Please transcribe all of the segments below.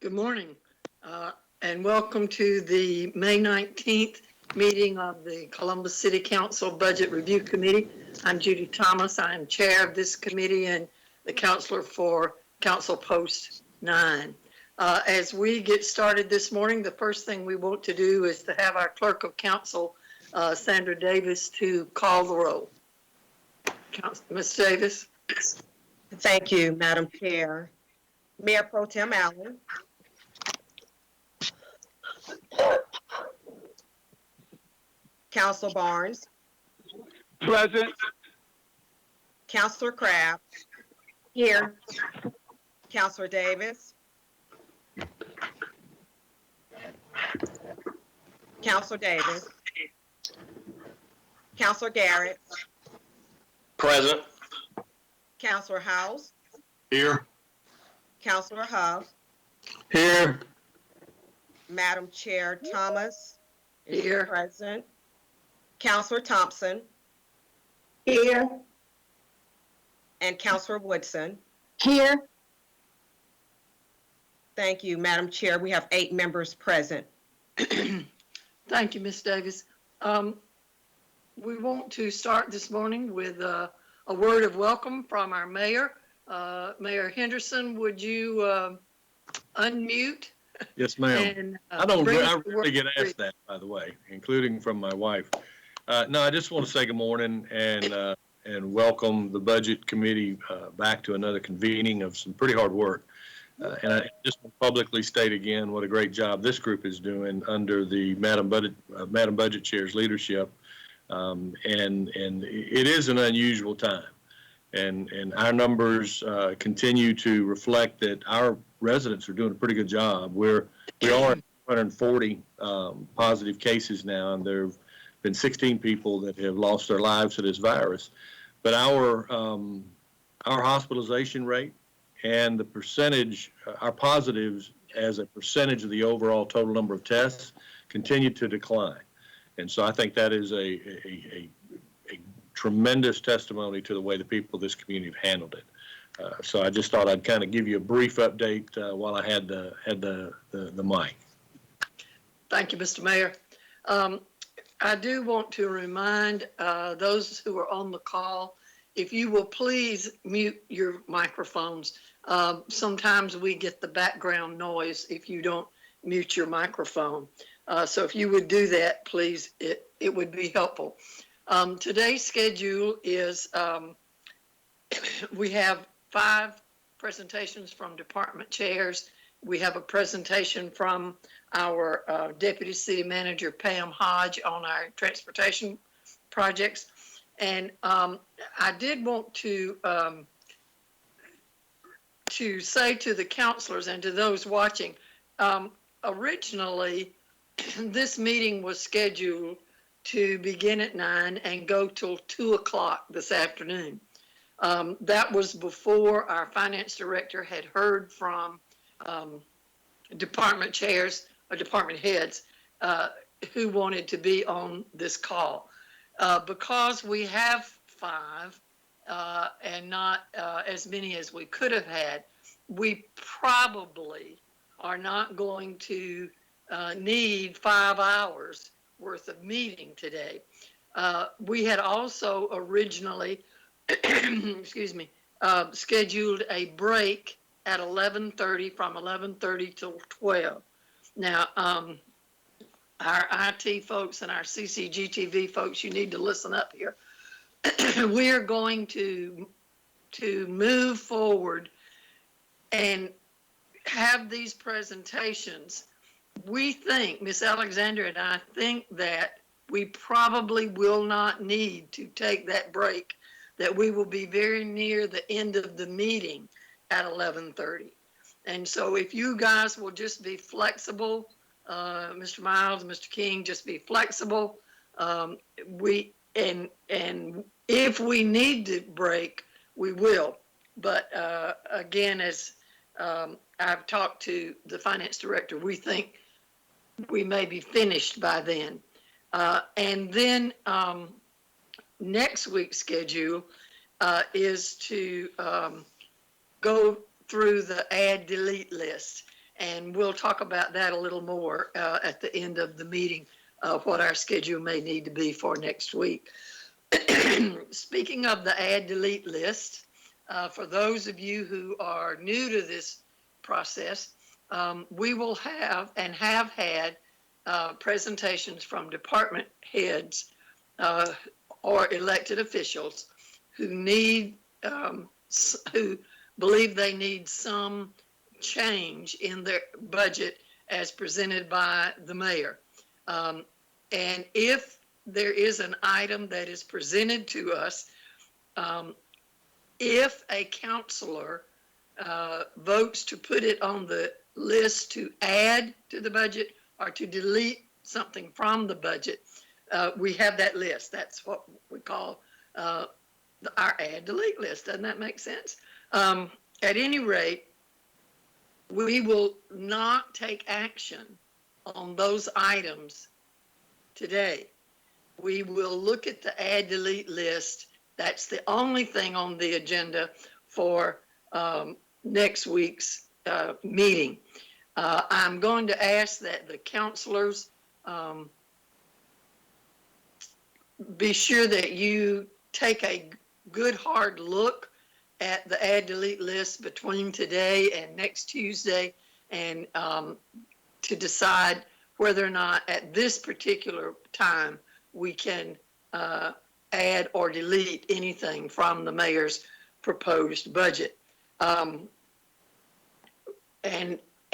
Good morning, and welcome to the May 19th meeting of the Columbus City Council Budget Review Committee. I'm Judy Thomas. I am chair of this committee and the counselor for Council Post 9. As we get started this morning, the first thing we want to do is to have our Clerk of Council, Sandra Davis, to call the roll. Ms. Davis. Thank you, Madam Chair. Mayor Pro Tem Allen. Councilor Barnes. Present. Councilor Crabb. Here. Councilor Davis. Councilor Davis. Councilor Garrett. Present. Councilor House. Here. Councilor Huff. Here. Madam Chair Thomas is Here. present. Councilor Thompson Here. and Councilor Woodson. Here. Thank you, Madam Chair. We have 8 members present. Thank you, Ms. Davis. We want to start this morning with a word of welcome from our mayor. Mayor Henderson, would you unmute? Yes, ma'am. And, I rarely get asked that, by the way, including from my wife. No, I just want to say good morning and welcome the Budget Committee back to another convening of some pretty hard work. And I just want to publicly state again what a great job this group is doing under the Madam Budget Chair's leadership. And it is an unusual time. And our numbers continue to reflect that our residents are doing a pretty good job. We are at 240 positive cases now, and there have been 16 people that have lost their lives to this virus. But our hospitalization rate and the percentage, our positives as a percentage of the overall total number of tests continue to decline. And so I think that is a tremendous testimony to the way the people of this community have handled it. So I just thought I'd kind of give you a brief update while I had the mic. Thank you, Mr. Mayor. I do want to remind those who are on the call, if you will please mute your microphones. Sometimes we get the background noise if you don't mute your microphone. So if you would do that, please, it would be helpful. Today's schedule is, we have 5 presentations from department chairs. We have a presentation from our Deputy City Manager, Pam Hodge, on our transportation projects. And I did want to say to the counselors and to those watching, originally, this meeting was scheduled to begin at 9 and go till 2 o'clock this afternoon. That was before our finance director had heard from department chairs or department heads who wanted to be on this call. Because we have 5 and not as many as we could have had, we probably are not going to need 5 hours worth of meeting today. We had also originally, excuse me, scheduled a break at 11:30 from 11:30 till 12. Now, our IT folks and our CCGTV folks, you need to listen up here. We are going to move forward and have these presentations. We think, Ms. Alexander and I think that we probably will not need to take that break, that we will be very near the end of the meeting at 11:30. And so if you guys will just be flexible, Mr. Miles, Mr. King, just be flexible. And if we need to break, we will. But again, as I've talked to the finance director, we think we may be finished by then. And then next week's schedule is to go through the AddDelete List. And we'll talk about that a little more at the end of the meeting, what our schedule may need to be for next week. Speaking of the AddDelete list, for those of you who are new to this process, we will have and have had presentations from department heads or elected officials who need, who believe they need some change in their budget as presented by the mayor. And if there is an item that is presented to us, if a counselor votes to put it on the list to add to the budget or to delete something from the budget, we have that list. That's what we call our AddDelete list. Doesn't that make sense? At any rate, we will not take action on those items today. We will look at the AddDelete list. That's the only thing on the agenda for next week's meeting. I'm going to ask that the counselors be sure that you take a good hard look at the AddDelete list between today and next Tuesday, and to decide whether or not at this particular time we can add or delete anything from the mayor's proposed budget. And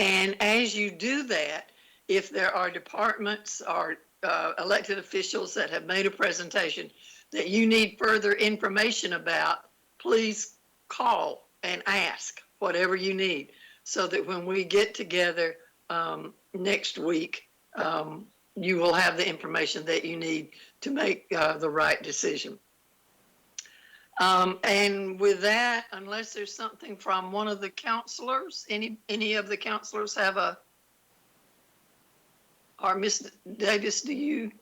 as you do that, if there are departments or elected officials that have made a presentation that you need further information about, please call and ask whatever you need, so that when we get together next week, you will have the information that you need to make the right decision. And with that, unless there's something from one of the counselors, any of the counselors have a, or Ms. Davis, do you?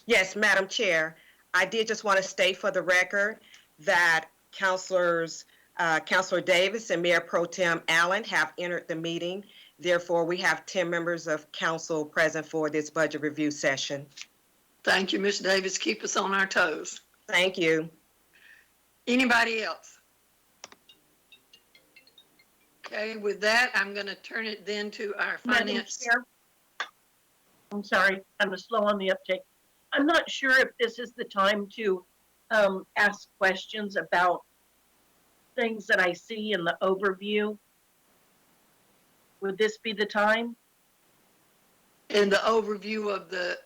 Yes, Madam Chair. I did just want to state for the record that Councilor Davis and Mayor Pro Tem Allen have entered the meeting. Therefore, we have 10 members of council present for this budget review session. Thank you, Ms. Davis. Keep us on our toes. Thank you. Anybody else? Okay, with that, I'm going to turn it then to our Madam finance. Chair. I'm sorry, I'm slow on the uptake. I'm not sure if this is the time to ask questions about things that I see in the overview. Would this be the time? In the overview of the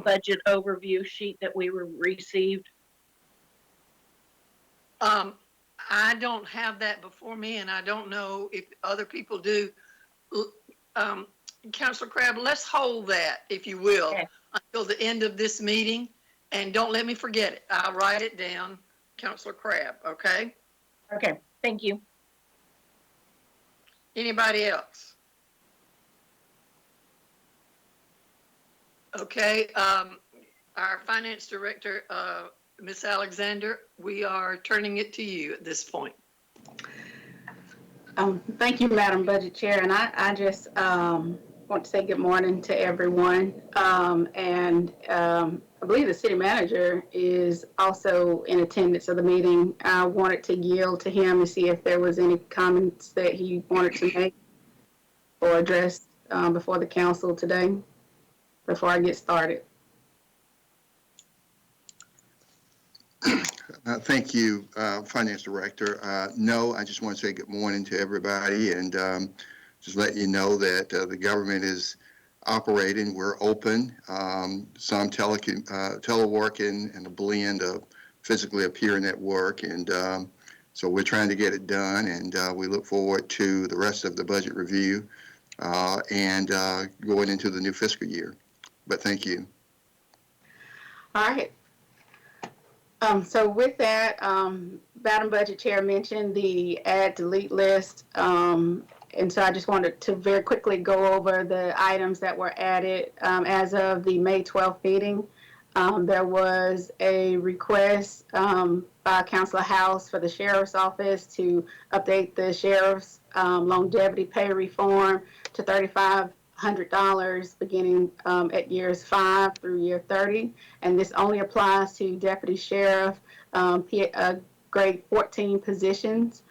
budget overview sheet that we received? I don't have that before me, and I don't know if other people do. Councilor Crabb, let's hold that, if you will, Okay. until the end of this meeting, and don't let me forget it. I'll write it down, Councilor Crabb, okay? Okay, thank you. Anybody else? Okay, our finance director, Ms. Alexander, we are turning it to you at this point. Thank you, Madam Budget Chair, and I just want to say good morning to everyone. I believe the city manager is also in attendance of the meeting. I wanted to yield to him to see if there was any comments that he wanted to make or address before the council today, before I get started. Thank you, Finance Director. No, I just want to say good morning to everybody and just let you know that the government is operating. We're open. Some teleworking and a blend of physically appearing at work. And so we're trying to get it done. And we look forward to the rest of the budget review and going into the new fiscal year. But thank you. All right. So with that, Madam Budget Chair mentioned the AddDelete list. And so I just wanted to very quickly go over the items that were added as of the May 12th meeting. There was a request by Councilor House for the Sheriff's Office to update the Sheriff's longevity pay reform to $3,500 beginning at years 5 through year 30. And this only applies to deputy sheriff grade 14 positions.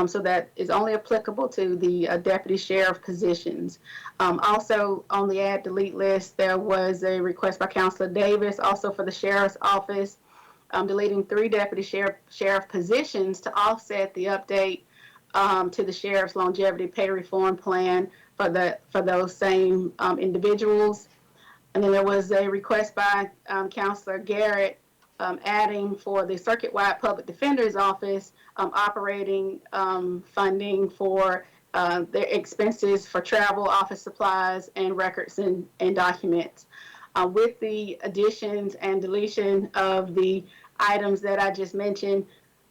So that is only applicable to the deputy sheriff positions. Also on the AddDelete list, there was a request by Councilor Davis, also for the sheriff's office, deleting 3 deputy sheriff positions to offset the update to the sheriff's longevity pay reform plan for those same individuals. And then there was a request by Councilor Garrett adding for the circuit-wide public defender's office operating funding for their expenses for travel, office supplies, and records and documents. With the additions and deletion of the items that I just mentioned,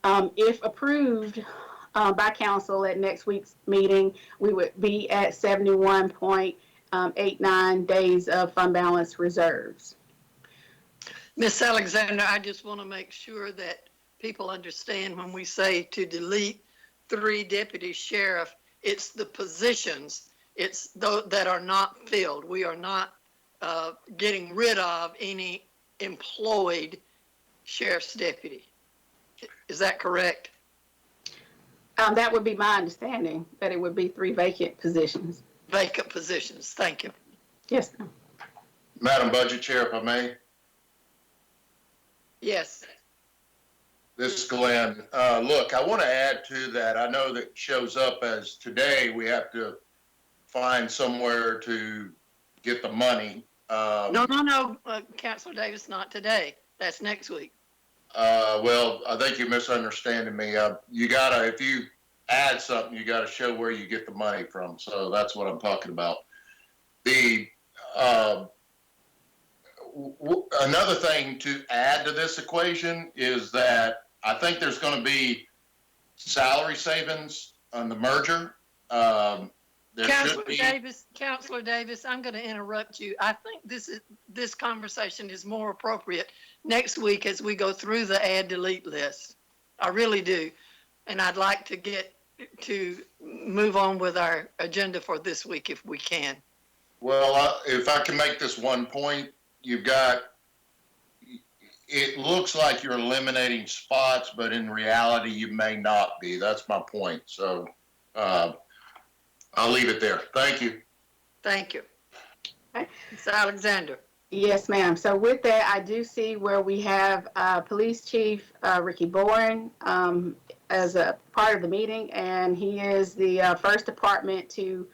if approved by council at next week's meeting, we would be at 71.89 days of fund balance reserves. Ms. Alexander, I just want to make sure that people understand when we say to delete 3 deputy sheriff, it's the positions, it's those that are not filled. We are not getting rid of any employed sheriff's deputy. Is that correct? That would be my understanding, that it would be 3 vacant positions. Vacant positions. Thank you. Yes, ma'am. Madam Budget Chair, if I may. Yes. This is Glenn. Look, I want to add to that. I know that shows up as today we have to find somewhere to get the money. No, Councilor Davis, not today. That's next week. Well, I think you're misunderstanding me. You gotta, if you add something, you gotta show where you get the money from. So that's what I'm talking about. The another thing to add to this equation is that I think there's going to be salary savings on the merger. Councilor Davis, I'm going to interrupt you. I think this conversation is more appropriate next week as we go through the AddDelete list. I really do. And I'd like to move on with our agenda for this week if we can. Well, if I can make this one point, it looks like you're eliminating spots, but in reality, you may not be. That's my point. So I'll leave it there. Thank you. Thank you. Okay. Ms. Alexander. Yes, ma'am. So with that, I do see where we have Police Chief Ricci Boren as a part of the meeting, and he is the first department to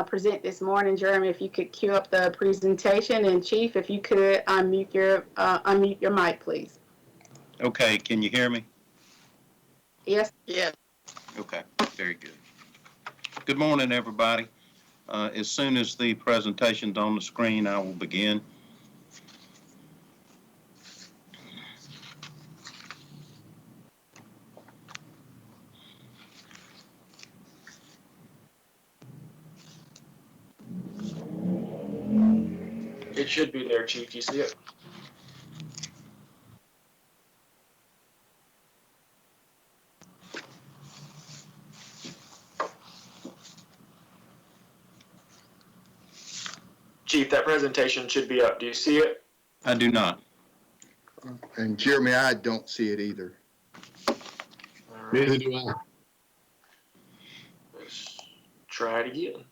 present this morning. Jeremy, if you could cue up the presentation, and Chief, if you could unmute your mic, please. Okay, can you hear me? Yes. Yes. Okay, very good. Good morning, everybody. As soon as the presentation's on the screen, I will begin. It should be there, Chief. Do you see it? Chief, that presentation should be up. Do you see it? I do not. And Jeremy, I don't see it either. All right. Neither do I. Let's try it again.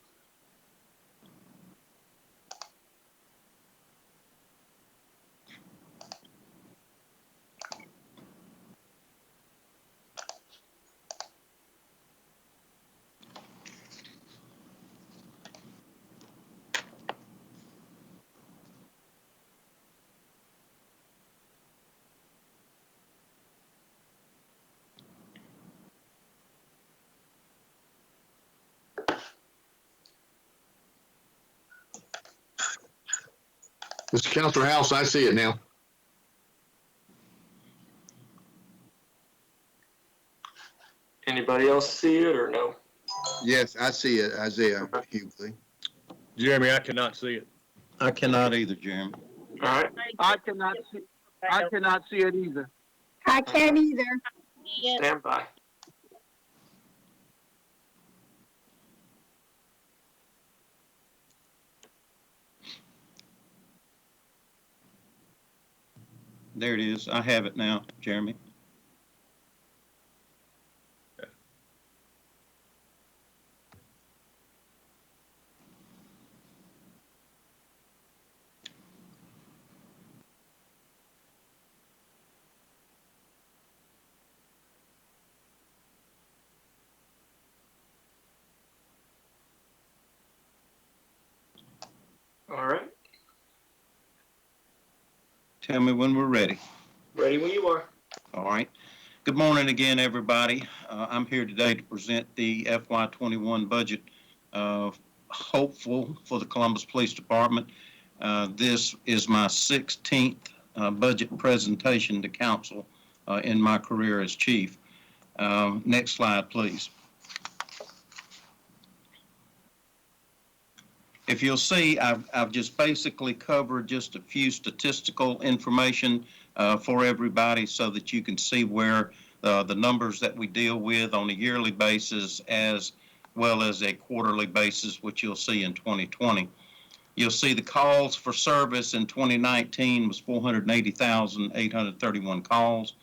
Mr. Counselor House, I see it now. Anybody else see it or no? Yes, I see it, Isaiah Hughley. Jeremy, I cannot see it. I cannot either, Jeremy. All right. I cannot see it either. I can't either. Stand by. There it is. I have it now, Jeremy. All right. Tell me when we're ready. Ready when you are. All right. Good morning again, everybody. I'm here today to present the FY21 budget, hopeful for the Columbus Police Department. This is my 16th budget presentation to council in my career as chief. Next slide, please. If you'll see, I've just basically covered just a few statistical information for everybody so that you can see where the numbers that we deal with on a yearly basis as well as a quarterly basis, which you'll see in 2020. You'll see the calls for service in 2019 was 480,831 calls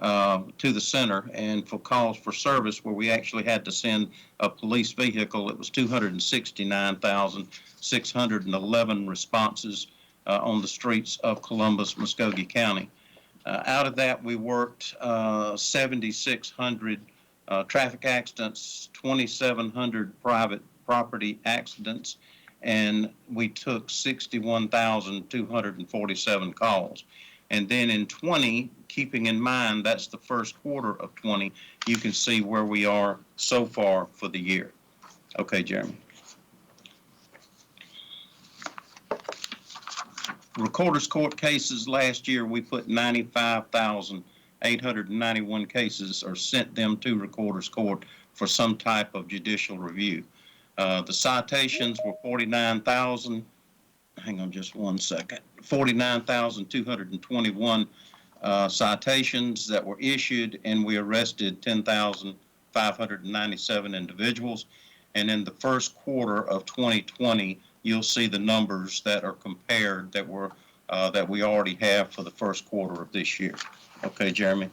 to the center, and for calls for service where we actually had to send a police vehicle, it was 269,611 responses on the streets of Columbus, Muskogee County. Out of that, we worked 7,600 traffic accidents, 2,700 private property accidents, and we took 61,247 calls. And then in 20, keeping in mind that's the first quarter of 20, you can see where we are so far for the year. Okay, Jeremy. Recorder's court cases last year, we put 95,891 cases or sent them to recorder's court for some type of judicial review. The citations were 49,000. Hang on just one second. 49,221 citations that were issued, and we arrested 10,597 individuals. And in the first quarter of 2020, you'll see the numbers that are compared that were that we already have for the first quarter of this year. Okay, Jeremy.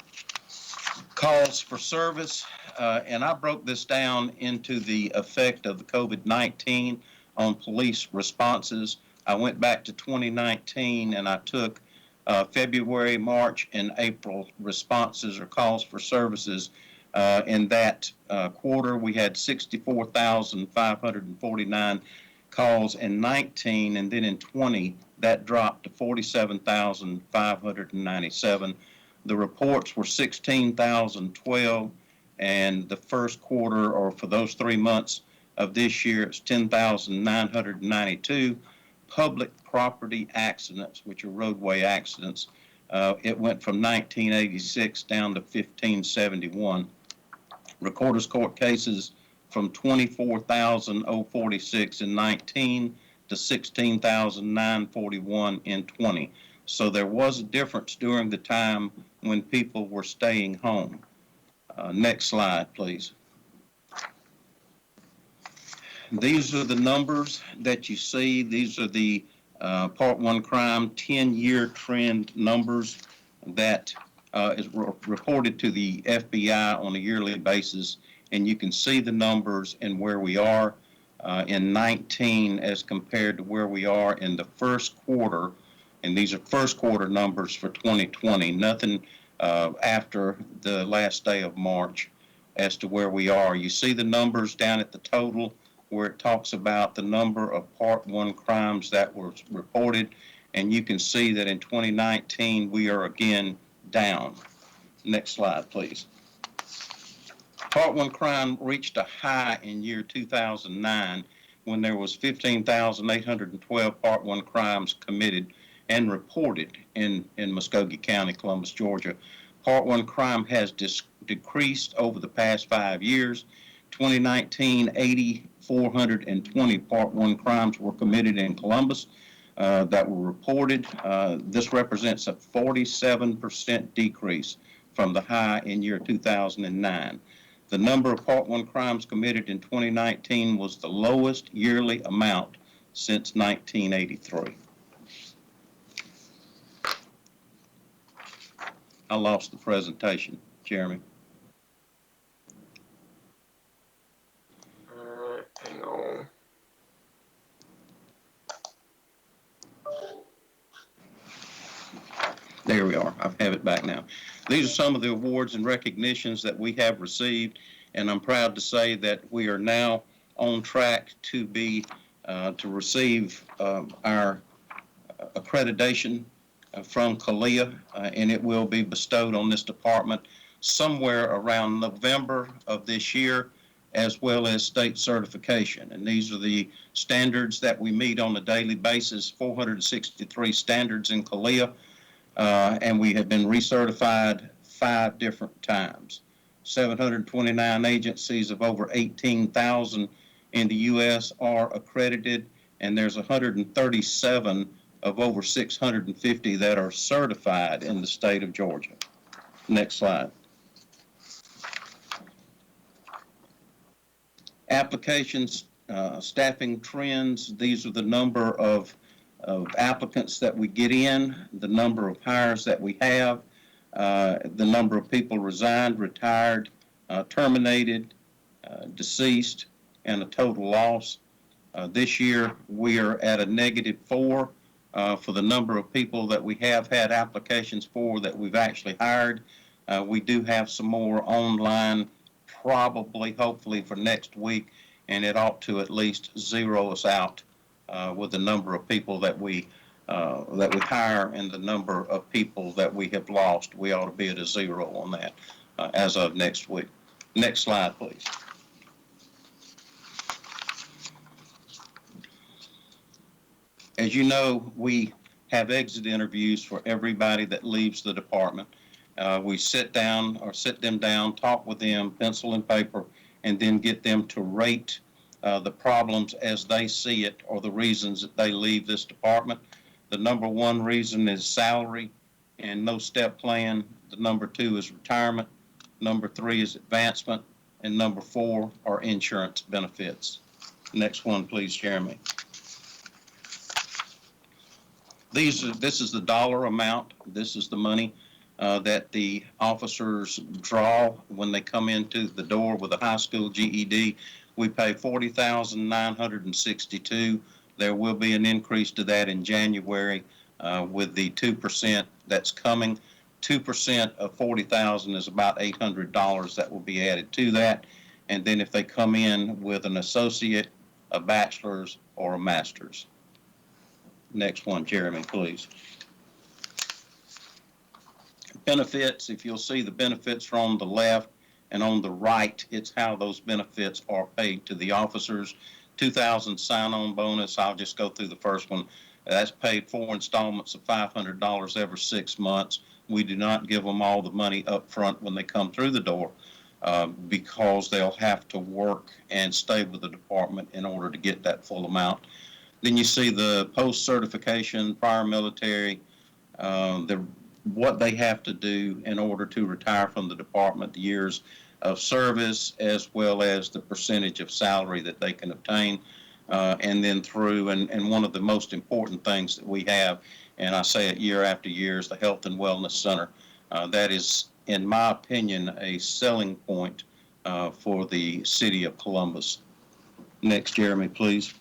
Calls for service, and I broke this down into the effect of the COVID-19 on police responses. I went back to 2019 and I took February, March, and April responses or calls for services. In that quarter, we had 64,549 calls in 19, and then in 20, that dropped to 47,597. The reports were 16,012, and the first quarter, or for those 3 months of this year, it's 10,992. Public property accidents, which are roadway accidents, it went from 1986 down to 1571. Recorder's court cases from 24,046 in 19 to 16,941 in 20. So there was a difference during the time when people were staying home. Next slide, please. These are the numbers that you see. These are the Part 1 crime 10-year trend numbers that is reported to the FBI on a yearly basis. And you can see the numbers and where we are in 19 as compared to where we are in the first quarter. And these are first quarter numbers for 2020, nothing after the last day of March as to where we are. You see the numbers down at the total where it talks about the number of Part 1 crimes that were reported, and you can see that in 2019 we are again down. Next slide, please. Part 1 crime reached a high in year 2009 when there was 15,812 Part 1 crimes committed and reported in Muskogee County, Columbus, Georgia. Part 1 crime has decreased over the past 5 years. 2019, 8,420 Part 1 crimes were committed in Columbus that were reported. This represents a 47% decrease from the high in year 2009. The number of Part 1 crimes committed in 2019 was the lowest yearly amount since 1983. I lost the presentation, Jeremy. All right, hang on. There we are. I have it back now. These are some of the awards and recognitions that we have received, and I'm proud to say that we are now on track to receive our accreditation from CALEA, and it will be bestowed on this department somewhere around November of this year, as well as state certification. And these are the standards that we meet on a daily basis, 463 standards in CALEA. And we have been recertified 5 different times. 729 agencies of over 18,000 in the U.S. are accredited, and there's 137 of over 650 that are certified in the state of Georgia. Next slide. Applications, staffing trends. These are the number of applicants that we get in, the number of hires that we have, the number of people resigned, retired, terminated, deceased, and a total loss. This year, we are at a -4 for the number of people that we have had applications for that we've actually hired. We do have some more online, probably, hopefully, for next week, and it ought to at least zero us out with the number of people that we hire and the number of people that we have lost. We ought to be at a 0 on that as of next week. Next slide, please. As you know, we have exit interviews for everybody that leaves the department. We sit them down, talk with them, pencil and paper, and then get them to rate the problems as they see it or the reasons that they leave this department. The number 1 reason is salary and no step plan. The number 2 is retirement. Number 3 is advancement. And number 4 are insurance benefits. Next one, please, Jeremy. This is the dollar amount. This is the money that the officers draw when they come into the door with a high school GED. We pay $40,962. There will be an increase to that in January with the 2% that's coming. 2% of $40,000 is about $800 that will be added to that. And then if they come in with an associate, a bachelor's, or a master's. Next one, Jeremy, please. Benefits, if you'll see the benefits are on the left and on the right, it's how those benefits are paid to the officers. $2,000 sign-on bonus, I'll just go through the first one. That's paid 4 installments of $500 every 6 months. We do not give them all the money up front when they come through the door because they'll have to work and stay with the department in order to get that full amount. Then you see the post-certification, prior military, what they have to do in order to retire from the department, the years of service, as well as the percentage of salary that they can obtain. And then through, and one of the most important things that we have, and I say it year after year, is the Health and Wellness Center. That is, in my opinion, a selling point for the city of Columbus. Next, Jeremy, please.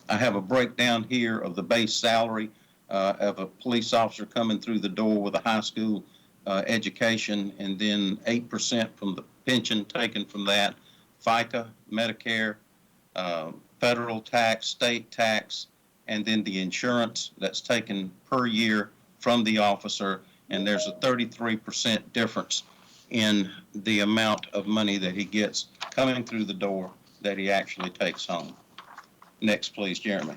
I have a breakdown here of the base salary of a police officer coming through the door with a high school education, and then 8% from the pension taken from that, FICA, Medicare, federal tax, state tax, and then the insurance that's taken per year from the officer, and there's a 33% difference in the amount of money that he gets coming through the door that he actually takes home. Next, please, Jeremy.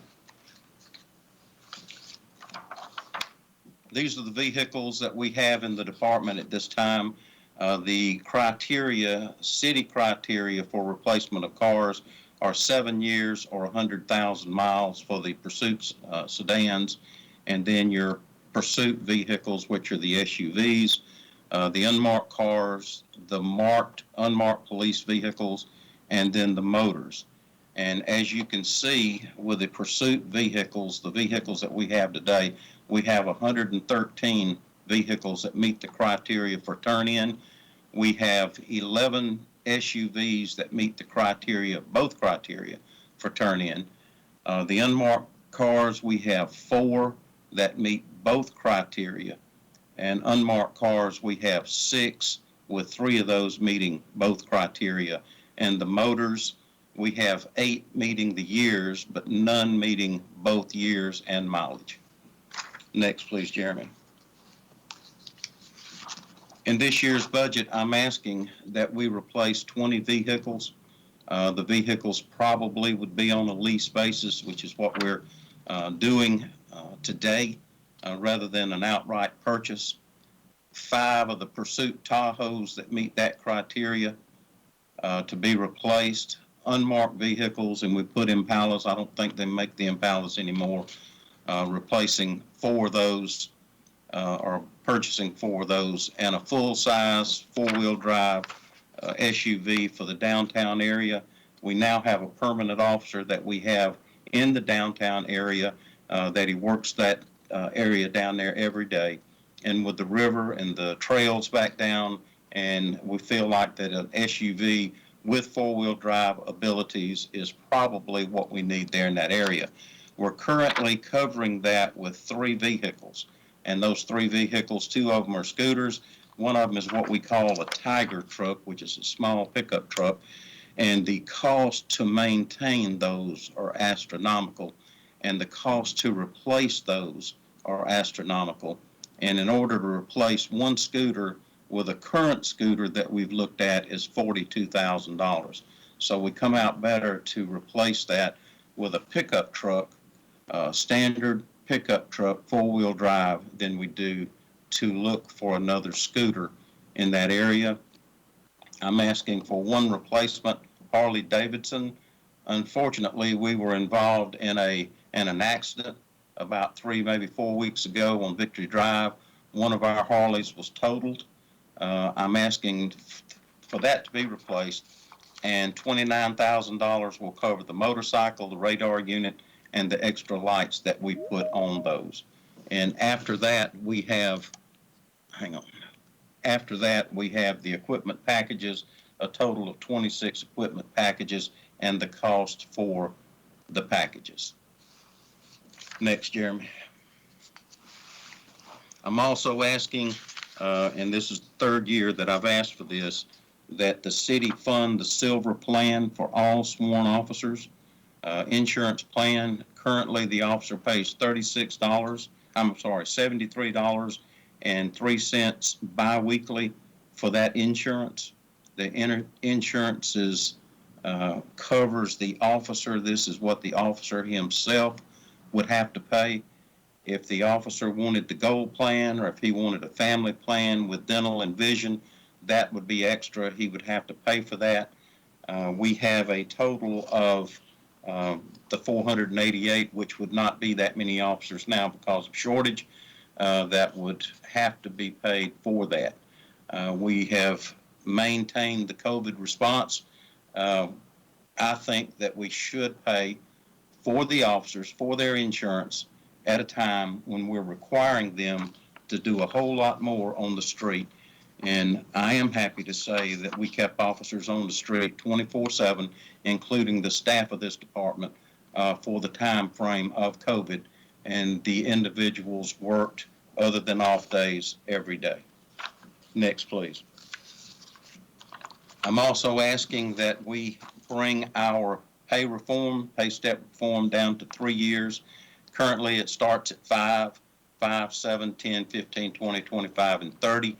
These are the vehicles that we have in the department at this time. The criteria, city criteria for replacement of cars are 7 years or 100,000 miles for the pursuit sedans, and then your pursuit vehicles, which are the SUVs, the unmarked cars, the marked, unmarked police vehicles, and then the motors. And as you can see with the pursuit vehicles, the vehicles that we have today, we have 113 vehicles that meet the criteria for turn-in. We have 11 SUVs that meet the criteria, both criteria for turn-in. The unmarked cars, we have 4 that meet both criteria. And unmarked cars, we have 6, with 3 of those meeting both criteria. And the motors, we have 8 meeting the years, but none meeting both years and mileage. Next, please, Jeremy. In this year's budget, I'm asking that we replace 20 vehicles. The vehicles probably would be on a lease basis, which is what we're doing today, rather than an outright purchase. 5 of the Pursuit Tahoes that meet that criteria to be replaced. Unmarked vehicles, and we put Impalas. I don't think they make the Impalas anymore. Replacing 4 of those, or purchasing 4 of those, and a full-size 4-wheel drive SUV for the downtown area. We now have a permanent officer that we have in the downtown area, that he works that area down there every day. And with the river and the trails back down, and we feel like that an SUV with 4-wheel drive abilities is probably what we need there in that area. We're currently covering that with 3 vehicles, and those 3 vehicles, 2 of them are scooters. One of them is what we call a Tiger truck, which is a small pickup truck, and the cost to maintain those are astronomical, and the cost to replace those are astronomical. And in order to replace one scooter with a current scooter that we've looked at is $42,000. So we come out better to replace that with a pickup truck, standard pickup truck, 4-wheel drive, than we do to look for another scooter in that area. I'm asking for 1 replacement Harley Davidson. Unfortunately, we were involved in an accident about 3, maybe 4 weeks ago on Victory Drive. One of our Harleys was totaled. I'm asking for that to be replaced, and $29,000 will cover the motorcycle, the radar unit, and the extra lights that we put on those. And after that, we have, after that, we have the equipment packages, a total of 26 equipment packages, and the cost for the packages. Next, Jeremy. I'm also asking, and this is the 3rd year that I've asked for this, that the city fund the silver plan for all sworn officers. Insurance plan, currently the officer pays $73.03 biweekly for that insurance. The insurance covers the officer. This is what the officer himself would have to pay. If the officer wanted the gold plan, or if he wanted a family plan with dental and vision, that would be extra. He would have to pay for that. We have a total of the 488, which would not be that many officers now because of shortage, that would have to be paid for that. We have maintained the COVID response. I think that we should pay for the officers, for their insurance, at a time when we're requiring them to do a whole lot more on the street. And I am happy to say that we kept officers on the street 24/7, including the staff of this department, for the time frame of COVID. And the individuals worked, other than off days, every day. Next, please. I'm also asking that we bring our pay step reform down to 3 years. Currently, it starts at 5, 7, 10, 15, 20, 25, and 30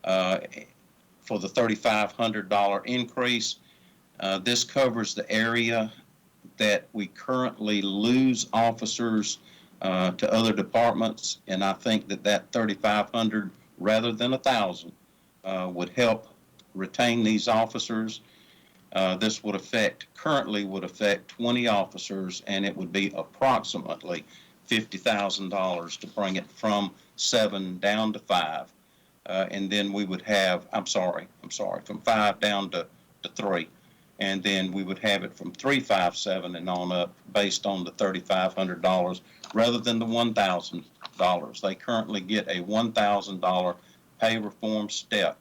for the $3,500 increase. This covers the area that we currently lose officers to other departments, and I think that $3,500 rather than $1,000 would help retain these officers. This currently would affect 20 officers, and it would be approximately $50,000 to bring it from 7 down to 5. And then we would have, from 5 down to 3. And then we would have it from 357 and on up based on the $3,500 rather than the $1,000. They currently get a $1,000 pay reform step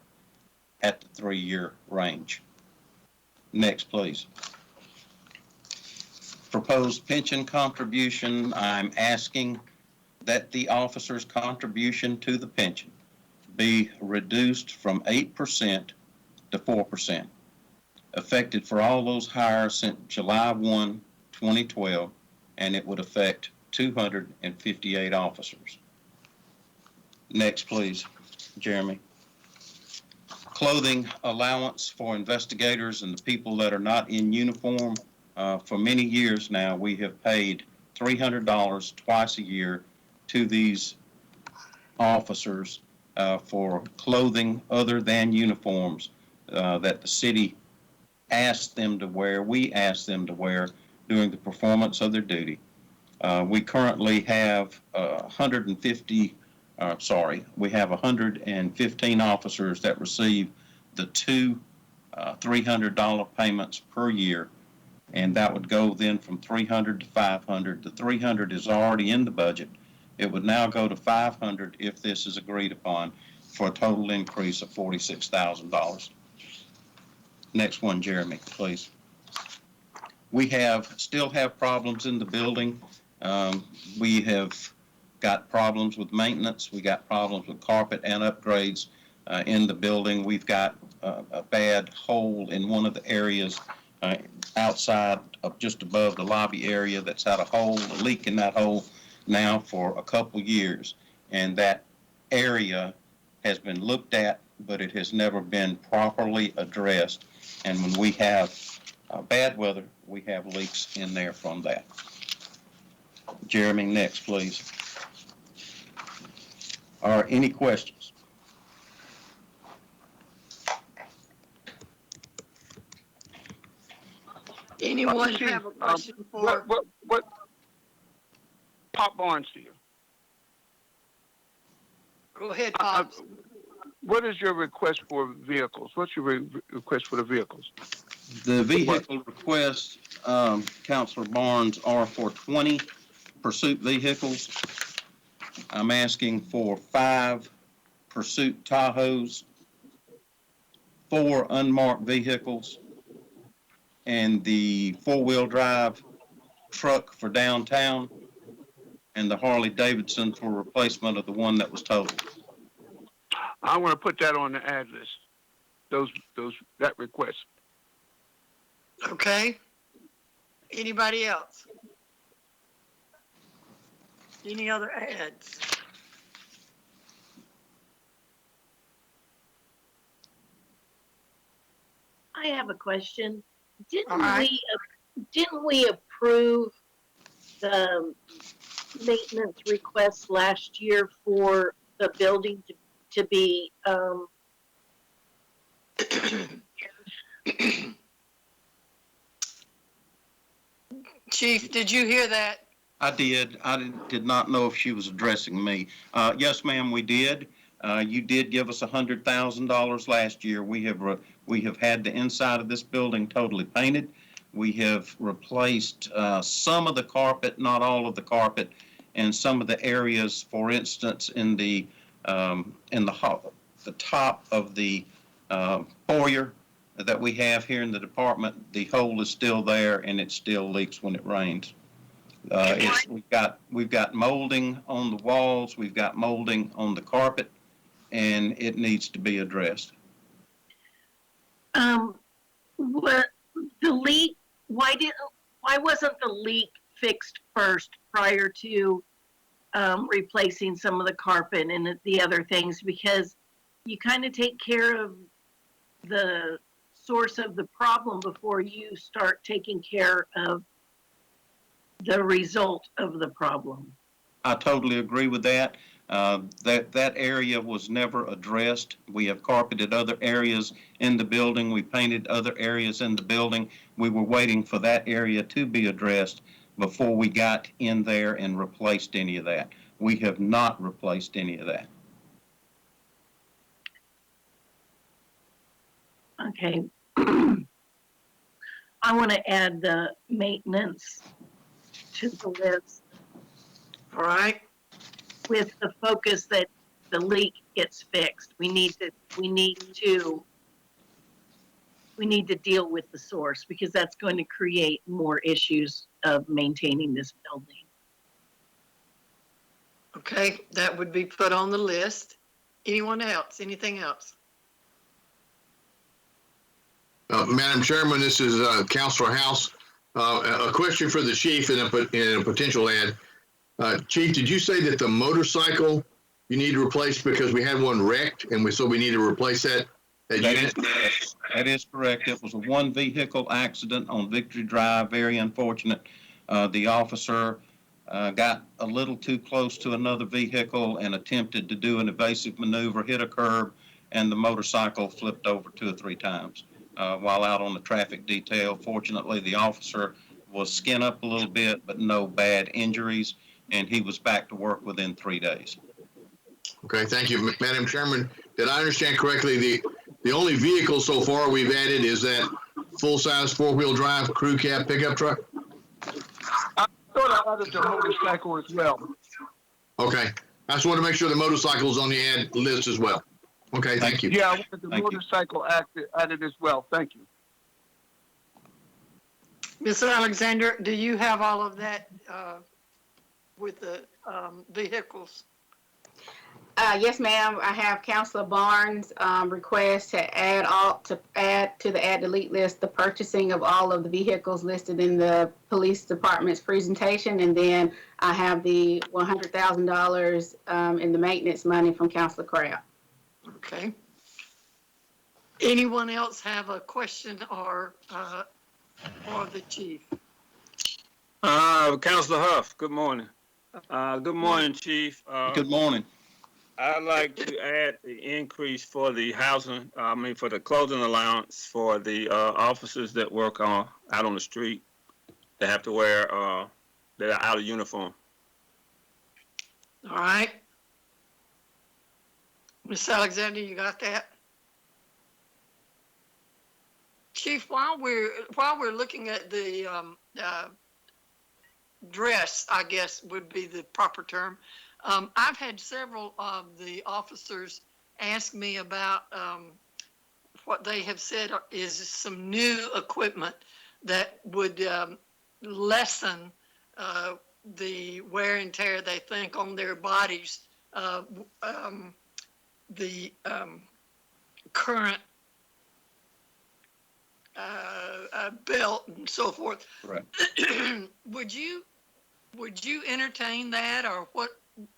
at the 3-year range. Next, please. Proposed pension contribution, I'm asking that the officer's contribution to the pension be reduced from 8% to 4%, affected for all those hires since July 1, 2012, and it would affect 258 officers. Next, please, Jeremy. Clothing allowance for investigators and the people that are not in uniform. For many years now, we have paid $300 twice a year to these officers for clothing other than uniforms that the city asked them to wear, we asked them to wear during the performance of their duty. We currently have 115 officers that receive the two $300 payments per year, and that would go then from $300 to $500. The $300 is already in the budget. It would now go to $500 if this is agreed upon, for a total increase of $46,000. Next one, Jeremy, please. We still have problems in the building. We have got problems with maintenance. We got problems with carpet and upgrades in the building. We've got a bad hole in one of the areas outside of just above the lobby area that's had a leak in that hole now for a couple years. And that area has been looked at, but it has never been properly addressed. And when we have bad weather, we have leaks in there from that. Jeremy, next, please. Are any questions? Anyone have a question for? What Pop Barnes to you? Go ahead, Pops. What is your request for vehicles? What's your request for the vehicles? The vehicle requests, Councilor Barnes, are for 20 pursuit vehicles. I'm asking for 5 pursuit Tahoes, 4 unmarked vehicles, and the 4-wheel drive truck for downtown, and the Harley Davidson for replacement of the one that was totaled. I want to put that on the ad list. That request. Okay. Anybody else? Any other ads? I have a question. All right. Didn't we approve the maintenance request last year for the building to be Chief, did you hear that? I did. I did not know if she was addressing me. Yes, ma'am, we did. You did give us $100,000 last year. We have had the inside of this building totally painted. We have replaced some of the carpet, not all of the carpet, and some of the areas. For instance, in the top of the foyer that we have here in the department, the hole is still there and it still leaks when it rains. We've got molding on the walls, we've got molding on the carpet, and it needs to be addressed. what the leak? Why wasn't the leak fixed first prior to replacing some of the carpet and the other things? Because you kind of take care of the source of the problem before you start taking care of the result of the problem. I totally agree with that. That area was never addressed. We have carpeted other areas in the building. We painted other areas in the building. We were waiting for that area to be addressed before we got in there and replaced any of that. We have not replaced any of that. Okay. I want to add the maintenance to the list All right, with the focus that the leak gets fixed. We need to deal with the source because that's going to create more issues of maintaining this building. okay, that would be put on the list. Anyone else, anything else? Madam Chairman, this is Councilor House. A question for the chief and a potential ad. Chief, did you say that the motorcycle you need to replace because we had one wrecked and so we need to replace that unit? That is correct. It was a one vehicle accident on Victory Drive, very unfortunate. The officer got a little too close to another vehicle and attempted to do an evasive maneuver, hit a curb, and the motorcycle flipped over 2 or 3 times while out on the traffic detail. Fortunately, the officer was skin up a little bit, but no bad injuries, and he was back to work within 3 days. Okay, thank you. Madam Chairman, did I understand correctly, the only vehicle so far we've added is that full-size 4-wheel drive crew cab pickup truck? I thought I added the motorcycle as well. Okay, I just want to make sure the motorcycle is on the ad list as well. Okay, thank you. Yeah, I wanted the Thank you. motorcycle added as well. Thank you. Ms. Alexander, do you have all of that with the vehicles? Yes, ma'am. I have Councilor Barnes' request to add to the AddDelete list the purchasing of all of the vehicles listed in the police department's presentation, and then I have the $100,000 in the maintenance money from Councilor Crabb. Okay. Anyone else have a question or the chief? Councilor Huff, good morning. Good morning, Chief. Good morning. I'd like to add the increase for the for the clothing allowance for the officers that work out on the street. They have to wear, that are out of uniform. All right. Ms. Alexander, you got that? Chief, while we're looking at the dress, I guess would be the proper term. I've had several of the officers ask me about what they have said is some new equipment that would lessen the wear and tear they think on their bodies. The current belt and so forth. Right. Would you entertain that, or what?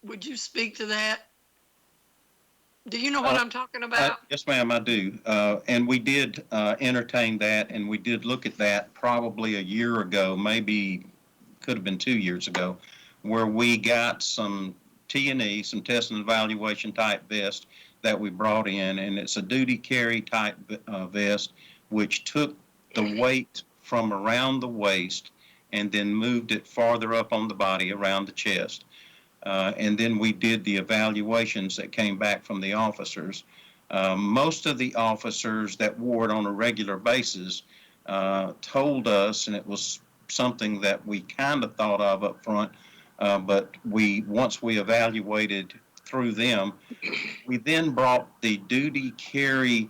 Would you speak to that? Do you know what I'm talking about? Yes, ma'am, I do. And we did entertain that, and we did look at that probably a year ago, maybe could have been 2 years ago, where we got some T&E, some test and evaluation type vest that we brought in, and it's a duty carry type vest, which took the weight from around the waist and then moved it farther up on the body around the chest. And then we did the evaluations that came back from the officers. Most of the officers that wore it on a regular basis told us, and it was something that we kind of thought of up front, but once we evaluated through them, we then brought the duty carry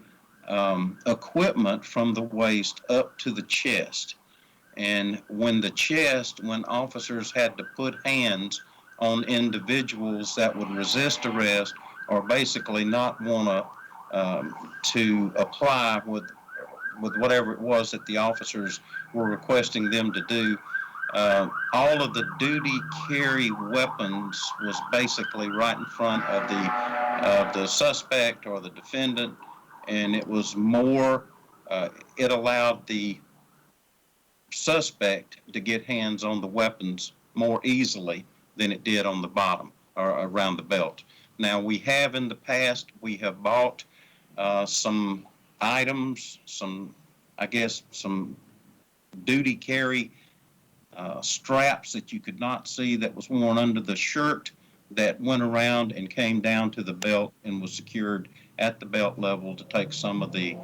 equipment from the waist up to the chest. And when officers had to put hands on individuals that would resist arrest or basically not want to apply with whatever it was that the officers were requesting them to do, all of the duty carry weapons was basically right in front of the suspect or the defendant, and it was more, it allowed the suspect to get hands on the weapons more easily than it did on the bottom or around the belt. Now, we have in the past, we have bought some items, some duty carry straps that you could not see that was worn under the shirt that went around and came down to the belt and was secured at the belt level to take some of the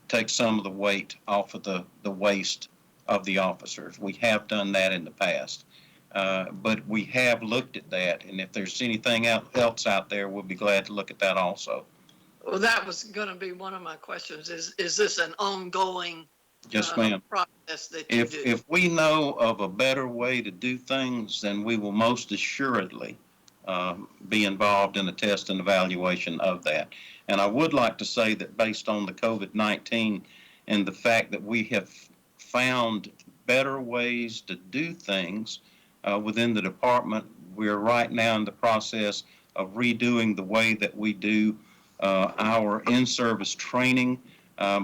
take some of the weight off of the waist of the officers. We have done that in the past. But we have looked at that, and if there's anything else out there, we'll be glad to look at that also. Well, that was going to be one of my questions. Is this an ongoing Yes, ma'am. process that you do? If we know of a better way to do things, then we will most assuredly be involved in the test and evaluation of that. And I would like to say that based on the COVID-19 and the fact that we have found better ways to do things within the department, we're right now in the process of redoing the way that we do our in-service training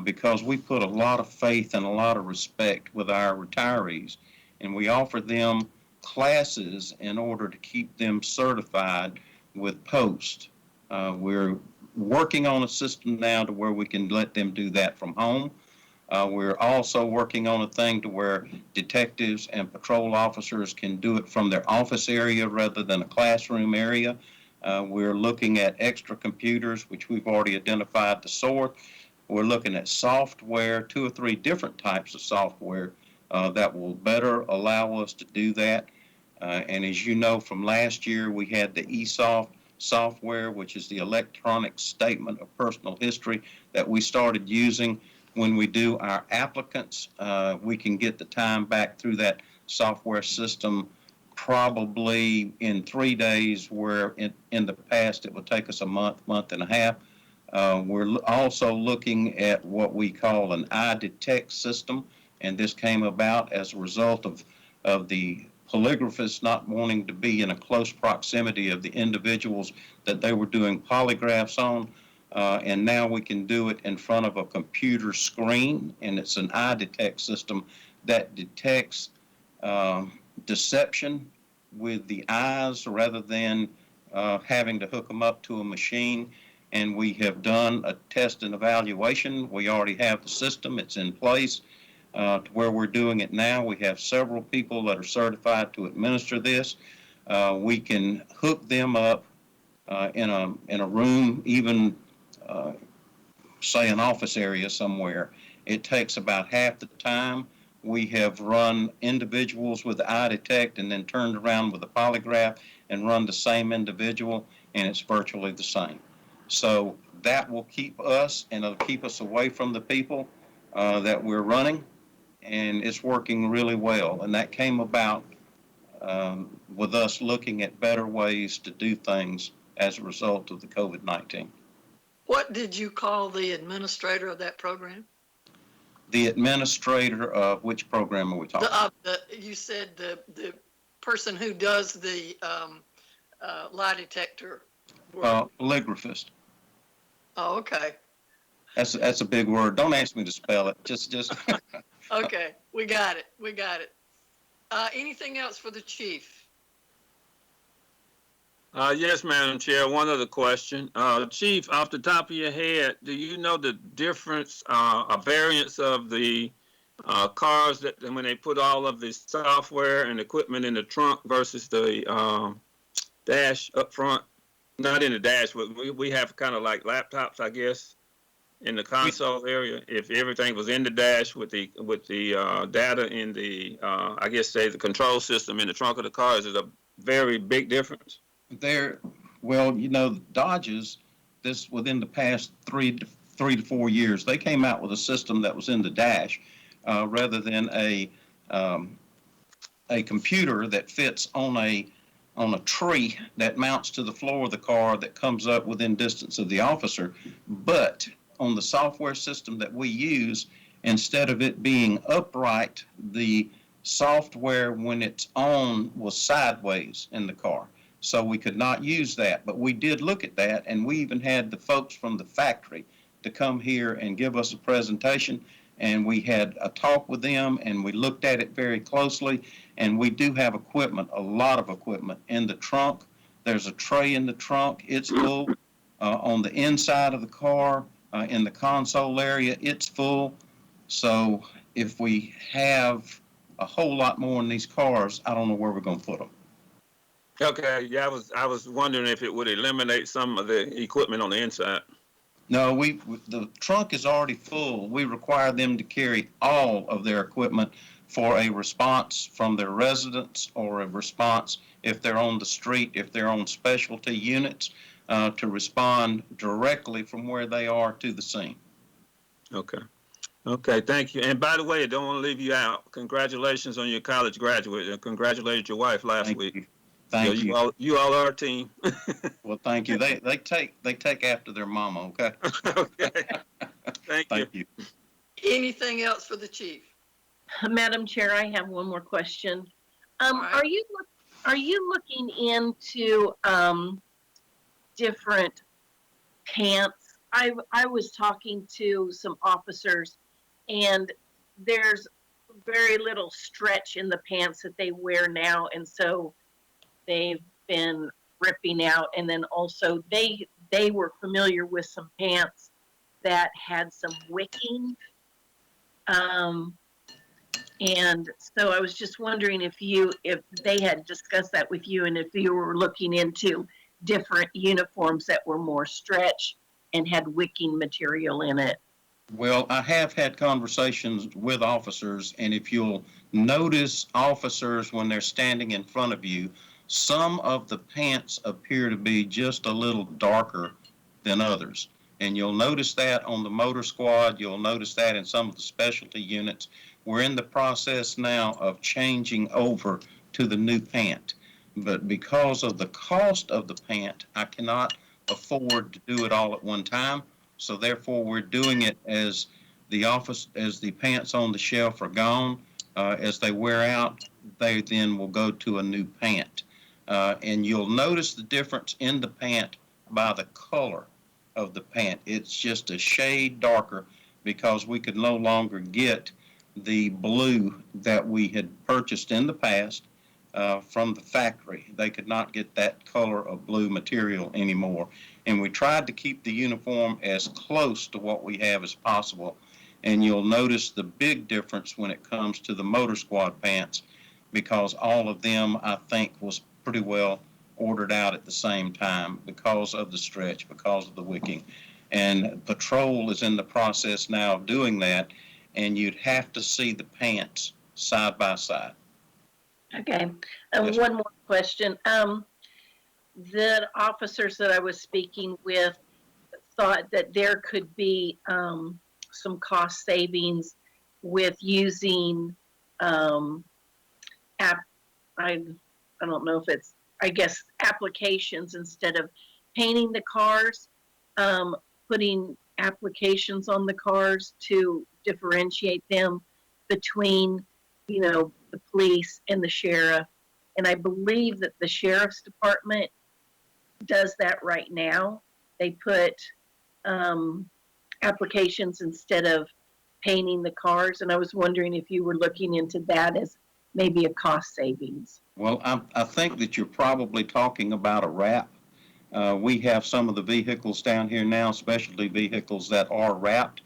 because we put a lot of faith and a lot of respect with our retirees, and we offer them classes in order to keep them certified with post. We're working on a system now to where we can let them do that from home. We're also working on a thing to where detectives and patrol officers can do it from their office area rather than a classroom area. We're looking at extra computers, which we've already identified the source. We're looking at software, 2 or 3 different types of software that will better allow us to do that. And as you know from last year, we had the eSoft software, which is the electronic statement of personal history that we started using. When we do our applicants, we can get the time back through that software system probably in 3 days, where in the past it would take us a month, month and a half. We're also looking at what we call an iDetect system, and this came about as a result of the polygraphists not wanting to be in a close proximity of the individuals that they were doing polygraphs on. And now we can do it in front of a computer screen, and it's an iDetect system that detects deception with the eyes rather than having to hook them up to a machine. And we have done a test and evaluation. We already have the system. It's in place to where we're doing it now. We have several people that are certified to administer this. We can hook them up in a room, even say an office area somewhere. It takes about half the time. We have run individuals with the iDetect and then turned around with a polygraph and run the same individual, and it's virtually the same. So that will keep us, and it'll keep us away from the people that we're running, and it's working really well. And that came about with us looking at better ways to do things as a result of the COVID-19. What did you call the administrator of that program? The administrator of which program are we talking about? You said the person who does the lie detector work. Polygraphist. Oh, okay. That's a big word. Don't ask me to spell it. Just. Okay, we got it. Anything else for the chief? Yes, Madam Chair. One other question. Chief, off the top of your head, do you know the difference, a variance of the cars that when they put all of the software and equipment in the trunk versus the dash up front? Not in the dash, but we have kind of like laptops, I guess, in the console area. If everything was in the dash with the data in the, I guess, say the control system in the trunk of the car, is it a very big difference? Well, you know, Dodges, this within the past 3 to 4 years, they came out with a system that was in the dash rather than a computer that fits on a tree that mounts to the floor of the car that comes up within distance of the officer. But on the software system that we use, instead of it being upright, the software when it's on was sideways in the car. So we could not use that, but we did look at that, and we even had the folks from the factory to come here and give us a presentation, and we had a talk with them, and we looked at it very closely, and we do have equipment, a lot of equipment in the trunk. There's a tray in the trunk. It's full. On the inside of the car, in the console area, it's full. So if we have a whole lot more in these cars, I don't know where we're going to put them. Okay, yeah, I was wondering if it would eliminate some of the equipment on the inside. No, the trunk is already full. We require them to carry all of their equipment for a response from their residents or a response if they're on the street, if they're on specialty units, to respond directly from where they are to the scene. Okay. Okay, thank you. And by the way, I don't want to leave you out. Congratulations on your college graduate, and congratulated your wife last Thank week. you. Thank you. You all are a team. Well, thank you. They take after their mama, okay? Okay. Thank you. Thank you. Anything else for the chief? Madam Chair, I have one more question. right. Are you looking into different pants? I was talking to some officers, and there's very little stretch in the pants that they wear now, and so they've been ripping out. And then also they were familiar with some pants that had some wicking. And so I was just wondering if they had discussed that with you, and if you were looking into different uniforms that were more stretch and had wicking material in it. Well, I have had conversations with officers, and if you'll notice officers when they're standing in front of you, some of the pants appear to be just a little darker than others. And you'll notice that on the motor squad. You'll notice that in some of the specialty units. We're in the process now of changing over to the new pant. But because of the cost of the pant, I cannot afford to do it all at one time. So therefore, we're doing it as the pants on the shelf are gone. As they wear out, they then will go to a new pant. And you'll notice the difference in the pant by the color of the pant. It's just a shade darker because we could no longer get the blue that we had purchased in the past from the factory. They could not get that color of blue material anymore. And we tried to keep the uniform as close to what we have as possible. And you'll notice the big difference when it comes to the motor squad pants, because all of them, I think, was pretty well ordered out at the same time because of the stretch, because of the wicking. And patrol is in the process now of doing that, and you'd have to see the pants side by side. Okay. Yes. One more question. The officers that I was speaking with thought that there could be some cost savings with using I don't know if it's, I guess, applications instead of painting the cars, putting applications on the cars to differentiate them between, the police and the sheriff. And I believe that the sheriff's department does that right now. They put applications instead of painting the cars. And I was wondering if you were looking into that as maybe a cost savings. Well, I think that you're probably talking about a wrap. We have some of the vehicles down here now, specialty vehicles that are wrapped,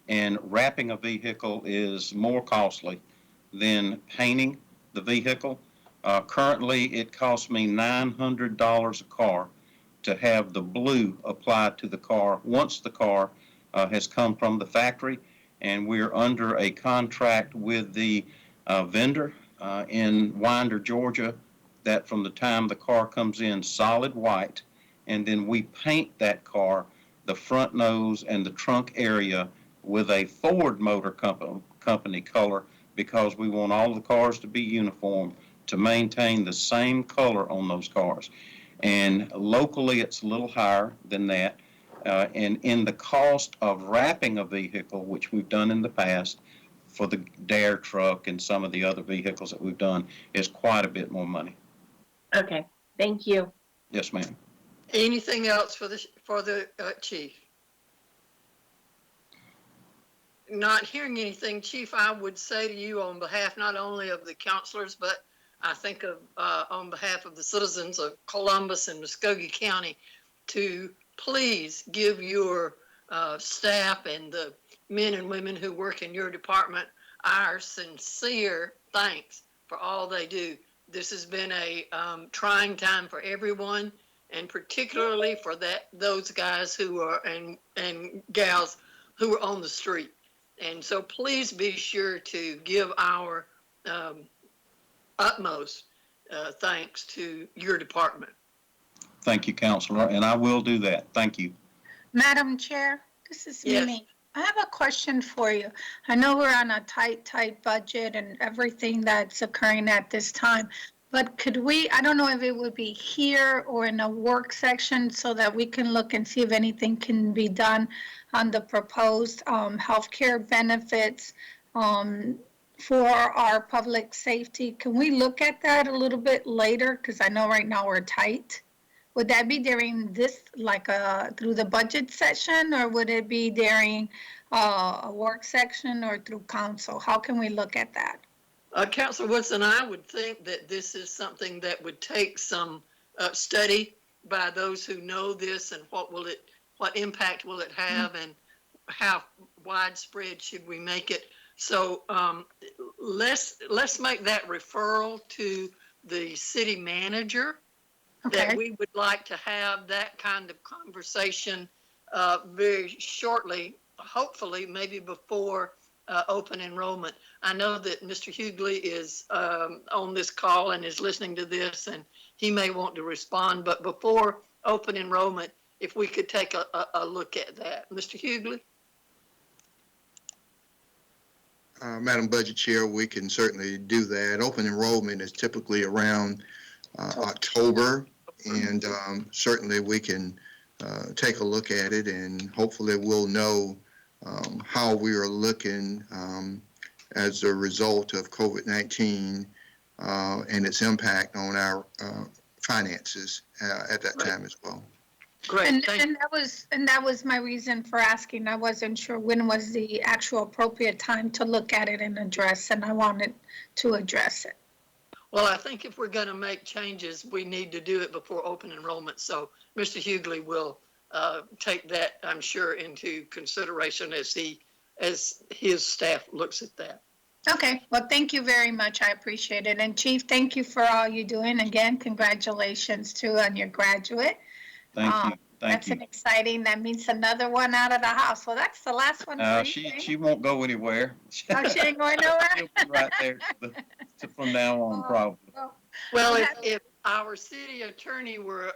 and wrapping a vehicle is more costly than painting the vehicle. Currently, it costs me $900 a car to have the blue applied to the car once the car has come from the factory, and we're under a contract with the vendor in Winder, Georgia, that from the time the car comes in solid white, and then we paint that car, the front nose and the trunk area, with a Ford Motor Company color, because we want all the cars to be uniform to maintain the same color on those cars. And locally, it's a little higher than that. And in the cost of wrapping a vehicle, which we've done in the past for the Dare truck and some of the other vehicles that we've done, is quite a bit more money. Okay, thank you. Yes, ma'am. Anything else for the chief? Not hearing anything, Chief, I would say to you on behalf not only of the counselors, but I think of on behalf of the citizens of Columbus and Muskogee County, to please give your staff and the men and women who work in your department our sincere thanks for all they do. This has been a trying time for everyone, and particularly for those guys who are, and gals who are on the street. And so please be sure to give our utmost thanks to your department. Thank you, Counselor, and I will do that. Thank you. Madam Chair, this is Yes. Mimi. I have a question for you. I know we're on a tight budget and everything that's occurring at this time, but could we, I don't know if it would be here or in a work section so that we can look and see if anything can be done on the proposed healthcare benefits for our public safety. Can we look at that a little bit later? Because I know right now we're tight. Would that be during this, like through the budget session, or would it be during a work section or through council? How can we look at that? Councilor Woodson, I would think that this is something that would take some study by those who know this, and what impact will it have, and how widespread should we make it? So let's make that referral to the city manager. Okay. That we would like to have that kind of conversation very shortly, hopefully maybe before open enrollment. I know that Mr. Hughley is on this call and is listening to this, and he may want to respond, but before open enrollment, if we could take a look at that. Mr. Hughley? Madam Budget Chair, we can certainly do that. Open enrollment is typically around October, and certainly we can take a look at it, and hopefully we'll know how we are looking as a result of COVID-19 and its impact on our finances at that time as well. Great. And that was my reason for asking. I wasn't sure when was the actual appropriate time to look at it and address, and I wanted to address it. Well, I think if we're going to make changes, we need to do it before open enrollment. So Mr. Hughley will take that, I'm sure, into consideration as his staff looks at that. Okay, well, thank you very much. I appreciate it. And Chief, thank you for all you're doing. Again, congratulations too on your graduate. Thank you. Thank That's you. an exciting, that means another one out of the house. Well, that's the last one. For you, She won't go anywhere. Oh, she ain't going nowhere? She'll be right there from now on, probably. Well, if our city attorney were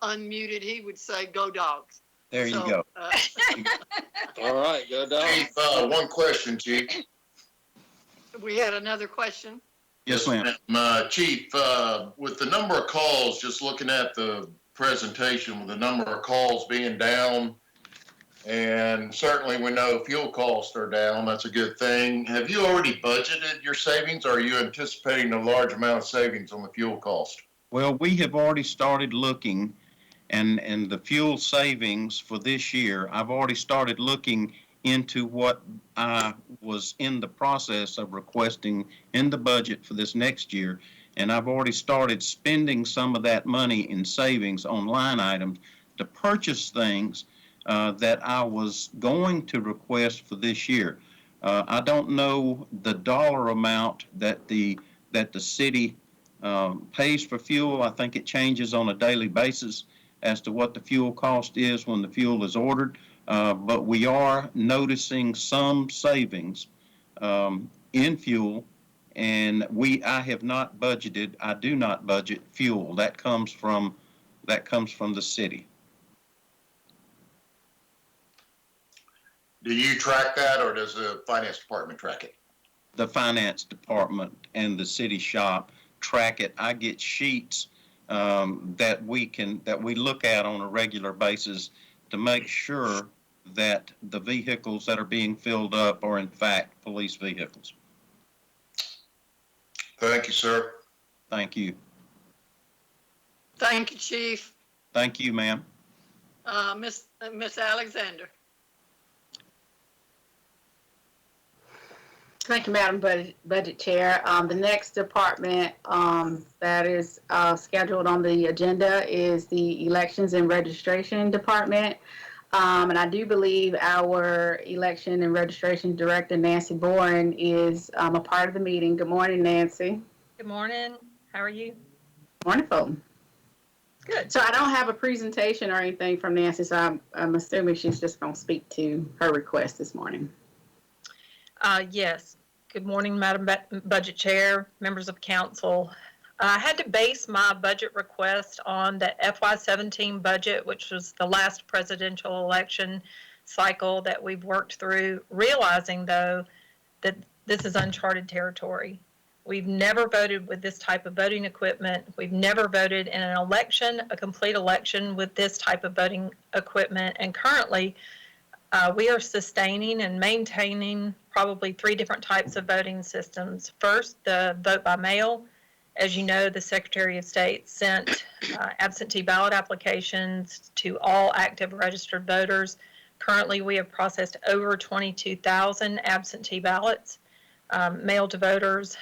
unmuted, he would say, "Go Dogs." There you go. All right, go down. Chief, one question, Chief. We had another question. Yes, ma'am. Chief, with the number of calls, just looking at the presentation, with the number of calls being down, and certainly we know fuel costs are down, that's a good thing. Have you already budgeted your savings, or are you anticipating a large amount of savings on the fuel cost? Well, we have already started looking, and the fuel savings for this year, I've already started looking into what I was in the process of requesting in the budget for this next year. And I've already started spending some of that money in savings on line items to purchase things that I was going to request for this year. I don't know the dollar amount that the city pays for fuel. I think it changes on a daily basis as to what the fuel cost is when the fuel is ordered. But we are noticing some savings in fuel, and I have not budgeted. I do not budget fuel. That comes from the city. Do you track that, or does the finance department track it? The finance department and the city shop track it. I get sheets that we look at on a regular basis to make sure that the vehicles that are being filled up are in fact police vehicles. Thank you, sir. Thank you. Thank you, Chief. Thank you, ma'am. Miss Alexander. Thank you, Madam Budget Chair. The next department that is scheduled on the agenda is the Elections and Registration Department. And I do believe our Election and Registration Director, Nancy Boren, is a part of the meeting. Good morning, Nancy. Good morning. How are you? Wonderful. Good. So I don't have a presentation or anything from Nancy, so I'm assuming she's just going to speak to her request this morning. Yes. Good morning, Madam Budget Chair, members of council. I had to base my budget request on the FY17 budget, which was the last presidential election cycle that we've worked through, realizing, though, that this is uncharted territory. We've never voted with this type of voting equipment. We've never voted in an election, a complete election, with this type of voting equipment. And currently, we are sustaining and maintaining probably 3 different types of voting systems. First, the vote by mail. As you know, the Secretary of State sent absentee ballot applications to all active registered voters. Currently, we have processed over 22,000 absentee ballots mailed to voters.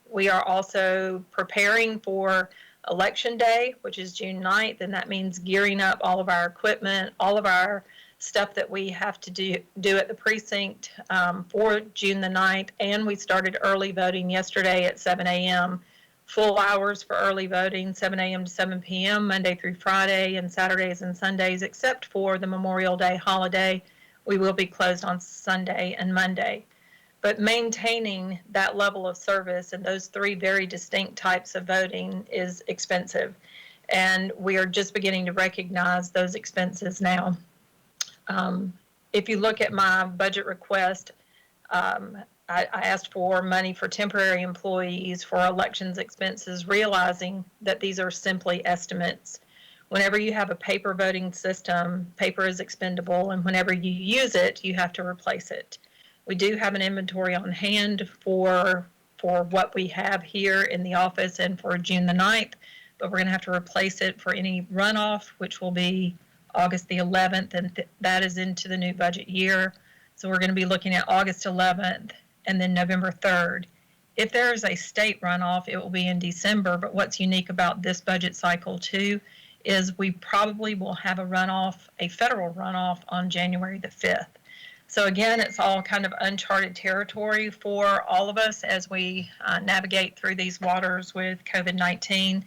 We are also preparing for Election Day, which is June 9th, and that means gearing up all of our equipment, all of our stuff that we have to do at the precinct for June the 9th. And we started early voting yesterday at 7 a.m. Full hours for early voting, 7 a.m. to 7 p.m., Monday through Friday, and Saturdays and Sundays, except for the Memorial Day holiday. We will be closed on Sunday and Monday. But maintaining that level of service and those 3 very distinct types of voting is expensive. And we are just beginning to recognize those expenses now. If you look at my budget request, I asked for money for temporary employees for elections expenses, realizing that these are simply estimates. Whenever you have a paper voting system, paper is expendable, and whenever you use it, you have to replace it. We do have an inventory on hand for what we have here in the office and for June the 9th, but we're going to have to replace it for any runoff, which will be August the 11th, and that is into the new budget year. So we're going to be looking at August 11th and then November 3rd. If there is a state runoff, it will be in December, but what's unique about this budget cycle too is we probably will have a runoff, a federal runoff on January the 5th. So again, it's all kind of uncharted territory for all of us as we navigate through these waters with COVID-19.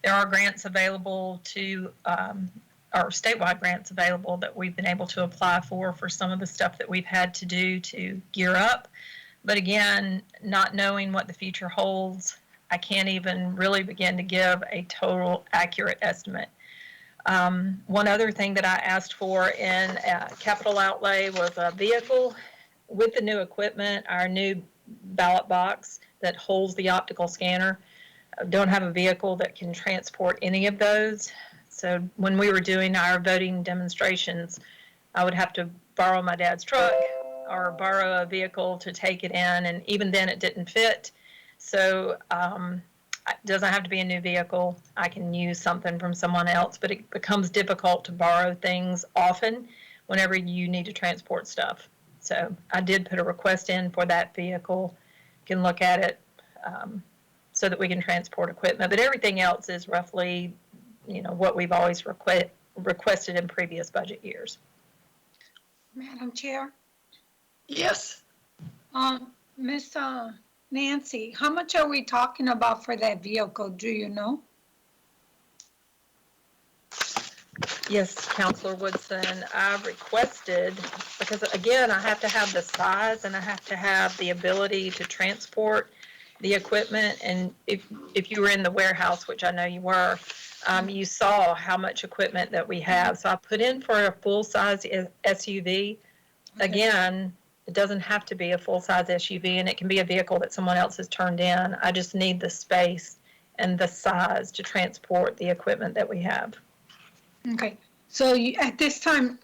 There are grants available to, or statewide grants available that we've been able to apply for some of the stuff that we've had to do to gear up. But again, not knowing what the future holds, I can't even really begin to give a total accurate estimate. One other thing that I asked for in capital outlay was a vehicle. With the new equipment, our new ballot box that holds the optical scanner, I don't have a vehicle that can transport any of those. So when we were doing our voting demonstrations, I would have to borrow my dad's truck or borrow a vehicle to take it in, and even then it didn't fit. So it doesn't have to be a new vehicle. I can use something from someone else, but it becomes difficult to borrow things often whenever you need to transport stuff. So I did put a request in for that vehicle. You can look at it so that we can transport equipment, but everything else is roughly, what we've always requested in previous budget years. Madam Chair? Yes. Miss Nancy, how much are we talking about for that vehicle? Do you know? Yes, Councilor Woodson, I requested, because again, I have to have the size and I have to have the ability to transport the equipment. And if you were in the warehouse, which I know you were, you saw how much equipment that we have. So I put in for a full-size SUV. Okay. Again, it doesn't have to be a full-size SUV, and it can be a vehicle that someone else has turned in. I just need the space and the size to transport the equipment that we have. Okay. So at this time,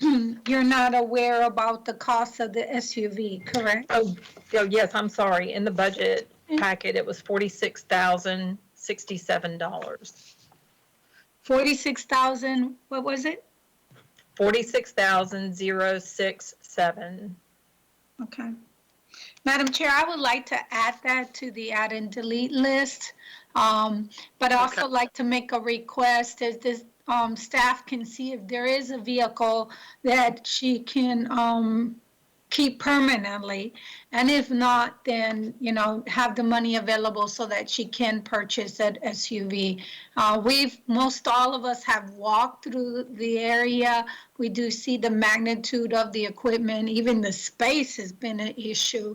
you're not aware about the cost of the SUV, correct? Oh, yes, I'm sorry. In the budget packet, it was $46,067. 46,000, what was it? 46,067. Okay. Madam Chair, I would like to add that to the add and delete list, but also like to make a request as this staff can see if there is a vehicle that she can keep permanently, And if not, then, you know, have the money available so that she can purchase that SUV. Most all of us have walked through the area. We do see the magnitude of the equipment. Even the space has been an issue.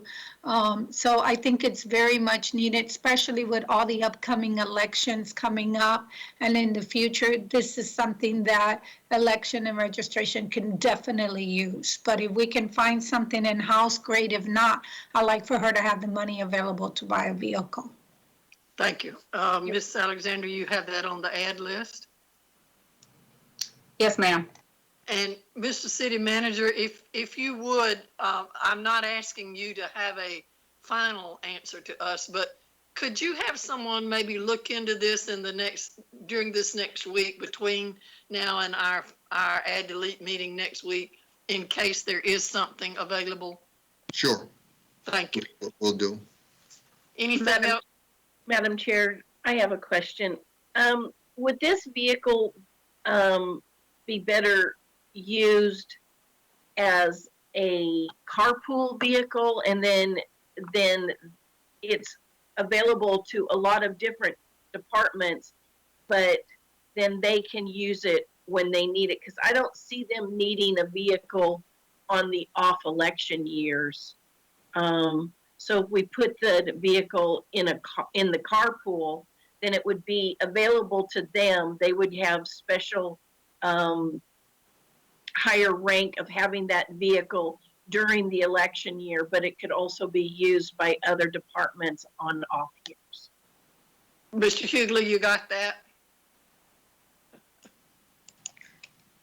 So I think it's very much needed, especially with all the upcoming elections coming up. And in the future, this is something that election and registration can definitely use. But if we can find something in-house, great. If not, I'd like for her to have the money available to buy a vehicle. Thank you. Ms. Alexander, you have that on the ad list? Yes, ma'am. And Mr. City Manager, if you would, I'm not asking you to have a final answer to us, but could you have someone maybe look into this during this next week between now and our AddDelete meeting next week in case there is something available? Sure. Thank you. We'll do. Anything else? Madam Chair, I have a question. Would this vehicle be better used as a carpool vehicle, and then it's available to a lot of different departments, but then they can use it when they need it? Because I don't see them needing a vehicle on the off election years. So if we put the vehicle in the carpool, then it would be available to them. They would have special higher rank of having that vehicle during the election year, but it could also be used by other departments on off years. Mr. Hughley, you got that?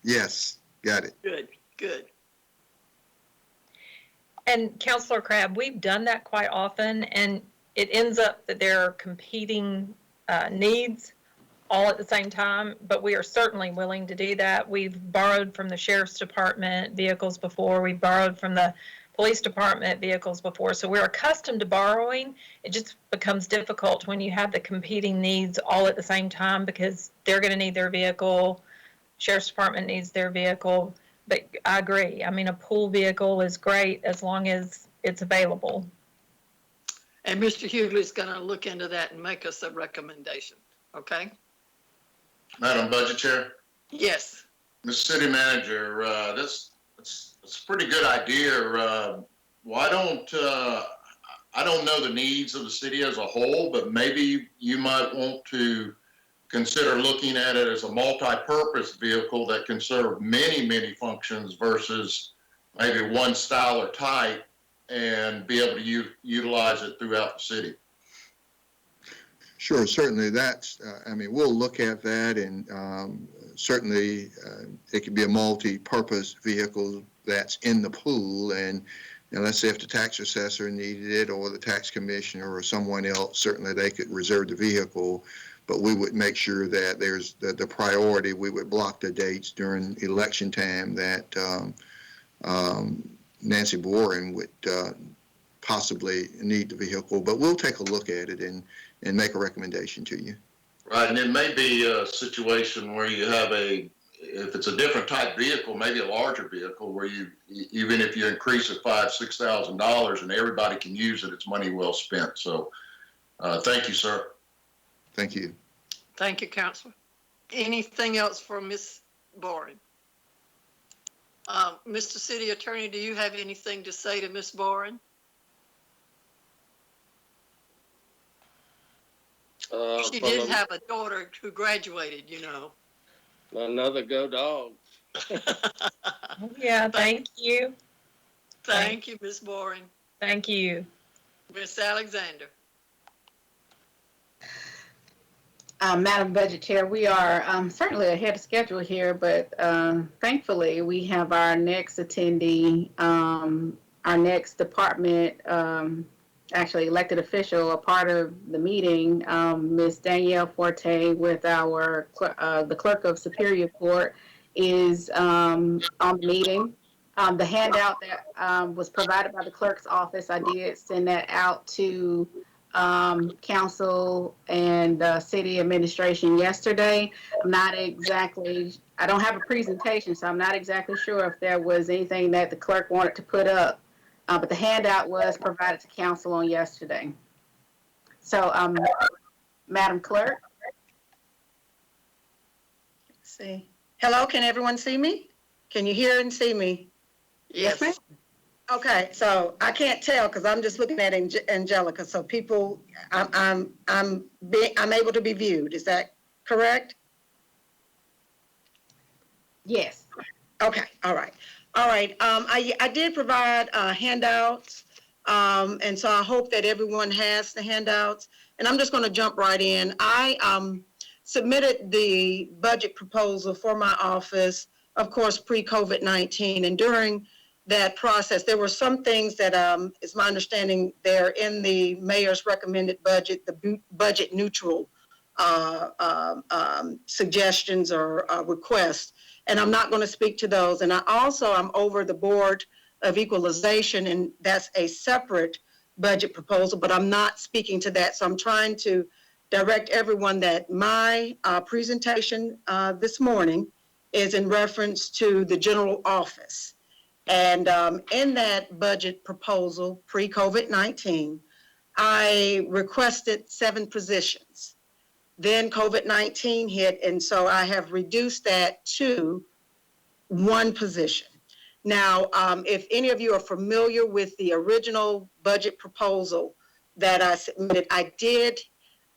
Yes, got it. Good, good. And Councilor Crabb, we've done that quite often, and it ends up that there are competing needs all at the same time, but we are certainly willing to do that. We've borrowed from the Sheriff's Department vehicles before. We've borrowed from the Police Department vehicles before. So we're accustomed to borrowing. It just becomes difficult when you have the competing needs all at the same time because they're going to need their vehicle. Sheriff's Department needs their vehicle. But I agree. I mean, a pool vehicle is great as long as it's available. And Mr. Hughley's going to look into that and make us a recommendation, okay? Madam Budget Chair? Yes. Mr. City Manager, it's a pretty good idea. Why don't, I don't know the needs of the city as a whole, but maybe you might want to consider looking at it as a multi-purpose vehicle that can serve many, many functions versus maybe one style or type and be able to utilize it throughout the city. Sure, certainly that's, I mean, we'll look at that, and certainly it could be a multi-purpose vehicle that's in the pool, and let's say if the tax assessor needed it or the tax commissioner or someone else, certainly they could reserve the vehicle, but we would make sure that there's the priority. We would block the dates during election time that Nancy Boren would possibly need the vehicle, but we'll take a look at it and make a recommendation to you. Right, and it may be a situation where you have if it's a different type vehicle, maybe a larger vehicle where even if you increase it $5,000, $6,000 and everybody can use it, it's money well spent. So thank you, sir. Thank you. Thank you, Councilor. Anything else for Ms. Boren? Mr. City Attorney, do you have anything to say to Ms. Boren? She did have a daughter who graduated, you know. Another go Dogs. Yeah, thank you. Thank you, Ms. Boren. Thank you. Ms. Alexander. Madam Budget Chair, we are certainly ahead of schedule here, but thankfully we have our next attendee, our next department, actually elected official, a part of the meeting, Ms. Danielle Forte with the clerk of Superior Court is on the meeting. The handout that was provided by the clerk's office, I did send that out to council and city administration yesterday. I don't have a presentation, so I'm not exactly sure if there was anything that the clerk wanted to put up but the handout was provided to council on yesterday. So, Madam Clerk? Let's see. Hello, can everyone see me? Can you hear and see me? Yes, ma'am. Okay, so I can't tell because I'm just looking at Angelica. So people, I'm able to be viewed. Is that correct? Yes. Okay, all right. All right, I did provide handouts, and so I hope that everyone has the handouts. And I'm just going to jump right in. I submitted the budget proposal for my office, of course, pre-COVID-19. And during that process, there were some things that, it's my understanding, they're in the mayor's recommended budget, the budget neutral suggestions or requests. And I'm not going to speak to those. And I'm over the Board of Equalization, and that's a separate budget proposal, but I'm not speaking to that. So I'm trying to direct everyone that my presentation this morning is in reference to the general office. And in that budget proposal, pre-COVID-19, I requested 7 positions. Then COVID-19 hit, and so I have reduced that to 1 position. Now, if any of you are familiar with the original budget proposal that I submitted, I did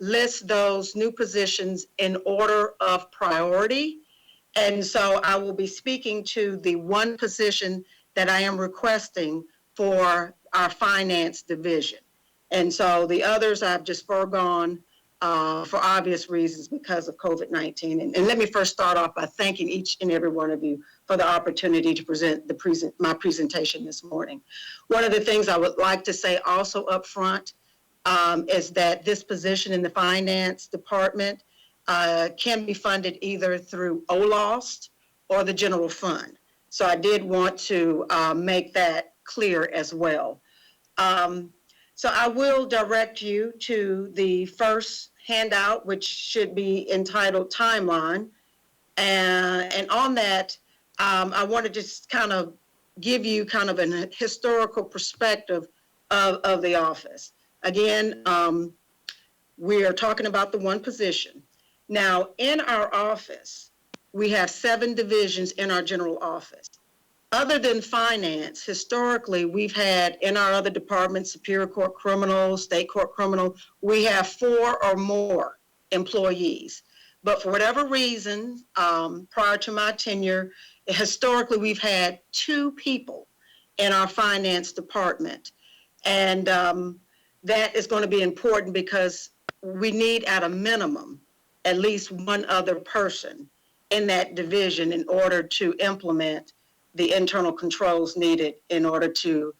list those new positions in order of priority. And so I will be speaking to the 1 position that I am requesting for our finance division. And so the others I've just foregone for obvious reasons because of COVID-19. And let me first start off by thanking each and every one of you for the opportunity to present my presentation this morning. One of the things I would like to say also up front is that this position in the finance department can be funded either through OLOST or the general fund. So I did want to make that clear as well. So I will direct you to the first handout, which should be entitled Timeline. And on that, I want to just kind of give you kind of an historical perspective of the office. Again, we are talking about the 1 position. Now, in our office, we have 7 divisions in our general office. Other than finance, historically, we've had in our other departments, Superior Court Criminal, State Court Criminal, we have 4 or more employees. But for whatever reason, prior to my tenure, historically, we've had 2 people in our finance department. And that is going to be important because we need at a minimum at least 1 other person in that division in order to implement the internal controls needed in order to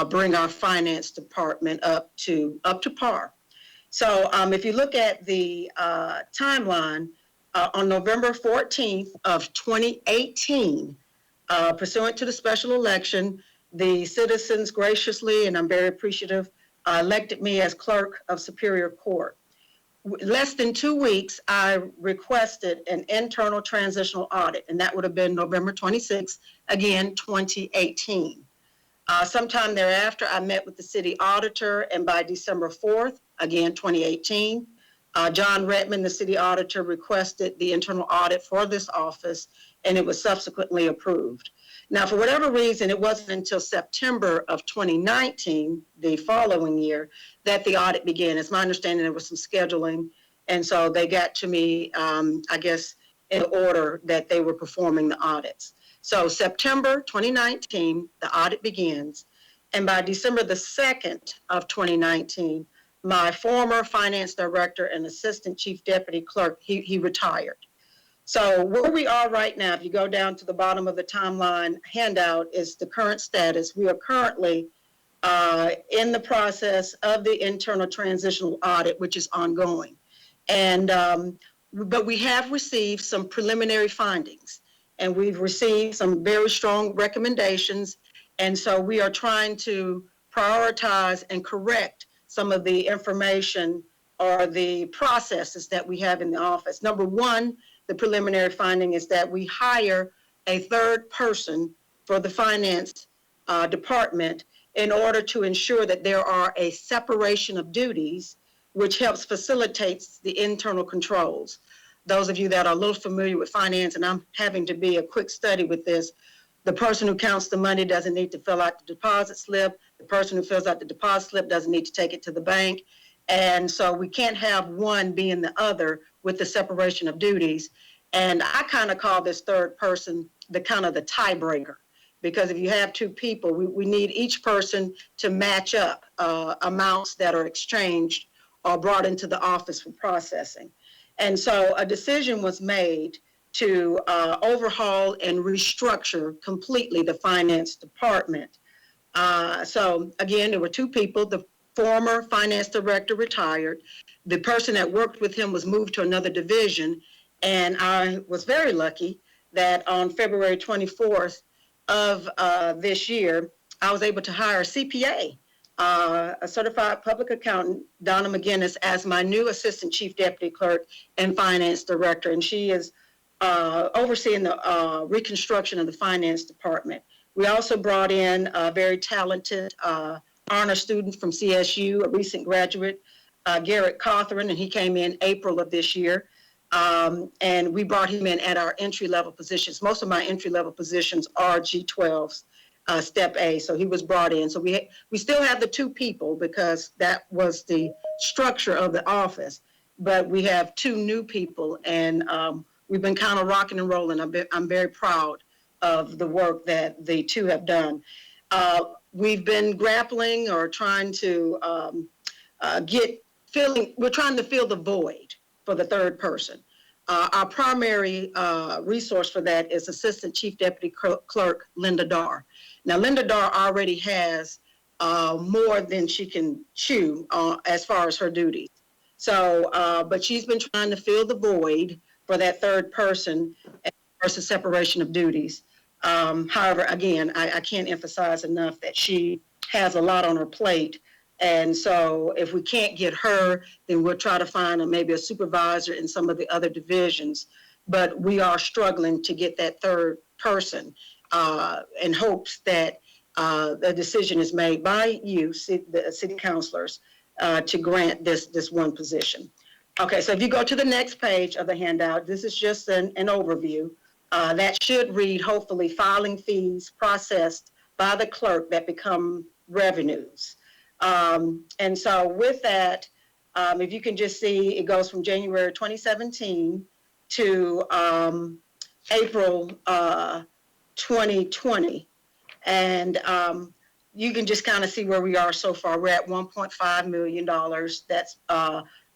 bring our finance department up to par. So if you look at the timeline, on November 14th of 2018, pursuant to the special election, the citizens graciously, and I'm very appreciative, elected me as clerk of Superior Court. Less than 2 weeks, I requested an internal transitional audit, and that would have been November 26th, again, 2018. Sometime thereafter, I met with the city auditor, and by December 4th, again, 2018, John Redmond, the city auditor, requested the internal audit for this office, and it was subsequently approved. Now, for whatever reason, it wasn't until September of 2019, the following year, that the audit began. It's my understanding there was some scheduling, and so they got to me, I guess, in order that they were performing the audits. So September 2019, the audit begins, and by December the 2nd of 2019, my former finance director and assistant chief deputy clerk, he retired. So where we are right now, if you go down to the bottom of the timeline handout, is the current status. We are currently in the process of the internal transitional audit, which is ongoing. And but we have received some preliminary findings, and we've received some very strong recommendations. And so we are trying to prioritize and correct some of the information or the processes that we have in the office. Number 1, the preliminary finding is that we hire a 3rd person for the finance department in order to ensure that there are a separation of duties, which helps facilitates the internal controls. Those of you that are a little familiar with finance, and I'm having to be a quick study with this, the person who counts the money doesn't need to fill out the deposit slip. The person who fills out the deposit slip doesn't need to take it to the bank. And so we can't have one being the other with the separation of duties. And I kind of call this third person the kind of the tiebreaker, because if you have two people, we need each person to match up amounts that are exchanged or brought into the office for processing. And so a decision was made to overhaul and restructure completely the finance department. So again, there were two people. The former finance director retired. The person that worked with him was moved to another division. And I was very lucky that on February 24th of this year, I was able to hire a CPA, a certified public accountant, Donna McGinnis, as my new assistant chief deputy clerk and finance director. And she is overseeing the reconstruction of the finance department. We also brought in a very talented honor student from CSU, a recent graduate, Garrett Cawthorn, and he came in April of this year. And we brought him in at our entry-level positions. Most of my entry-level positions are G12s, step A, so he was brought in. So we still have the two people because that was the structure of the office, but we have two new people, and we've been kind of rocking and rolling. I'm very proud of the work that the two have done. We've been grappling or trying to we're trying to fill the void for the third person. Our primary resource for that is Assistant Chief Deputy Clerk Linda Darr. Now, Linda Darr already has more than she can chew as far as her duties. So, but she's been trying to fill the void for that third person as far as the separation of duties. However, again, I can't emphasize enough that she has a lot on her plate. And so if we can't get her, then we'll try to find maybe a supervisor in some of the other divisions. But we are struggling to get that third person in hopes that the decision is made by you, the city councilors, to grant this one position. Okay, so if you go to the next page of the handout, this is just an overview. That should read, hopefully, filing fees processed by the clerk that become revenues. And so with that, if you can just see, it goes from January 2017 to April 2020. And you can just kind of see where we are so far. We're at $1.5 million. That's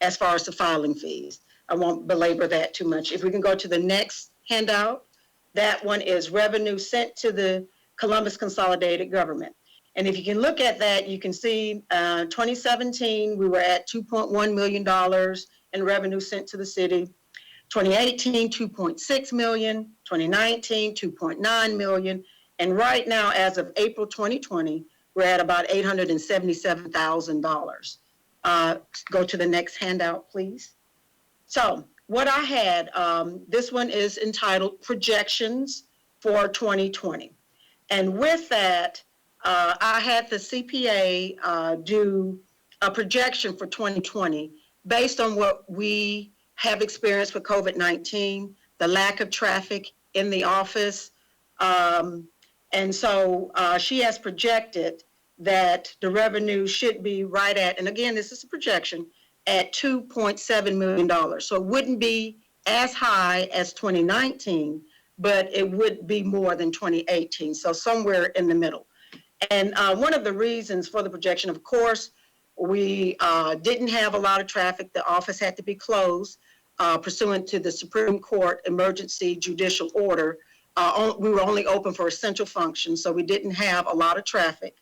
as far as the filing fees. I won't belabor that too much. If we can go to the next handout, that one is revenue sent to the Columbus Consolidated Government. And if you can look at that, you can see 2017, we were at $2.1 million in revenue sent to the city. 2018, 2.6 million. 2019, 2.9 million. And right now, as of April 2020, we're at about $877,000. Go to the next handout, please. So what I had, this one is entitled Projections for 2020. And with that, I had the CPA do a projection for 2020 based on what we have experienced with COVID-19, the lack of traffic in the office. And so she has projected that the revenue should be right at, and again, this is a projection, at $2.7 million. So it wouldn't be as high as 2019, but it would be more than 2018. So somewhere in the middle. And one of the reasons for the projection, of course, we didn't have a lot of traffic. The office had to be closed pursuant to the Supreme Court emergency judicial order. We were only open for essential functions, so we didn't have a lot of traffic.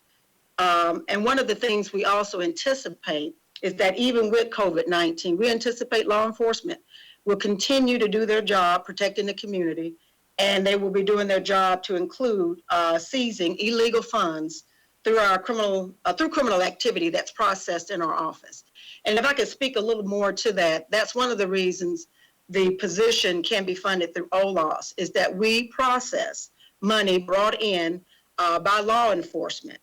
And one of the things we also anticipate is that even with COVID-19, we anticipate law enforcement will continue to do their job protecting the community, and they will be doing their job to include seizing illegal funds through our criminal activity that's processed in our office. And if I could speak a little more to that, that's one of the reasons the position can be funded through OLAS, is that we process money brought in by law enforcement.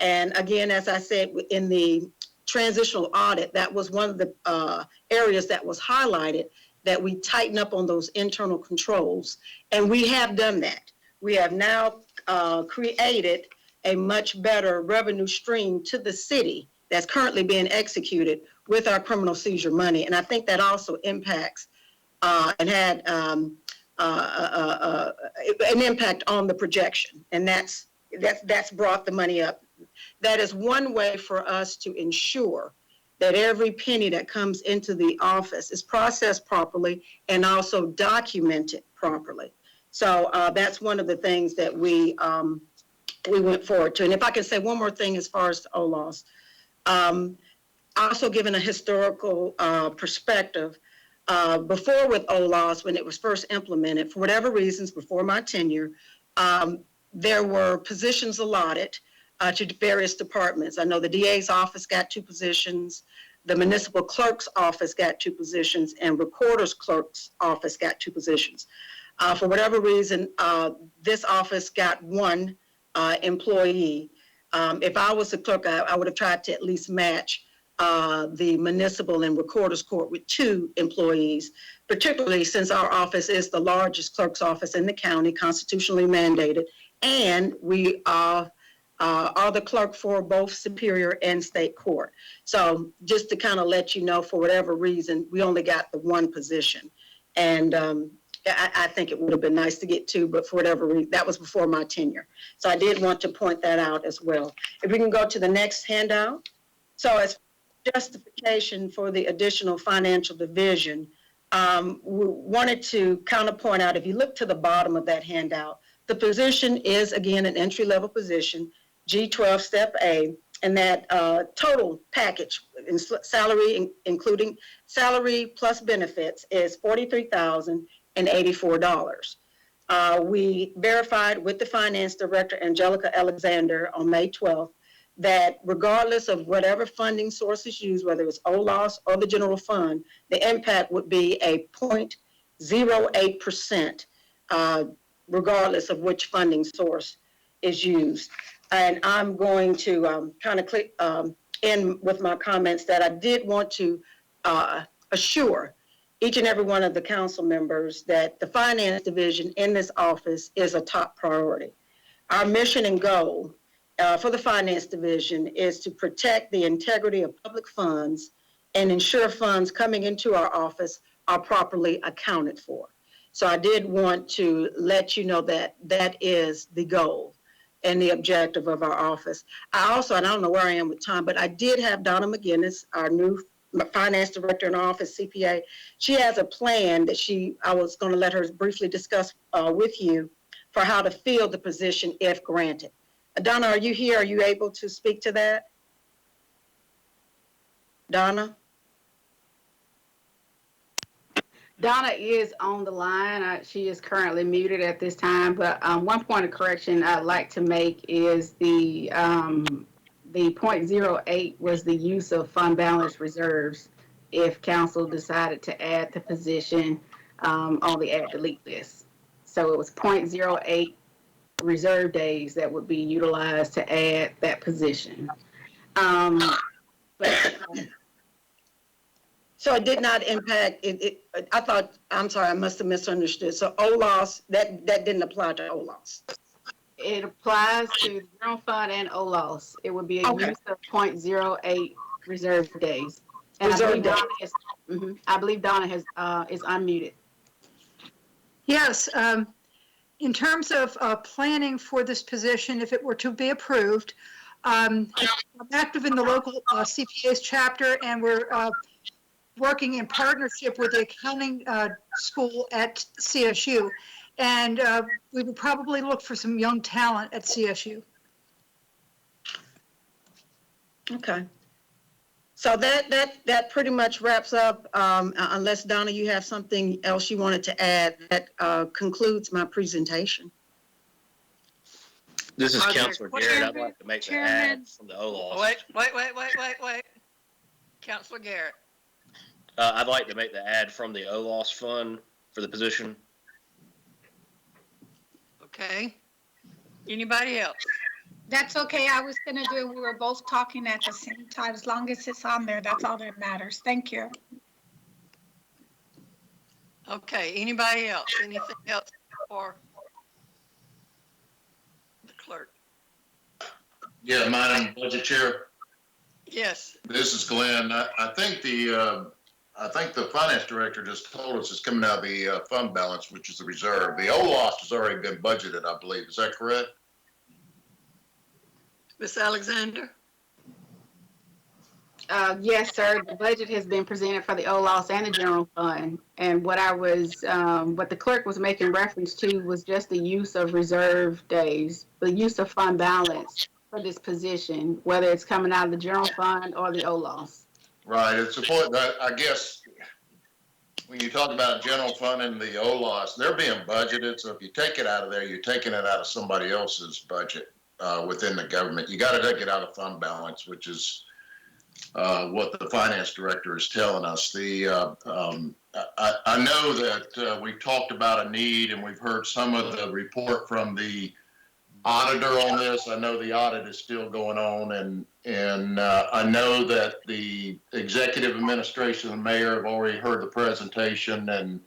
And again, as I said, in the transitional audit, that was one of the areas that was highlighted, that we tighten up on those internal controls. And we have done that. We have now created a much better revenue stream to the city that's currently being executed with our criminal seizure money. And I think that also impacts and had an impact on the projection. And that's brought the money up. That is one way for us to ensure that every penny that comes into the office is processed properly and also documented properly. So that's one of the things that we went forward to. And if I can say one more thing as far as the OLAWs, also given a historical perspective, before with OLAWs, when it was first implemented, for whatever reasons, before my tenure, there were positions allotted to various departments. I know the DA's office got 2 positions, the municipal clerk's office got 2 positions, and recorder's clerk's office got 2 positions. For whatever reason, this office got 1 employee. If I was the clerk, I would have tried to at least match the municipal and recorder's court with 2 employees, particularly since our office is the largest clerk's office in the county, constitutionally mandated, and we are the clerk for both Superior and State Court. So just to kind of let you know, for whatever reason, we only got the 1 position. And I think it would have been nice to get 2, but for whatever reason, that was before my tenure. So I did want to point that out as well. If we can go to the next handout. So as justification for the additional financial division, we wanted to kind of point out, if you look to the bottom of that handout, the position is, again, an entry-level position, G12 Step A, and that total package in salary, including salary plus benefits, is $43,084. We verified with the finance director, Angelica Alexander, on May 12th, that regardless of whatever funding source is used, whether it's OLAWS or the general fund, the impact would be a 0.08%, regardless of which funding source is used. And I'm going to kind of click in with my comments that I did want to assure each and every one of the council members that the finance division in this office is a top priority. Our mission and goal for the finance division is to protect the integrity of public funds and ensure funds coming into our office are properly accounted for. So I did want to let you know that that is the goal and the objective of our office. I also, and I don't know where I am with time, but I did have Donna McGinnis, our new finance director in our office, CPA. She has a plan that I was going to let her briefly discuss with you for how to fill the position if granted. Donna, are you here? Are you able to speak to that? Donna? Donna is on the line. She is currently muted at this time, but one point of correction I'd like to make is the 0.08 was the use of fund balance reserves if council decided to add the position on the AddDelete list. So it was 0.08 reserve days that would be utilized to add that position. So it did not impact it. I thought, I'm sorry, I must have misunderstood. So OLAWS, that didn't apply to OLAWS. It applies to the general fund and OLAWS. It would be a use of 0.08 reserve days. And I believe Donna is unmuted. Yes. In terms of planning for this position, if it were to be approved, I'm active in the local CPA's chapter, and we're working in partnership with the accounting school at CSU. And we would probably look for some young talent at CSU. Okay. So that pretty much wraps up, unless Donna, you have something else you wanted to add, that concludes my presentation. This is Councilor Garrett. I'd like to make the add from the OLAWS. Wait. Councilor Garrett. I'd like to make the add from the OLAWS fund for the position. Okay. Anybody else? That's okay. I was gonna do it. We were both talking at the same time. As long as it's on there, that's all that matters. Thank you. Okay, anybody else? Anything else for the clerk? Yeah, Madam Budget Chair, Yes, this is Glenn. I think the finance director just told us it's coming out of the fund balance, which is the reserve. The OLOS has already been budgeted, I believe. Is that correct? Ms. Alexander? Yes, sir. The budget has been presented for the OLOS and the general fund. And what what the clerk was making reference to was just the use of reserve days, the use of fund balance for this position, whether it's coming out of the general fund or the OLOS. Right. It's important that, I guess, when you talk about general fund and the OLOS, they're being budgeted. So if you take it out of there, you're taking it out of somebody else's budget within the government. You got to take it out of fund balance, which is what the finance director is telling us. I know that we've talked about a need, and we've heard some of the report from the auditor on this. I know the audit is still going on, and I know that the executive administration and the mayor have already heard the presentation, and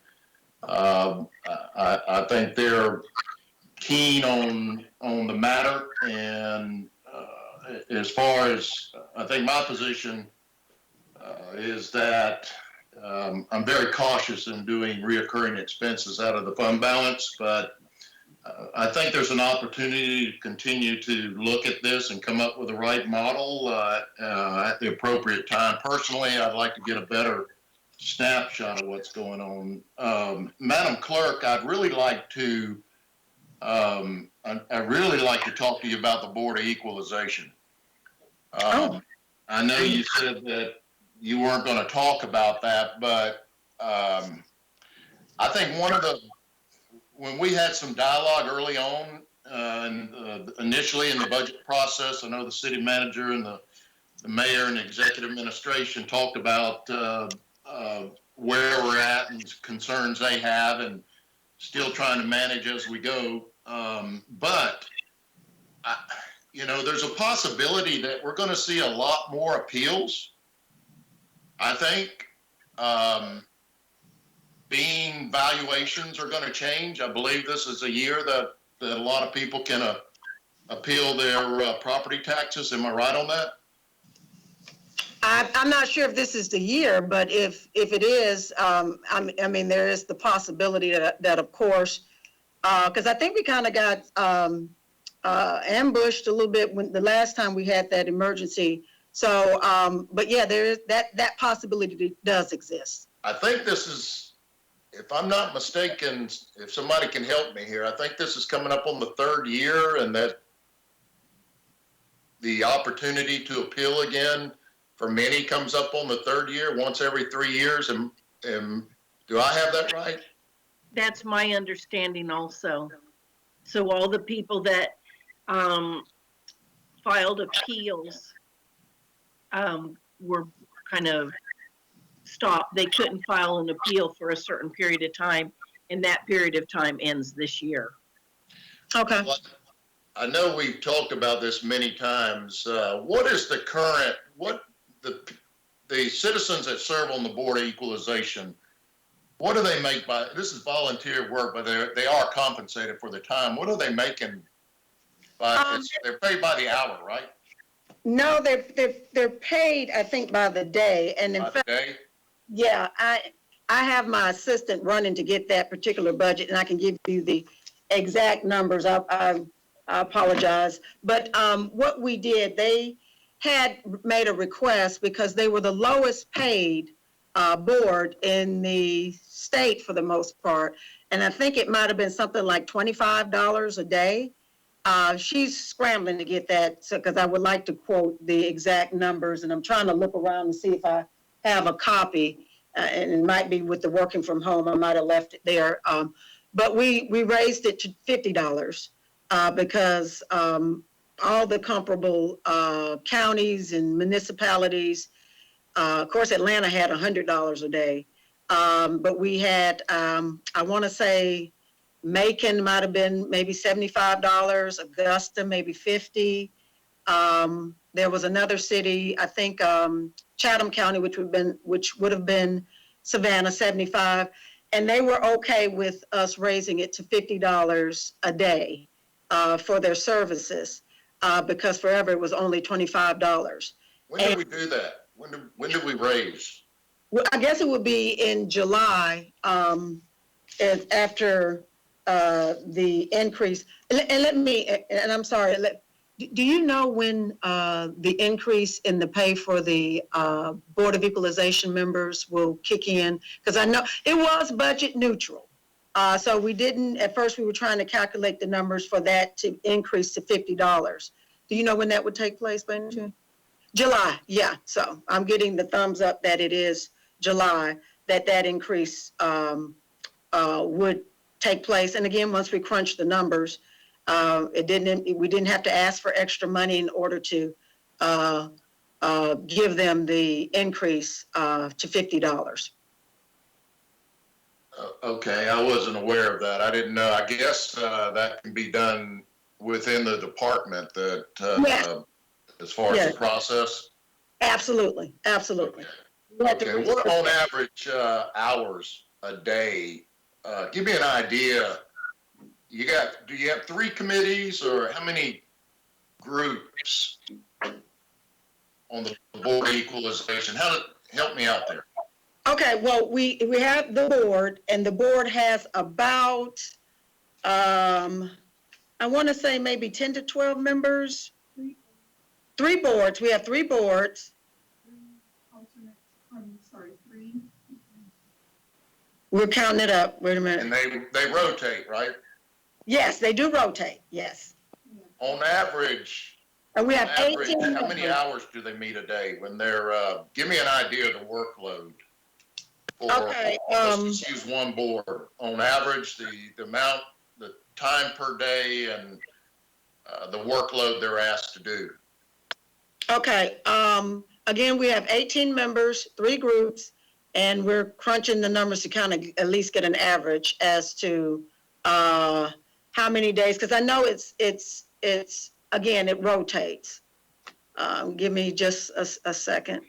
I think they're keen on the matter. And as far as I think my position is that I'm very cautious in doing reoccurring expenses out of the fund balance, but I think there's an opportunity to continue to look at this and come up with the right model at the appropriate time. Personally, I'd like to get a better snapshot of what's going on. Madam Clerk, I'd really like to talk to you about the Board of Equalization. I know you said that you weren't going to talk about that, but I think when we had some dialogue early on, initially in the budget process, I know the city manager and the mayor and the executive administration talked about where we're at and concerns they have, and still trying to manage as we go. But there's a possibility that we're going to see a lot more appeals. I think being valuations are going to change. I believe this is a year that a lot of people can appeal their property taxes. Am I right on that? I'm not sure if this is the year, but if it is, I mean, there is the possibility that of course, because I think we kind of got ambushed a little bit when the last time we had that emergency. So, but yeah, there is that possibility does exist. I think this is, if I'm not mistaken, if somebody can help me here, I think this is coming up on the third year, and that the opportunity to appeal again for many comes up on the third year, once every 3 years. And do I have that right? That's my understanding also. So all the people that filed appeals were kind of stopped. They couldn't file an appeal for a certain period of time, and that period of time ends this year. Okay. Well, I know we've talked about this many times. What is the current, the citizens that serve on the Board of Equalization, what do they make by, this is volunteer work, but they are compensated for their time. What are they making? They're paid by the hour, right? No, they're paid, I think, by the day. And in fact, yeah, I have my assistant running to get that particular budget, and I can give you the exact numbers. I apologize. But what we did, they had made a request because they were the lowest paid board in the state for the most part. And I think it might have been something like $25 a day. She's scrambling to get that, because I would like to quote the exact numbers, and I'm trying to look around and see if I have a copy, and it might be with the working from home. I might have left it there. But we raised it to $50 because all the comparable counties and municipalities, of course, Atlanta had $100 a day. But we had, I want to say, Macon might have been maybe $75, Augusta maybe 50. There was another city, I think Chatham County, which would have been Savannah, 75, and they were okay with us raising it to $50 a day for their services because forever it was only $25. When did we do that? When did we raise? Well, I guess it would be in July after the increase. And I'm sorry, do you know when the increase in the pay for the Board of Equalization members will kick in? Because I know it was budget neutral. So we didn't, at first we were trying to calculate the numbers for that to increase to $50. Do you know when that would take place, Benji? July, yeah. So I'm getting the thumbs up that it is July, that increase would take place. And again, once we crunch the numbers, we didn't have to ask for extra money in order to give them the increase to $50. Okay, I wasn't aware of that. I didn't know. I guess that can be done within the department that, as far as the process? Absolutely, absolutely. Okay, what on average hours a day? Give me an idea. Do you have 3 committees or how many groups on the Board of Equalization? Help me out there. Okay, well, we have the board, and the board has about, I want to say maybe 10 to 12 members. 3 boards. We have 3 boards. We're counting it up. Wait a minute. And they rotate, right? Yes, they do rotate. Yes. On average, and we have 18 how many hours do they meet a day when they're, give me an idea of the workload for, let's just use one board. On average, the amount, the time per day and the workload they're asked to do. Okay, again, we have 18 members, 3 groups, and we're crunching the numbers to kind of at least get an average as to how many days, because I know it's again, it rotates. Give me just a second.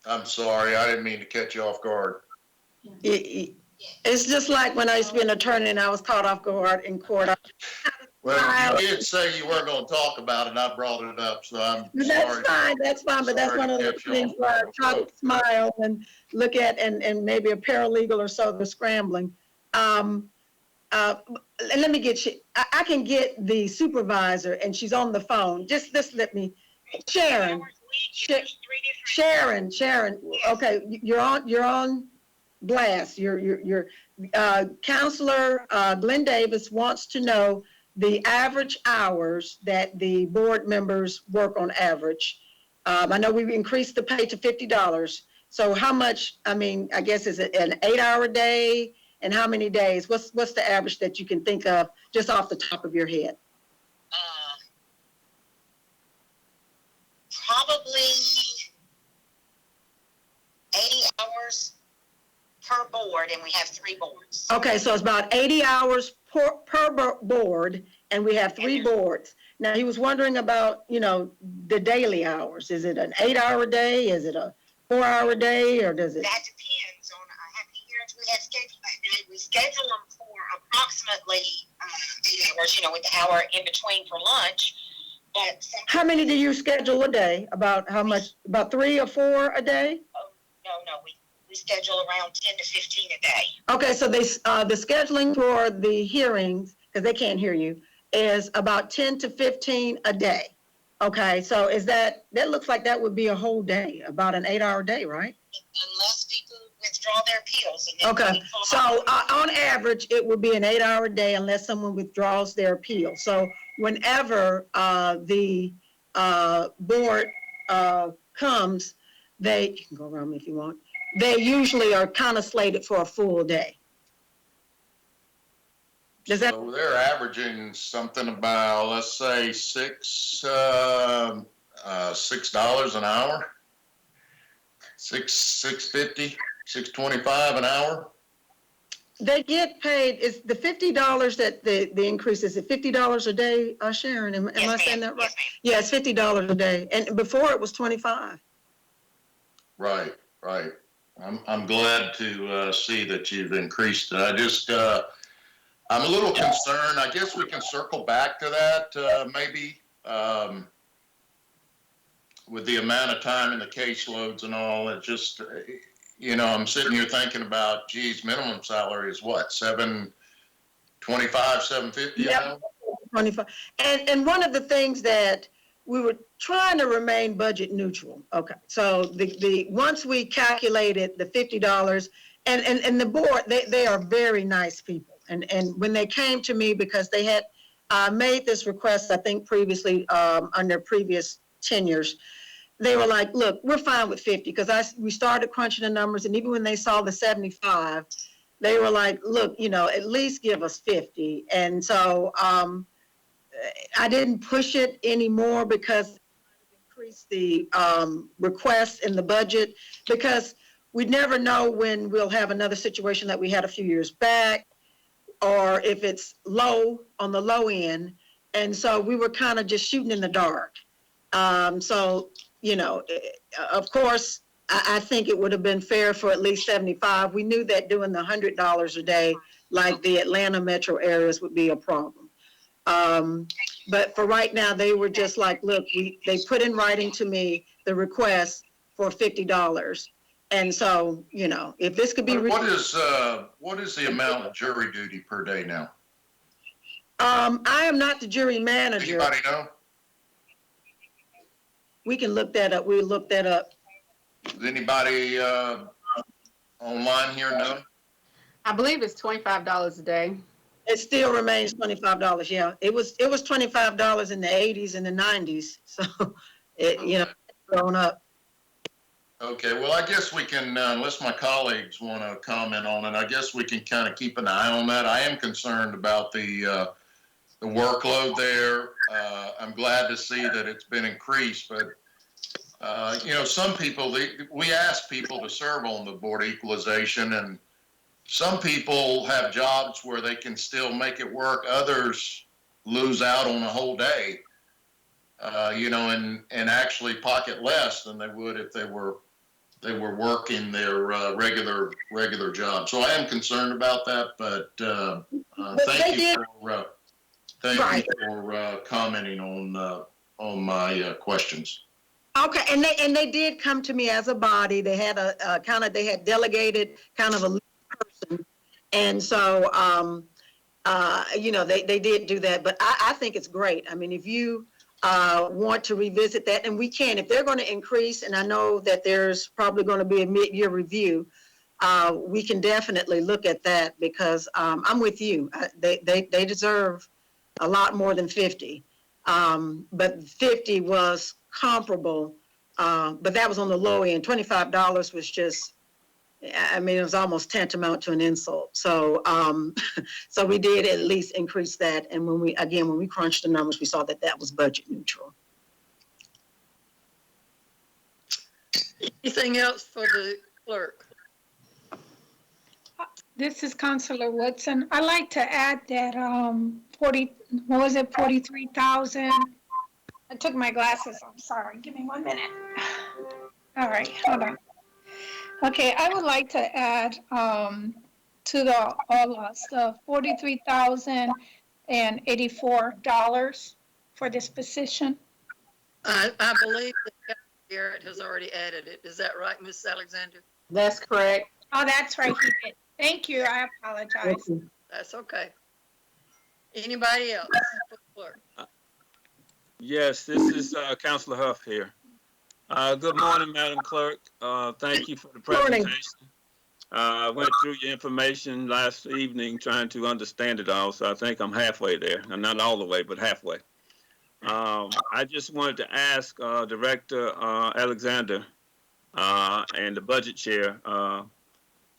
I'm sorry, I didn't mean to catch you off guard. It's just like when I used to be an attorney and I was caught off guard in court. Well, you did say you weren't going to talk about it, and I brought it up, so I'm sorry. That's fine, but that's one of the things where I try to smile and look at, and maybe a paralegal or so, they're scrambling. Let me get you, I can get the supervisor, and she's on the phone. Just let me, Sharon, okay, you're on blast. Your Counselor Glenn Davis wants to know the average hours that the board members work on average. I know we increased the pay to $50. So how much, I mean, I guess is it an 8-hour day? And how many days? What's the average that you can think of just off the top of your head? Probably 80 hours per board, and we have 3 boards. Okay, so it's about 80 hours per board, and we have 3 boards. Now, he was wondering about, the daily hours. Is it an 8-hour day? Is it a 4-hour day, or does it? That depends on how many hearings we have scheduled that day. We schedule them for approximately 8 hours, with the hour in between for lunch. But how many do you schedule a day? About how much? About 3 or 4 a day? Oh, no, we schedule around 10 to 15 a day. Okay, so the scheduling for the hearings, because they can't hear you, is about 10 to 15 a day. Okay, so that looks like that would be a whole day, about an 8-hour day, right? Unless people withdraw their appeals. Okay, so on average, it would be an 8-hour day unless someone withdraws their appeal. So whenever the board comes, you can go around me if you want, they usually are kind of slated for a full day. So they're averaging something about, let's say, $6 an hour, $6.50, $6.25 an hour. They get paid, is the $50 that the increase, is it $50 a day, Sharon? Am Yes, I saying ma'am. that right? Yes, ma'am. Yeah, it's $50 a day. And before it was 25. Right, right. I'm glad to see that you've increased it. I just, I'm a little concerned. I guess we can circle back to that, maybe, with the amount of time and the caseloads and all. It just, I'm sitting here thinking about, geez, minimum salary is what, 725, 750 Yep. now? 25. And one of the things that we were trying to remain budget neutral. Okay. So the once we calculated the $50 and the board, they are very nice people. And when they came to me, because they had made this request, I think previously under previous tenures, they were like, look, we're fine with 50, because we started crunching the numbers, and even when they saw the 75, they were like, look, at least give us 50. And so I didn't push it anymore, because it increased the request in the budget, because we never know when we'll have another situation that we had a few years back, or if it's low on the low end. And so we were kind of just shooting in the dark. So, of course, I think it would have been fair for at least 75. We knew that doing the $100 a day, like the Atlanta metro areas, would be a problem. But for right now, they were just like, look, they put in writing to me the request for $50. And so, if this could be. What is the amount of jury duty per day now? I am not the jury manager. Anybody know? We can look that up. We'll look that up. Does anybody online here know? I believe it's $25 a day. It still remains $25. Yeah, it was $25 in the 80s and the 90s. So it's grown up. Okay, well, I guess we can, unless my colleagues want to comment on it, I guess we can kind of keep an eye on that. I am concerned about the workload there. I'm glad to see that it's been increased, but some people, we ask people to serve on the Board of Equalization, and some people have jobs where they can still make it work. Others lose out on a whole day, and actually pocket less than they would if they were working their regular job. So I am concerned about that, but thank you for commenting on my questions. Okay, and they did come to me as a body. They had they had delegated kind of a lead person, and so they did do that. But I think it's great. I mean, if you want to revisit that, and we can, if they're going to increase, and I know that there's probably going to be a mid-year review, we can definitely look at that, because I'm with you. They deserve a lot more than 50, but 50 was comparable, but that was on the low end. $25 was just, I mean, it was almost tantamount to an insult. So, so we did at least increase that. And when we crunched the numbers, we saw that that was budget neutral. Anything else for the clerk? This is Counselor Woodson. I'd like to add that 43,000? I took my glasses. I'm sorry. Give me 1 minute. All right, hold on. Okay, I would like to add to the $43,084 for this position. I believe that Garrett has already added it. Is that right, Ms. Alexander? That's correct. Oh, that's right. He did. Thank you. I apologize. That's okay. Anybody else? Clerk? Yes, this is Councilor Huff here. Good morning, Madam Clerk. Thank you for the presentation. I went through your information last evening trying to understand it all, so I think I'm halfway there. I'm not all the way, but halfway. I just wanted to ask Director Alexander and the Budget Chair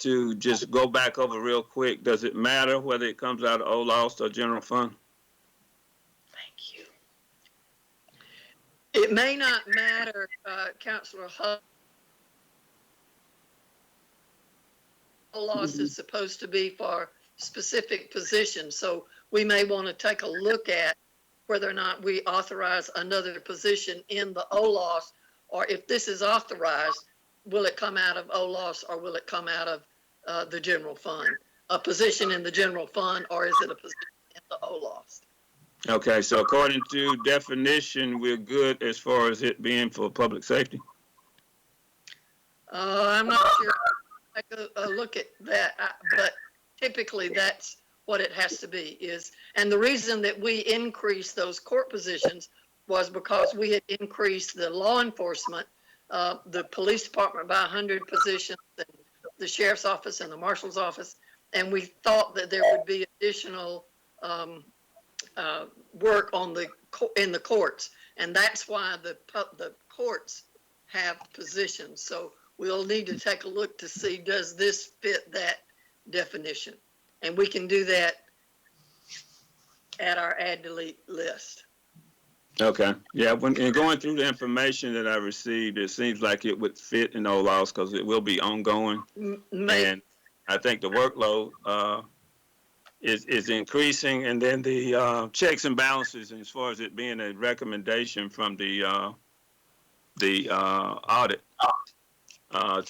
to just go back over real quick. Does it matter whether it comes out of OLOS or General Fund? Thank you. It may not matter, Councilor Huff. loss is supposed to be for specific positions. So we may want to take a look at whether or not we authorize another position in the OLOS, or if this is authorized, will it come out of OLOS or will it come out of the general fund? A position in the general fund, or is it a position in the OLOS? Okay, so according to definition, we're good as far as it being for public safety? I'm not sure. Take a look at that, but typically that's what it has to be is, and the reason that we increased those court positions was because we had increased the law enforcement, the police department by 100 positions, and the sheriff's office and the marshal's office, and we thought that there would be additional work on in the courts, and that's why the courts have positions. So we'll need to take a look to see, does this fit that definition? And we can do that at our AddDelete list. Okay, yeah, in going through the information that I received, it seems like it would fit in OLOS because it will be ongoing. And I think the workload is increasing, and then the checks and balances, as far as it being a recommendation from the audit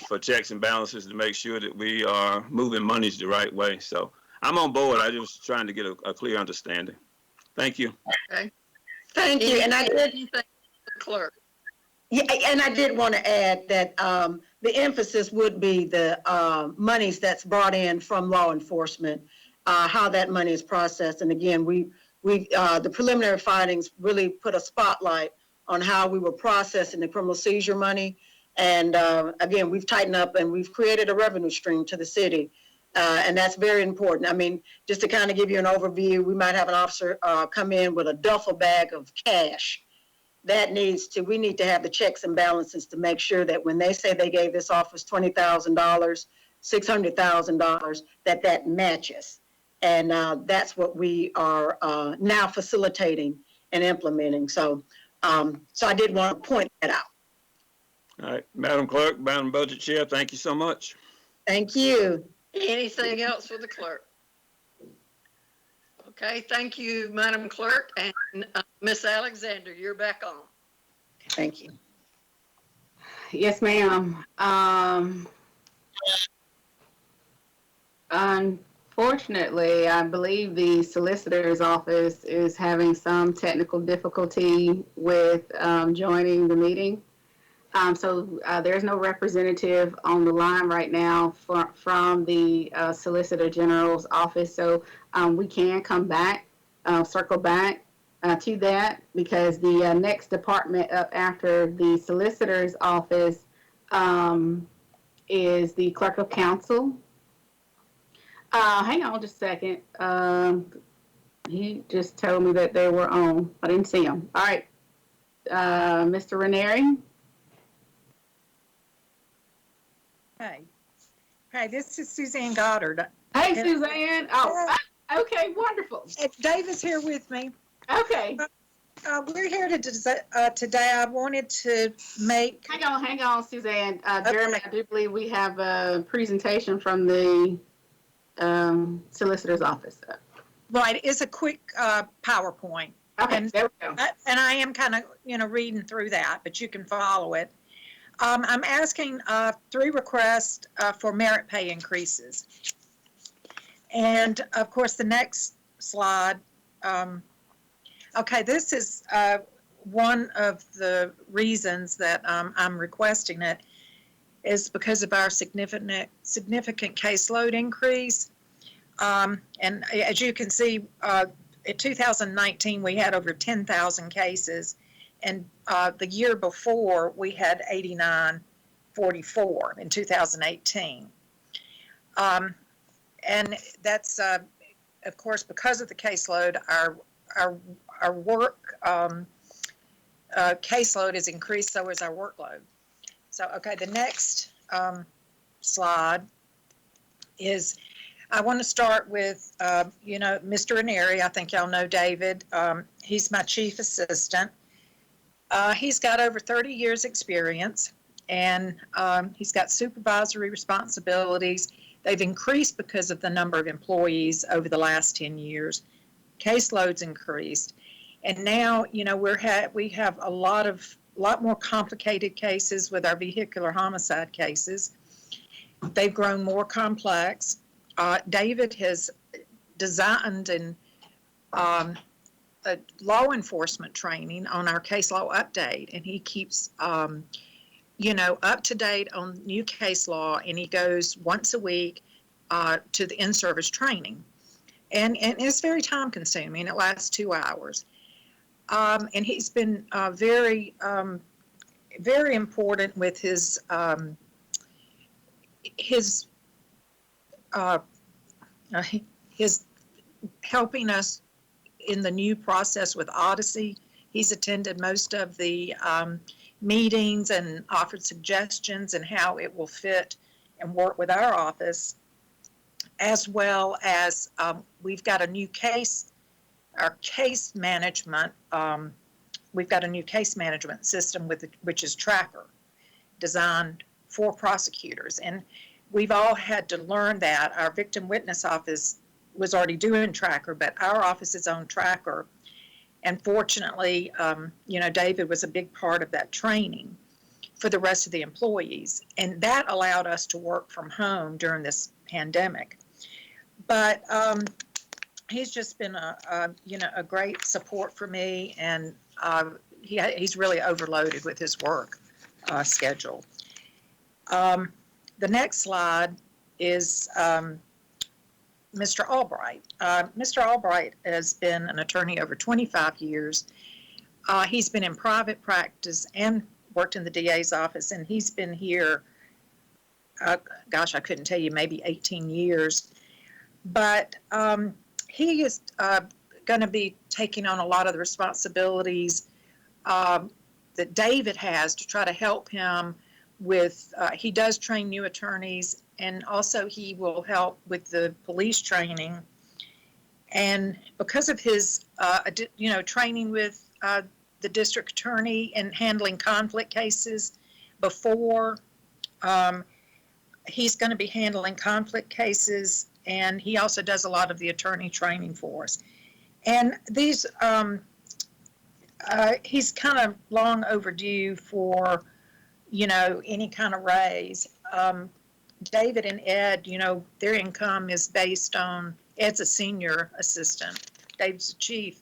for checks and balances to make sure that we are moving monies the right way. So I'm on board. I just trying to get a clear understanding. Thank you. Okay. Thank you. And I did, clerk. yeah, and I did want to add that the emphasis would be the monies that's brought in from law enforcement, how that money is processed. And again, the preliminary findings really put a spotlight on how we were processing the criminal seizure money. And again, we've tightened up and we've created a revenue stream to the city. And that's very important. I mean, just to kind of give you an overview, we might have an officer come in with a duffel bag of cash. We need to have the checks and balances to make sure that when they say they gave this office $20,000, $600,000, that matches. And that's what we are now facilitating and implementing. So I did want to point that out. All right, Madam Clerk, Madam Budget Chair, thank you so much. Thank you. Anything else for the clerk? Okay, thank you, Madam Clerk. And Miss Alexander, you're back on. Thank you. Yes, ma'am. Unfortunately, I believe the solicitor's office is having some technical difficulty with joining the meeting. So there's no representative on the line right now from the Solicitor General's office. So we can come back, circle back to that, because the next department up after the Solicitor's office is the Clerk of Council. Hang on just a second. He just told me that they were on. I didn't see him. All right. Mr. Ranieri. Hi, this is Suzanne Goddard. Hey, Suzanne. Oh, okay, wonderful. Dave is here with me. Okay. We're here today. I wanted to make. Hang on, Suzanne. Jeremy, I do believe we have a presentation from the solicitor's office. Right, it's a quick PowerPoint. Okay, and, there we go. And I am kind of, reading through that, but you can follow it. I'm asking 3 requests for merit pay increases. And of course, the next slide. Okay, this is one of the reasons that I'm requesting it is because of our significant caseload increase. And as you can see, in 2019, we had over 10,000 cases. And the year before, we had 8944 in 2018. And that's, of course, because of the caseload, our work caseload has increased, so is our workload. So, okay, the next slide is, I want to start with, Mr. Ranieri. I think y'all know David. He's my chief assistant. He's got over 30 years experience, and he's got supervisory responsibilities They've increased because of the number of employees over the last 10 years. Caseloads increased. And now, you know, we have a lot more complicated cases with our vehicular homicide cases. They've grown more complex. David has designed and a law enforcement training on our case law update, and he keeps you know, up to date on new case law, and he goes once a week to the in-service training, and it's very time consuming. It lasts 2 hours, and he's been very very important with his helping us in the new process with Odyssey. He's attended most of the meetings and offered suggestions and how it will fit and work with our office, as well as we've got a new case, our case management, we've got a new case management system which is Tracker, designed for prosecutors. And we've all had to learn that. Our victim witness office was already doing Tracker, but our office is on Tracker. And fortunately, you know, David was a big part of that training for the rest of the employees. And that allowed us to work from home during this pandemic. But he's just been you know, a great support for me, and he's really overloaded with his work schedule. The next slide is Mr. Albright. Mr. Albright has been an attorney over 25 years. He's been in private practice and worked in the DA's office, and he's been here, gosh, I couldn't tell you, maybe 18 years. But he is going to be taking on a lot of the responsibilities that David has to try to help him with, he does train new attorneys, and also he will help with the police training. And because of his, you know, training with the district attorney and handling conflict cases before, he's going to be handling conflict cases, and he also does a lot of the attorney training for us. And these, he's kind of long overdue for, you know, any kind of raise. David and Ed, you know, their income is based on, Ed's a senior assistant, David's a chief.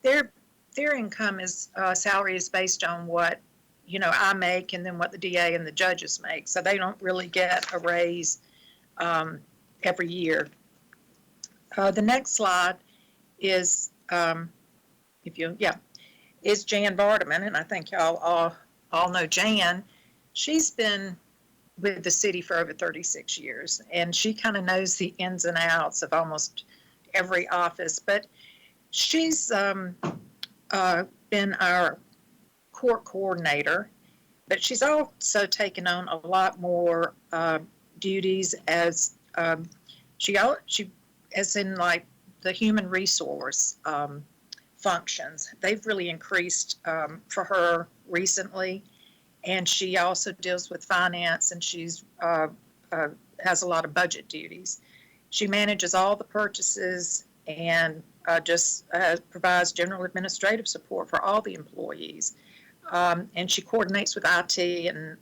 Their income is, salary is based on what, you know, I make, and then what the DA and the judges make. So they don't really get a raise every year. The next slide is, is Jan Vardaman, and I think y'all all know Jan. She's been with the city for over 36 years, and she kind of knows the ins and outs of almost every office, but she's been our court coordinator, but she's also taken on a lot more duties as she as in like the human resource functions. They've really increased for her recently. And she also deals with finance, and she's has a lot of budget duties. She manages all the purchases and just provides general administrative support for all the employees. And she coordinates with IT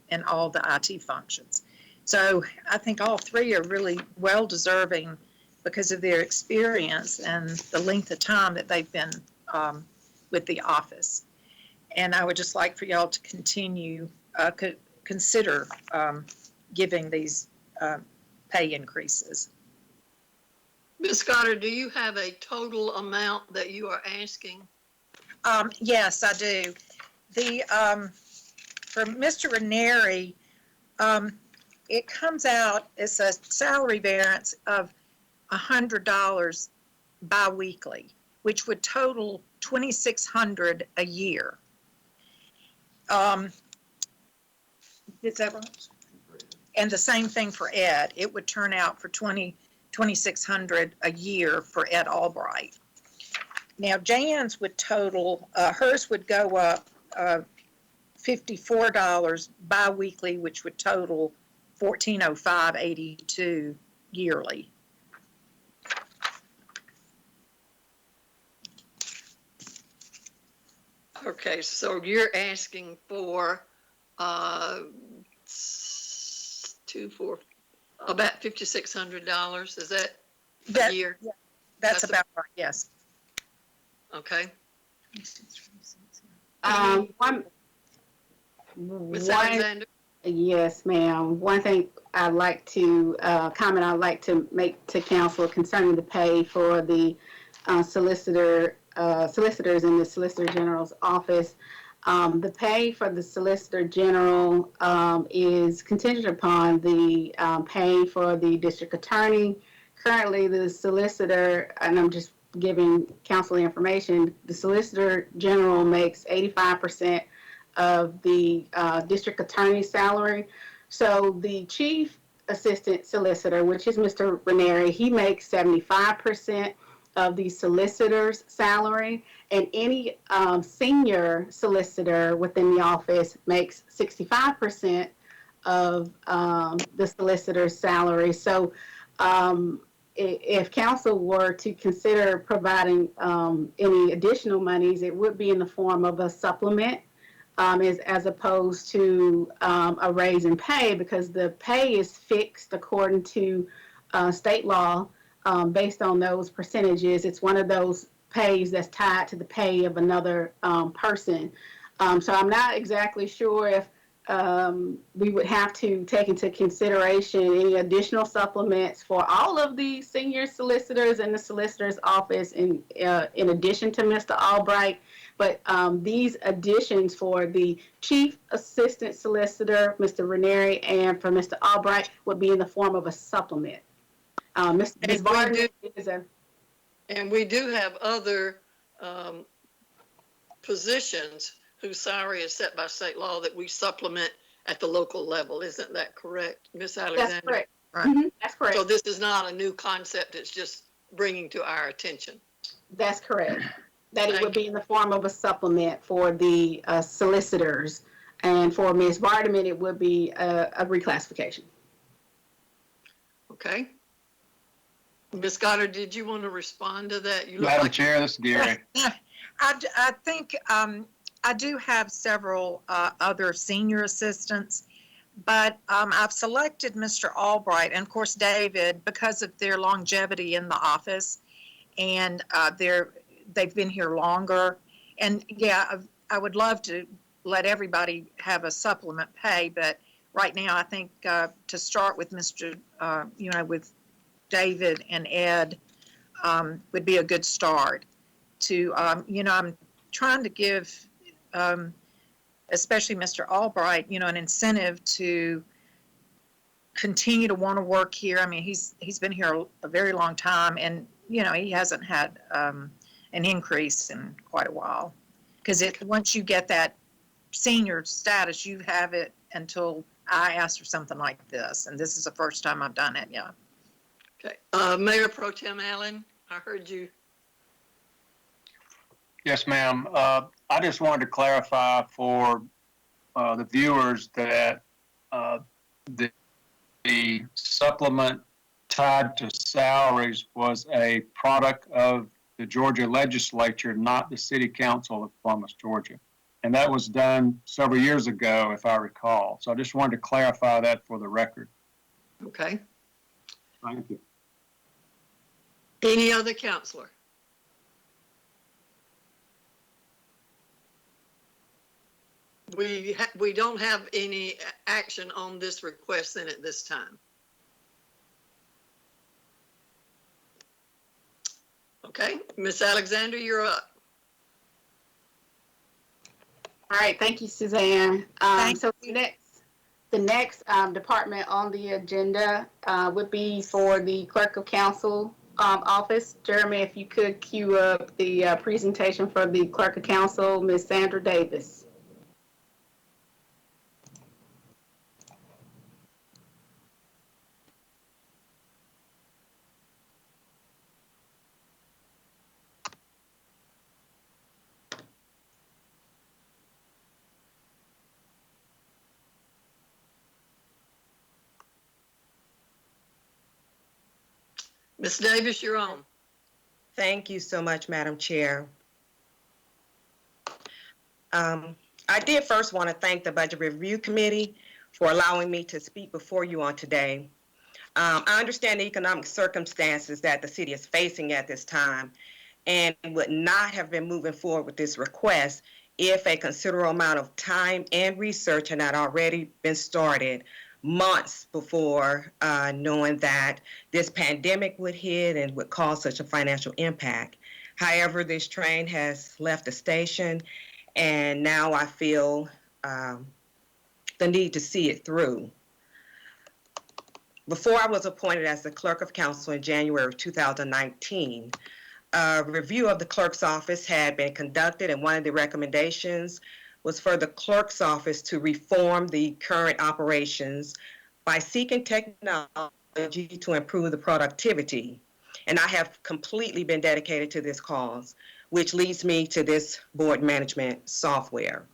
and all the IT functions. So I think all three are really well deserving because of their experience and the length of time that they've been with the office. And I would just like for y'all to continue, consider giving these pay increases. Ms. Goddard, do you have a total amount that you are asking? Yes, I do. For Mr. Ranieri, it comes out as a salary variance of $100 biweekly, which would total $2,600 a year. Is that right? And the same thing for Ed. It would turn out for $2,600 a year for Ed Albright. Now Jan's would total, hers would go up $54 biweekly, which would total $1,405.82 yearly. Okay, so you're asking for, about $5,600, is that a That, year? yeah, that's That's about right, yes. Okay. One, Ms. one, Alexander? yes, ma'am. One thing I'd like to, comment I'd like to make to council concerning the pay for the solicitors in the Solicitor General's office. The pay for the Solicitor General is contingent upon the pay for the district attorney. Currently, the solicitor, and I'm just giving council information, the Solicitor General makes 85% of the district attorney's salary. So the chief assistant solicitor, which is Mr. Ranieri, he makes 75% of the solicitor's salary, and any senior solicitor within the office makes 65% of the solicitor's salary. So if council were to consider providing any additional monies, it would be in the form of a supplement, as opposed to a raise in pay, because the pay is fixed according to state law based on those percentages. It's one of those pays that's tied to the pay of another person. So I'm not exactly sure if we would have to take into consideration any additional supplements for all of the senior solicitors in the solicitor's office in addition to Mr. Albright. But these additions for the chief assistant solicitor, Mr. Ranieri, and for Mr. Albright would be in the form of a supplement. Ms. Barton is a... And we do have other positions whose salary is set by state law that we supplement at the local level. Isn't that correct, Ms. Alexander? That's correct. Right. Mm-hmm. That's correct. So this is not a new concept, it's just bringing to our attention. That's correct. That it Thank would be in the form of a supplement for the solicitors. And for Ms. Vardaman, it would be a reclassification. Okay. Ms. Goddard, did you want to respond to that? You look Madam like Chair, this is Gary. I think I do have several other senior assistants, but I've selected Mr. Albright and, of course, David because of their longevity in the office, and they've been here longer. And yeah, I would love to let everybody have a supplement pay, but right now I think to start with with David and Ed would be a good start. I'm trying to give, especially Mr. Albright, an incentive to continue to want to work here. I mean, he's been here a very long time, and he hasn't had an increase in quite a while. Because once you get that senior status, you have it until I ask for something like this, and this is the first time I've done it. Yeah. Okay. Mayor Pro Tem Allen, I heard you. Yes, ma'am. I just wanted to clarify for the viewers that the supplement tied to salaries was a product of the Georgia legislature, not the city council of Columbus, Georgia. And that was done several years ago, if I recall. So I just wanted to clarify that for the record. Okay. Thank you. Any other counselor? We don't have any action on this request then at this time. Okay, Ms. Alexander, you're up. All right, thank you, Suzanne. So the next department on the agenda would be for the Clerk of Council office. Jeremy, if you could cue up the presentation for the Clerk of Council, Ms. Sandra Davis. Ms. Davis, you're on. Thank you so much, Madam Chair. I did first want to thank the Budget Review Committee for allowing me to speak before you on today. I understand the economic circumstances that the city is facing at this time and would not have been moving forward with this request if a considerable amount of time and research had not already been started months before knowing that this pandemic would hit and would cause such a financial impact. However, this train has left the station, and now I feel the need to see it through. Before I was appointed as the clerk of council in January of 2019, a review of the clerk's office had been conducted, and one of the recommendations was for the clerk's office to reform the current operations by seeking technology to improve the productivity. And I have completely been dedicated to this cause, which leads me to this board management software.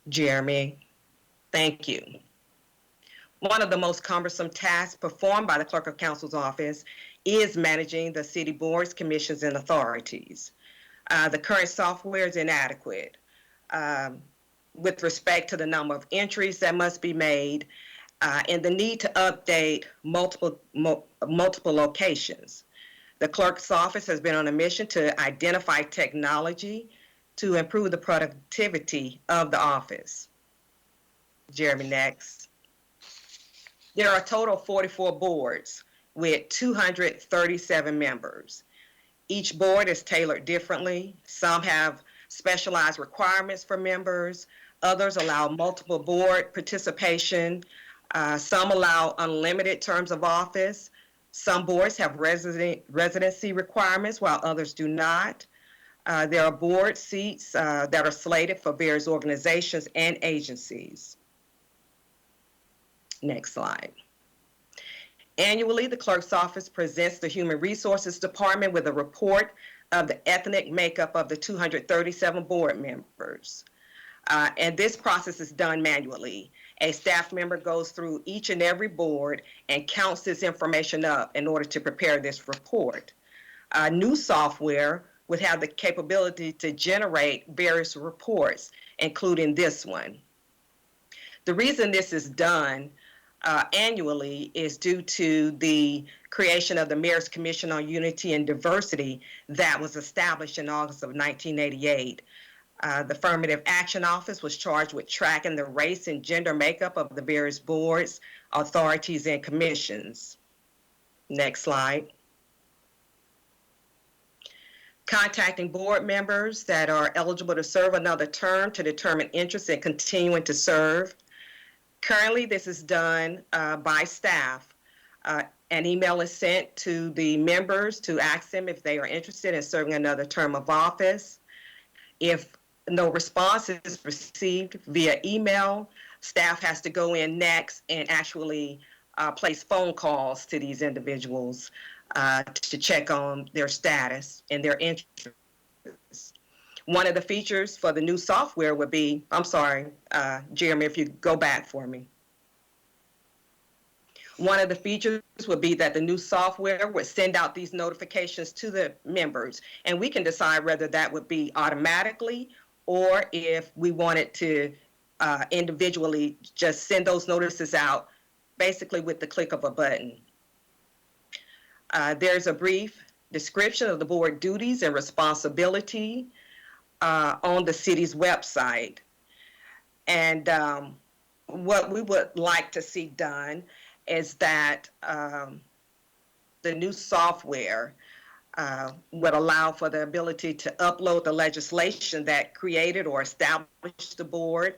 Jeremy, thank you. One of the most cumbersome tasks performed by the clerk of council's office is managing the city boards, commissions, and authorities. The current software is inadequate with respect to the number of entries that must be made and the need to update multiple locations. The clerk's office has been on a mission to identify technology to improve the productivity of the office. Jeremy, next. There are a total of 44 boards with 237 members. Each board is tailored differently. Some have specialized requirements for members. Others allow multiple board participation. Some allow unlimited terms of office. Some boards have residency requirements while others do not. There are board seats that are slated for various organizations and agencies. Next slide. Annually, the clerk's office presents the Human Resources Department with a report of the ethnic makeup of the 237 board members. And this process is done manually. A staff member goes through each and every board and counts this information up in order to prepare this report. New software would have the capability to generate various reports, including this one. The reason this is done annually is due to the creation of the Mayor's Commission on Unity and Diversity that was established in August of 1988. The Affirmative Action Office was charged with tracking the race and gender makeup of the various boards, authorities, and commissions. Next slide. Contacting board members that are eligible to serve another term to determine interest in continuing to serve. Currently, this is done by staff. An email is sent to the members to ask them if they are interested in serving another term of office. If no response is received via email, staff has to go in next and actually place phone calls to these individuals to check on their status and their interests. One of the features for the new software would be, I'm sorry, Jeremy, if you go back for me. One of the features would be that the new software would send out these notifications to the members, and we can decide whether that would be automatically or if we wanted to individually just send those notices out basically with the click of a button. There's a brief description of the board duties and responsibility on the city's website. And what we would like to see done is that the new software would allow for the ability to upload the legislation that created or established the board,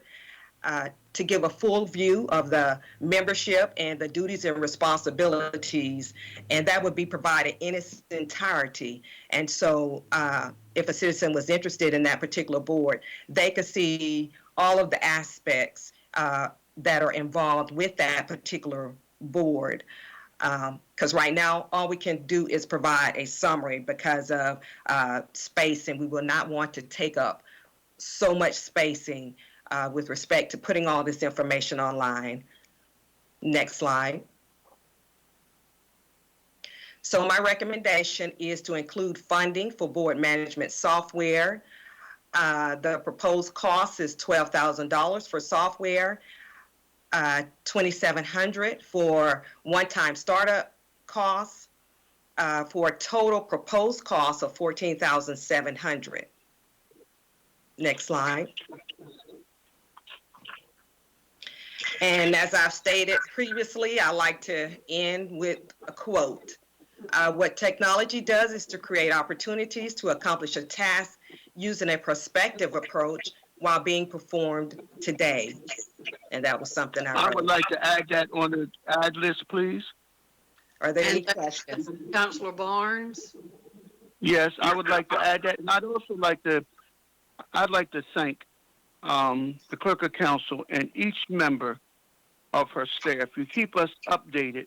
to give a full view of the membership and the duties and responsibilities, and that would be provided in its entirety. And so if a citizen was interested in that particular board, they could see all of the aspects that are involved with that particular board. Because right now, all we can do is provide a summary because of space, and we will not want to take up so much spacing with respect to putting all this information online. Next slide. So my recommendation is to include funding for board management software. The proposed cost is $12,000 for software, $2,700 for one-time startup costs, for a total proposed cost of $14,700. Next slide. And as I've stated previously, I like to end with a quote. What technology does is to create opportunities to accomplish a task using a prospective approach while being performed today. And that was something I would like to add that on the add list, please. Are there any questions? Councilor Barnes? Yes, I would like to add that. And I'd like to thank the clerk of council and each member of her staff. You keep us updated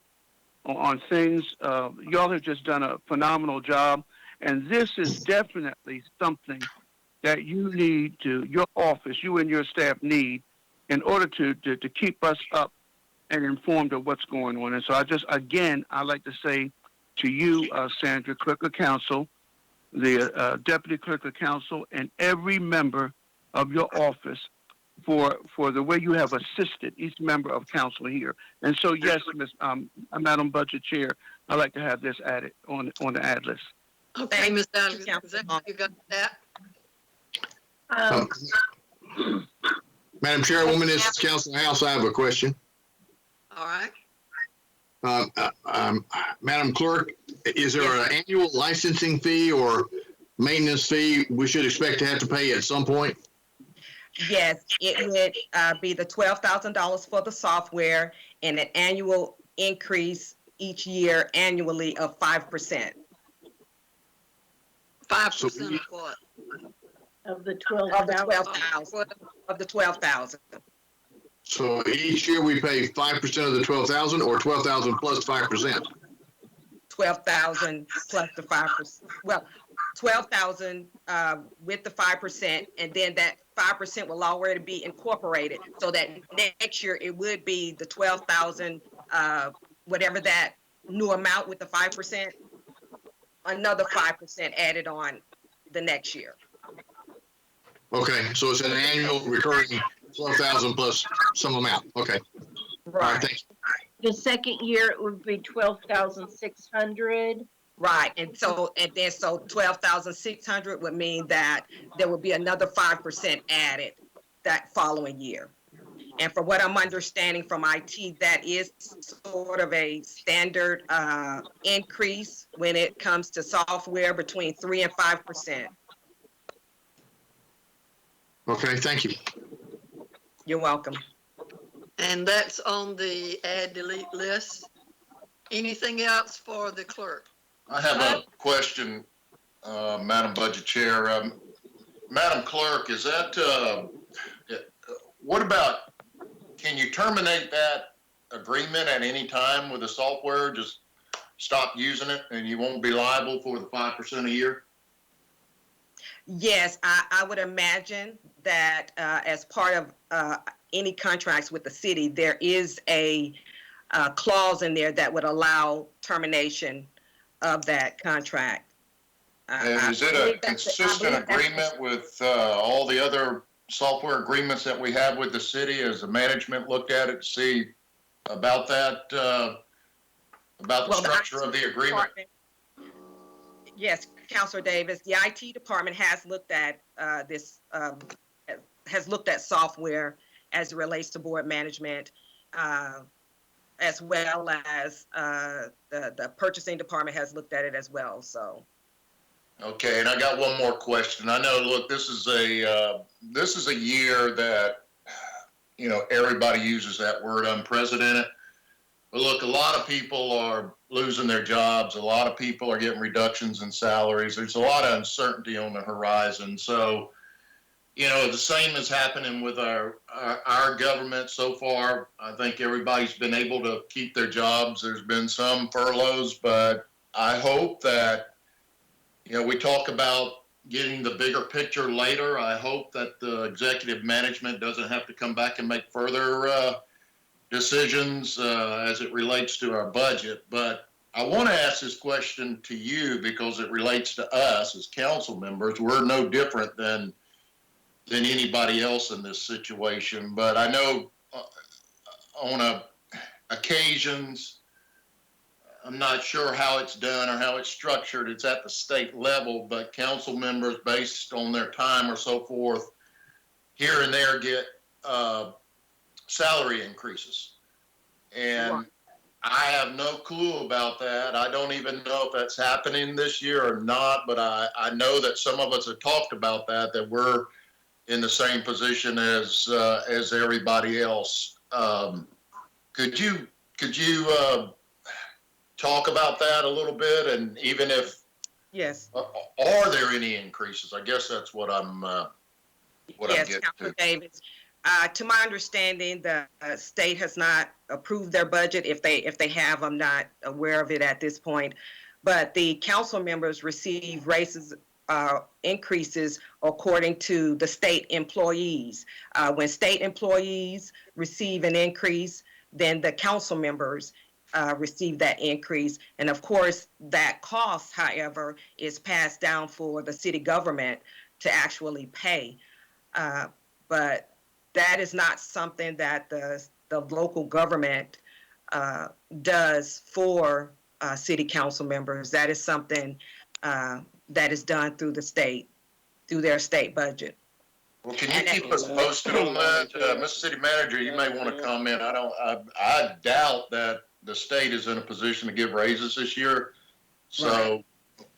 on things. Y'all have just done a phenomenal job. And this is definitely something that you need to, your office, you and your staff need in order to keep us up and informed of what's going on. And so I'd like to say to you, Sandra, clerk of council, the deputy clerk of council, and every member of your office for the way you have assisted each member of council here. And so, yes, Madam Budget Chair, I'd like to have this added on the add list. Okay, Ms. Alexander, you got that? Madam Chairwoman, this is Council House. I have a question. All right. Madam Clerk, is there an annual licensing fee or maintenance fee we should expect to have to pay at some point? Yes, it would be the $12,000 for the software and an annual increase each year annually of 5%. 5% of what? Of the 12. Of the 12,000. Of the 12,000. So each year we pay 5% of the 12,000 or 12,000 plus 5%? 12,000 plus the 5%. Well, 12,000 with the 5%, and then that 5% will already be incorporated, so that next year it would be the 12,000, whatever that new amount with the 5%, another 5% added on the next year. Okay, so it's an annual recurring 12,000 plus some amount. Okay. Right. All right, thank you. The second year it would be 12,600. Right, and then 12,600 would mean that there would be another 5% added that following year. And from what I'm understanding from IT, that is sort of a standard increase when it comes to software, between 3 and 5%. Okay, thank you. You're welcome. And that's on the AddDelete list. Anything else for the clerk? I have a question, Madam Budget Chair. Madam Clerk, is that, what about, can you terminate that agreement at any time with the software? Just stop using it and you won't be liable for the 5% a year? Yes, I would imagine that as part of any contracts with the city, there is a clause in there that would allow termination of that contract. And is it a consistent agreement with all the other software agreements that we have with the city? Has the management looked at it to see about that, about the structure of the agreement? Yes, Councilor Davis, the IT department has looked at this, has looked at software as it relates to board management, as well as the purchasing department has looked at it as well, so. Okay, and I got one more question. I know, look, this is a year that, you know, everybody uses that word unprecedented. But look, a lot of people are losing their jobs. A lot of people are getting reductions in salaries. There's a lot of uncertainty on the horizon. So, you know, the same is happening with our government so far. I think everybody's been able to keep their jobs. There's been some furloughs, but I hope that, you know, we talk about getting the bigger picture later. I hope that the executive management doesn't have to come back and make further decisions as it relates to our budget. But I want to ask this question to you because it relates to us as council members. We're no different than anybody else in this situation, but I know on occasions, I'm not sure how it's done or how it's structured. It's at the state level, but council members, based on their time or so forth, here and there get salary increases. And I have no clue about that. I don't even know if that's happening this year or not, but I know that some of us have talked about that we're in the same position as everybody else. Could you talk about that a little bit? And even if, Yes. Are there any increases? I guess that's what I'm Yes, getting Councilor to. Davis. To my understanding, the state has not approved their budget. If they have, I'm not aware of it at this point. But the council members receive raises, increases according to the state employees. When state employees receive an increase, then the council members receive that increase. And of course, that cost, however, is passed down for the city government to actually pay. But that is not something that the local government does for city council members. That is something that is done through the state, through their state budget. Well, can you keep us posted on that? Mr. City Manager, you may want to comment. I doubt that the state is in a position to give raises this year. So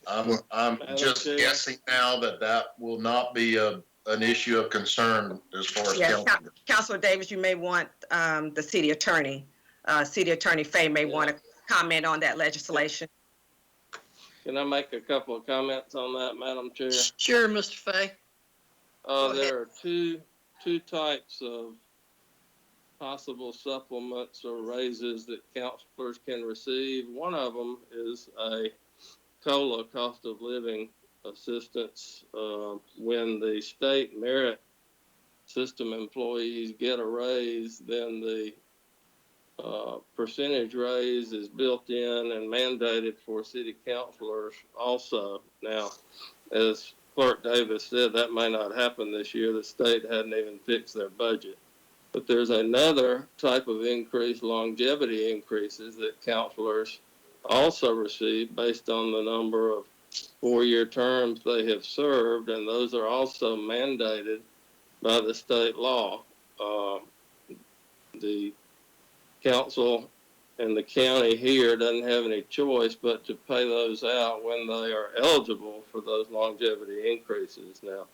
I'm just guessing now that will not be an issue of concern as far as council. Councilor Davis, you may want the city attorney Fay may want to comment on that legislation. Can I make a couple of comments on that, Madam Chair? Sure, Mr. Fay. There are two types of possible supplements or raises that counselors can receive. One of them is a COLA, cost of living assistance. When the state merit system employees get a raise, then the percentage raise is built in and mandated for city councilors also. Now, as Clerk Davis said, that may not happen this year. The state hadn't even fixed their budget. But there's another type of increase, longevity increases, that councilors also receive based on the number of 4-year terms they have served, and those are also mandated by the state law. The council and the county here doesn't have any choice but to pay those out when they are eligible for those longevity increases. Now,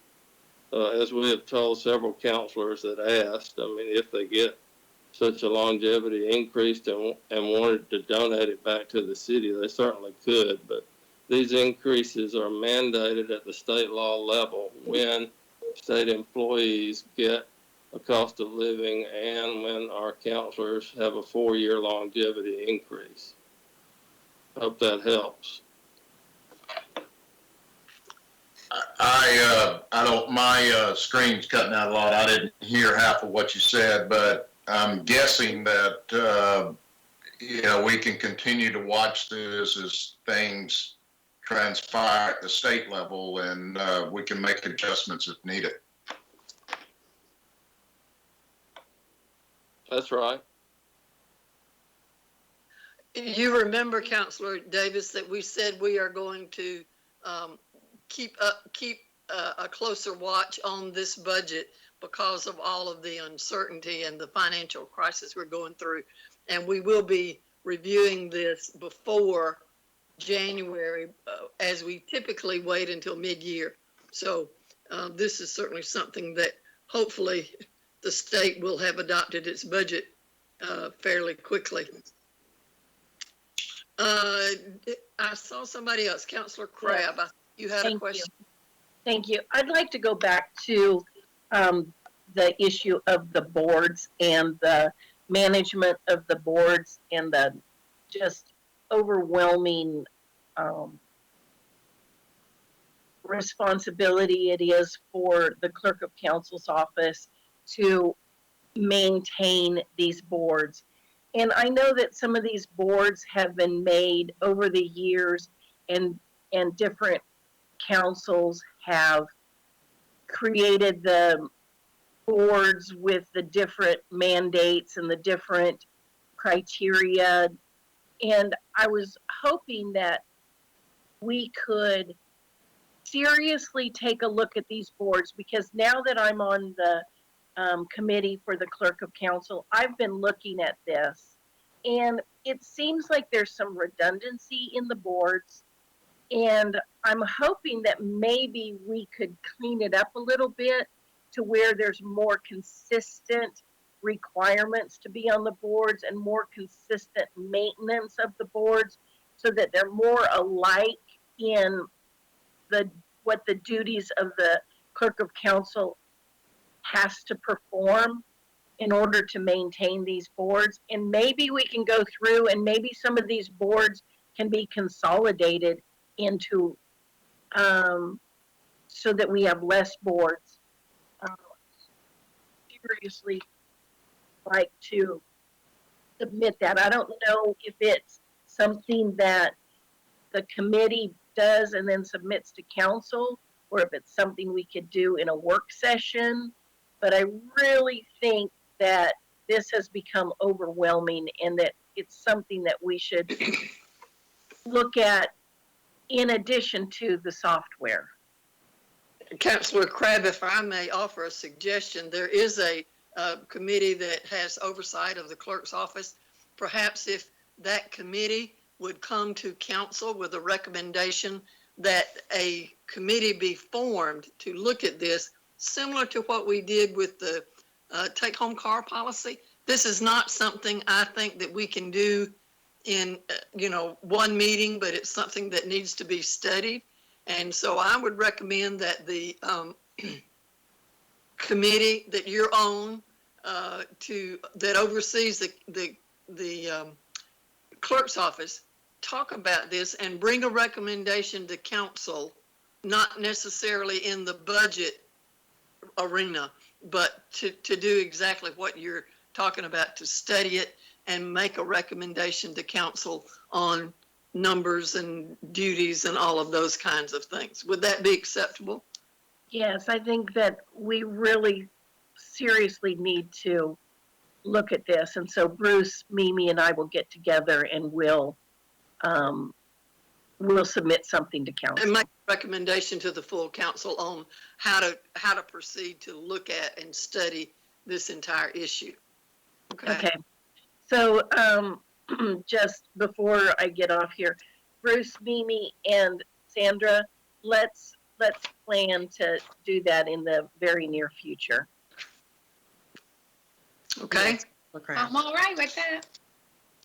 as we have told several councilors that asked, I mean, if they get such a longevity increase and wanted to donate it back to the city, they certainly could, but these increases are mandated at the state law level when state employees get a cost of living and when our counselors have a 4-year longevity increase. Hope that helps. My screen's cutting out a lot. I didn't hear half of what you said, but I'm guessing that, we can continue to watch this as things transpire at the state level, and we can make adjustments if needed. That's right. You remember, Councilor Davis, that we said we are going to keep a closer watch on this budget because of all of the uncertainty and the financial crisis we're going through. And we will be reviewing this before January, as we typically wait until mid-year. So this is certainly something that hopefully the state will have adopted its budget fairly quickly. I saw somebody else, Councilor Crabb. You had a question. Thank you. I'd like to go back to the issue of the boards and the management of the boards and the just overwhelming responsibility it is for the clerk of council's office to maintain these boards. And I know that some of these boards have been made over the years, and different councils have created the boards with the different mandates and the different criteria. And I was hoping that we could seriously take a look at these boards, because now that I'm on the committee for the clerk of council, I've been looking at this, and it seems like there's some redundancy in the boards, and I'm hoping that maybe we could clean it up a little bit to where there's more consistent requirements to be on the boards and more consistent maintenance of the boards, so that they're more alike in what the duties of the clerk of council has to perform in order to maintain these boards. And maybe we can go through, and maybe some of these boards can be consolidated into so that we have less boards. Seriously like to submit that. I don't know if it's something that the committee does and then submits to council, or if it's something we could do in a work session. But I really think that this has become overwhelming, and that it's something that we should look at in addition to the software. Councillor Crabb, if I may offer a suggestion, there is a committee that has oversight of the clerk's office. Perhaps if that committee would come to council with a recommendation that a committee be formed to look at this, similar to what we did with the take-home car policy. This is not something I think that we can do in one meeting, but it's something that needs to be studied. And so I would recommend that the committee that you're on that oversees the clerk's office talk about this and bring a recommendation to council, not necessarily in the budget arena, but to do exactly what you're talking about, to study it and make a recommendation to council on numbers and duties and all of those kinds of things. Would that be acceptable? Yes, I think that we really seriously need to look at this. And so Bruce, Mimi, and I will get together and we'll submit something to council. And make a recommendation to the full council on how to proceed to look at and study this entire issue. Okay. So just before I get off here, Bruce, Mimi, and Sandra, let's plan to do that in the very near future. Okay. I'm all right with that.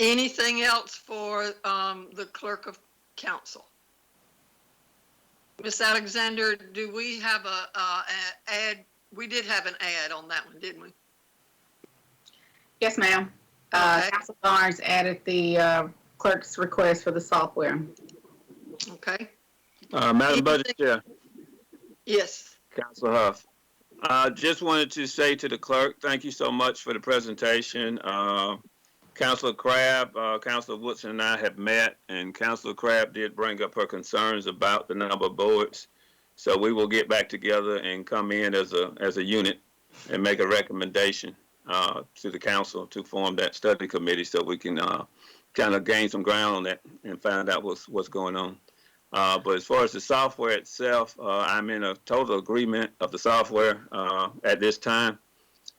Anything else for the clerk of council? Ms. Alexander, do we have an ad? We did have an ad on that one, didn't we? Yes, ma'am. Okay. Council Barnes added the clerk's request for the software. Okay. Madam Budget Chair, Yes. Councilor Huff. Just wanted to say to the clerk, thank you so much for the presentation. Councilor Crabb, Councilor Woodson and I have met, and Councilor Crabb did bring up her concerns about the number of boards. So we will get back together and come in as a unit and make a recommendation to the council to form that study committee, so we can kind of gain some ground on that and find out what's going on. But as far as the software itself, I'm in a total agreement of the software at this time,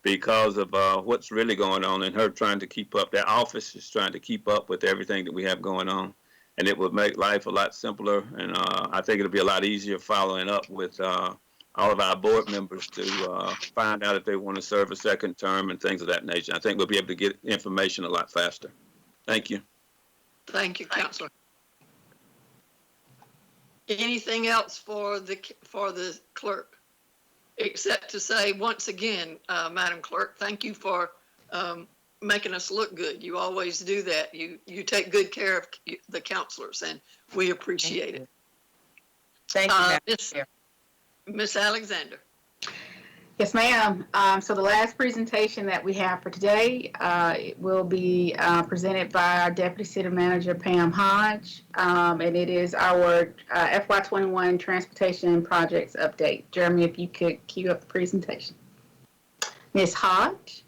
because of what's really going on, and her trying to keep up. That office is trying to keep up with everything that we have going on, and it would make life a lot simpler. And I think it'll be a lot easier following up with all of our board members to find out if they want to serve a second term and things of that nature. I think we'll be able to get information a lot faster. Thank you. Thank you, Councilor. Anything else for the clerk? Except to say, once again, Madam Clerk, thank you for making us look good. You always do that. You take good care of the counselors, and we appreciate it. Thank you. Miss Alexander. Yes, ma'am. So the last presentation that we have for today it will be presented by our Deputy City Manager, Pam Hodge, and it is our FY21 Transportation Projects Update. Jeremy, if you could cue up the presentation. Ms. Hodge?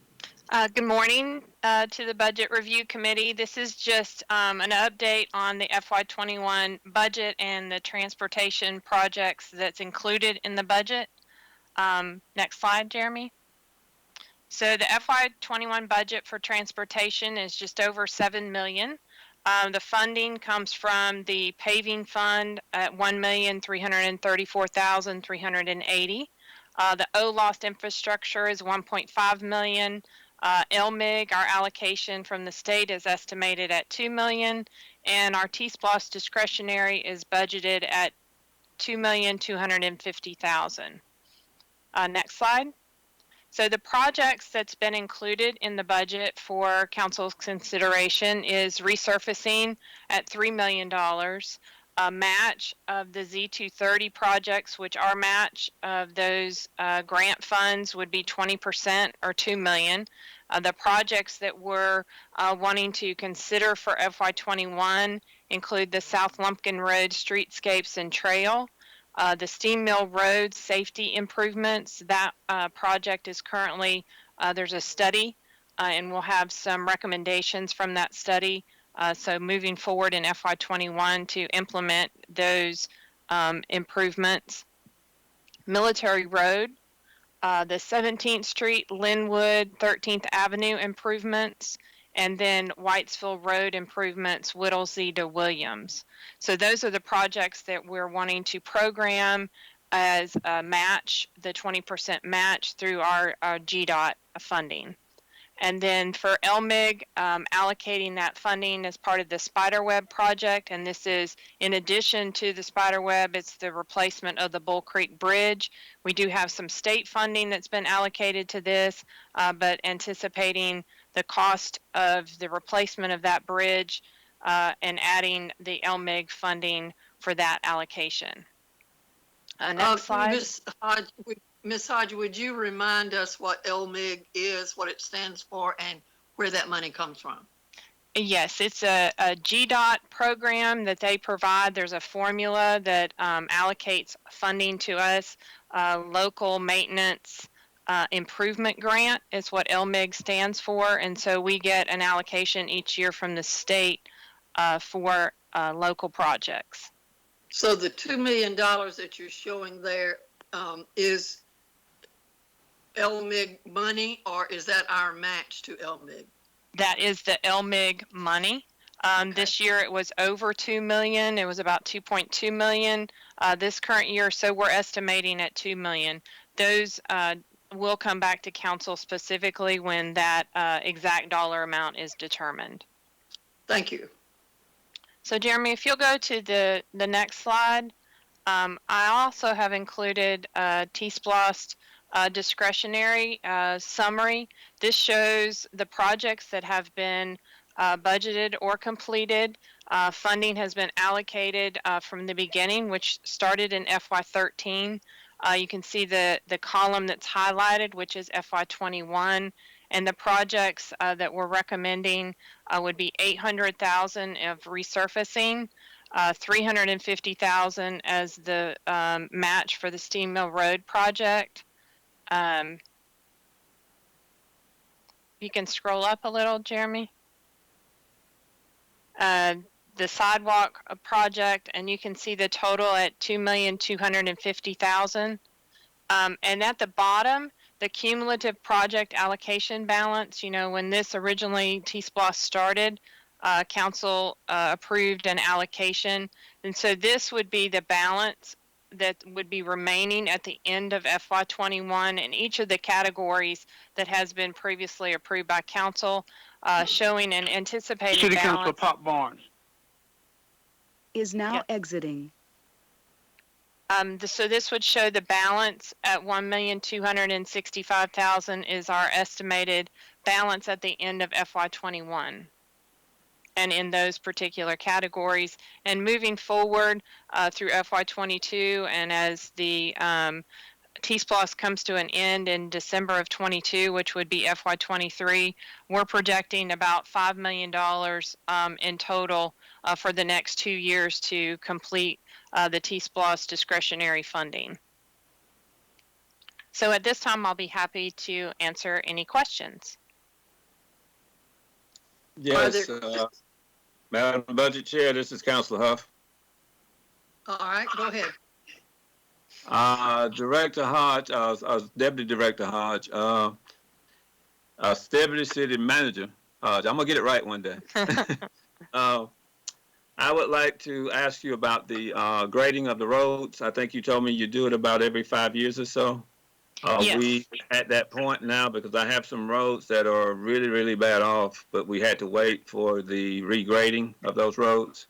Good morning to the Budget Review Committee. This is just an update on the FY21 budget and the transportation projects that's included in the budget. Next slide, Jeremy. So the FY21 budget for transportation is just over $7 million. The funding comes from the paving fund at $1,334,380. The OLOST infrastructure is $1.5 million. LMIG, our allocation from the state, is estimated at $2 million, and our T-SPLOST discretionary is budgeted at $2,250,000. Next slide. So the projects that's been included in the budget for council's consideration is resurfacing at $3 million, a match of the Z230 projects, which our match of those grant funds would be 20% or $2 million. The projects that we're wanting to consider for FY21 include the South Lumpkin Road streetscapes and trail, the Steam Mill Road safety improvements. That project is currently, there's a study, and we'll have some recommendations from that study. So moving forward in FY21 to implement those improvements. Military Road, the 17th Street, Linwood, 13th Avenue improvements, and then Whitesville Road improvements, Whittlesey to Williams. So those are the projects that we're wanting to program as a match, the 20% match through our GDOT funding. And then for LMIG, allocating that funding as part of the Spiderweb project, and this is in addition to the Spiderweb, it's the replacement of the Bull Creek Bridge. We do have some state funding that's been allocated to this, but anticipating the cost of the replacement of that bridge and adding the LMIG funding for that allocation. Next slide. Ms. Hodge, would you remind us what LMIG is, what it stands for, and where that money comes from? Yes, it's a GDOT program that they provide. There's a formula that allocates funding to us. Local maintenance improvement grant is what LMIG stands for, and so we get an allocation each year from the state for local projects. So the $2 million that you're showing there is LMIG money, or is that our match to LMIG? That is the LMIG money. Okay. This year it was over $2 million. It was about $2.2 million this current year. So we're estimating at $2 million. Those will come back to council specifically when that exact dollar amount is determined. Thank you. So Jeremy, if you'll go to the next slide. I also have included T-SPLOST discretionary summary. This shows the projects that have been budgeted or completed. Funding has been allocated from the beginning, which started in FY13. You can see the column that's highlighted, which is FY21, and the projects that we're recommending would be $800,000 of resurfacing, $350,000 as the match for the Steam Mill Road project. You can scroll up a little, Jeremy. The sidewalk project, and you can see the total at $2,250,000. And at the bottom, the cumulative project allocation balance. You know, when this originally T-SPLOST started, council approved an allocation, and so this would be the balance that would be remaining at the end of FY21 in each of the categories that has been previously approved by council, showing an anticipated City balance. Council Pop Barnes is now exiting. So this would show the balance at $1,265,000 is our estimated balance at the end of FY21. And in those particular categories, and moving forward through FY22, and as the T-SPLOS comes to an end in December of 22, which would be FY23, we're projecting about $5 million in total for the next 2 years to complete the T-SPLOS discretionary funding. So at this time, I'll be happy to answer any questions. Yes, Madam Budget Chair, this is Councilor Huff. All right, go ahead. Director Hodge, Deputy Director Hodge, Deputy City Manager Hodge. I'm gonna get it right one day. I would like to ask you about the grading of the roads. I think you told me you do it about every 5 years or so. Yes. We at that point now because I have some roads that are really, really bad off, but we had to wait for the regrading of those roads.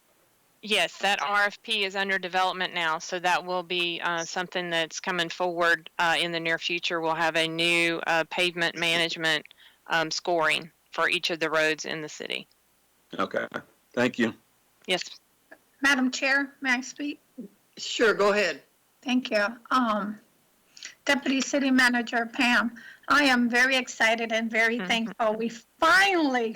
Yes, that RFP is under development now, so that will be something that's coming forward in the near future. We'll have a new pavement management scoring for each of the roads in the city. Okay, thank you. Yes. Madam Chair, may I speak? Sure, go ahead. Thank you. Deputy City Manager Pam, I am very excited and very thankful. We finally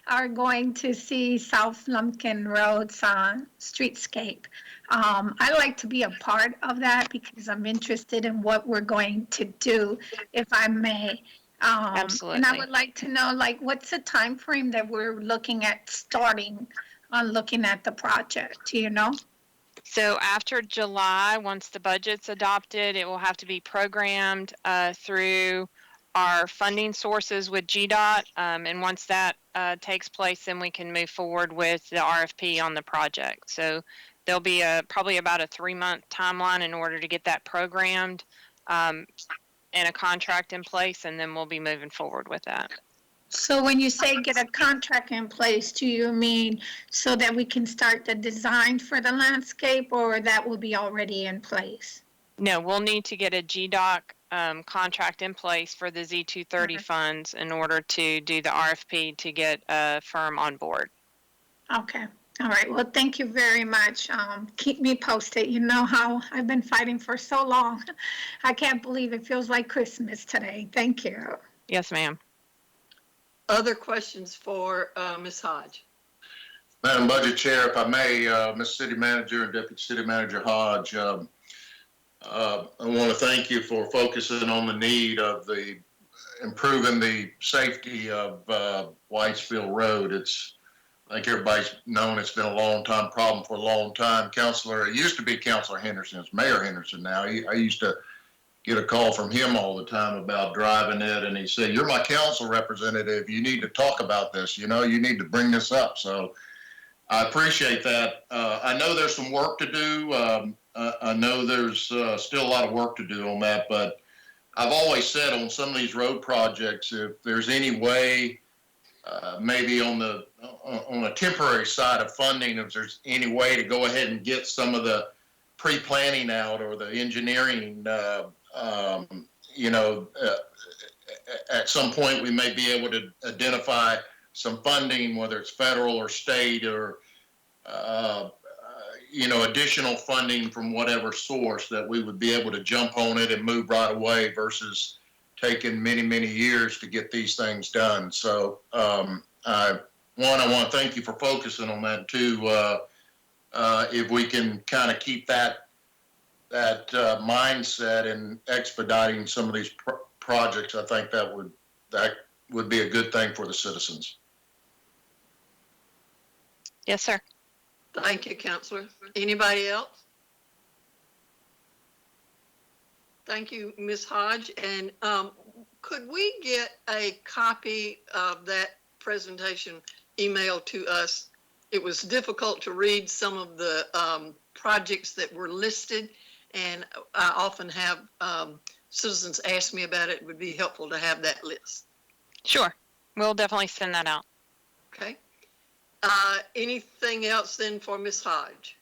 are going to see South Lumpkin Road's streetscape. I like to be a part of that because I'm interested in what we're going to do, if I may. Absolutely. And I would like to know, like, what's the time frame that we're looking at starting on looking at the project? Do you know? So after July, once the budget's adopted, it will have to be programmed through our funding sources with GDOT. And once that takes place, then we can move forward with the RFP on the project. So there'll be probably about a 3-month timeline in order to get that programmed and a contract in place, and then we'll be moving forward with that. So when you say get a contract in place, do you mean so that we can start the design for the landscape, or that will be already in place? No, we'll need to get a GDOC contract in place for the Z230 funds in order to do the RFP to get a firm on board. Okay. All right. Well, thank you very much. Keep me posted. You know how I've been fighting for so long. I can't believe it feels like Christmas today. Thank you. Yes, ma'am. Other questions for Ms. Hodge? Madam Budget Chair, if I may, Ms. City Manager and Deputy City Manager Hodge, I want to thank you for focusing on the need of improving the safety of Whitesville Road. I think everybody's known it's been a long time problem for a long time. It used to be Councilor Henderson, it's Mayor Henderson now. I used to get a call from him all the time about driving it, and he said, "You're my council representative. You need to talk about this. You need to bring this up." So I appreciate that. I know there's some work to do. I know there's still a lot of work to do on that, but I've always said on some of these road projects, if there's any way, maybe on a temporary side of funding, if there's any way to go ahead and get some of the pre-planning out or the engineering, at some point we may be able to identify some funding, whether it's federal or state or, additional funding from whatever source, that we would be able to jump on it and move right away versus taking many, many years to get these things done. So, I want to thank you for focusing on that too. If we can kind of keep that mindset and expediting some of these projects, I think that would be a good thing for the citizens. Yes, sir. Thank you, Councilor. Anybody else? Thank you, Ms. Hodge. And could we get a copy of that presentation emailed to us? It was difficult to read some of the projects that were listed, and I often have citizens ask me about it. It would be helpful to have that list. Sure. We'll definitely send that out. Okay. Anything else then for Ms. Hodge?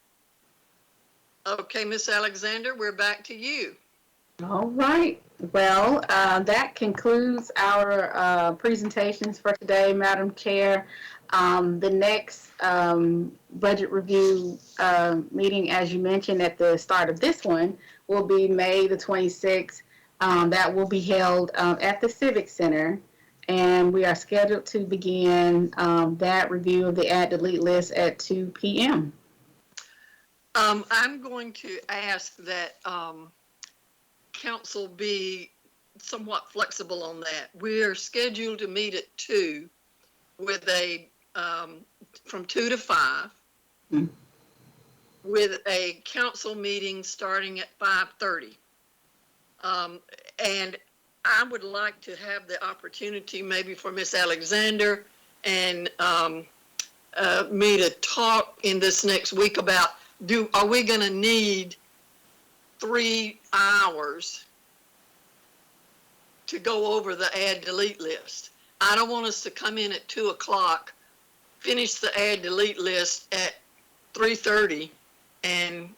Okay, Ms. Alexander, we're back to you. All right. Well, that concludes our presentations for today, Madam Chair. The next budget review meeting, as you mentioned at the start of this one, will be May the 26th. That will be held at the Civic Center. And we are scheduled to begin that review of the AddDelete List at 2 p.m. I'm going to ask that council be somewhat flexible on that. We're scheduled to meet at 2 with a, from 2 to 5, with a council meeting starting at 5:30. And I would like to have the opportunity maybe for Miss Alexander and me to talk in this next week about, are we going to need 3 hours to go over the AddDelete list? I don't want us to come in at 2 o'clock, finish the AddDelete list at 3:30, and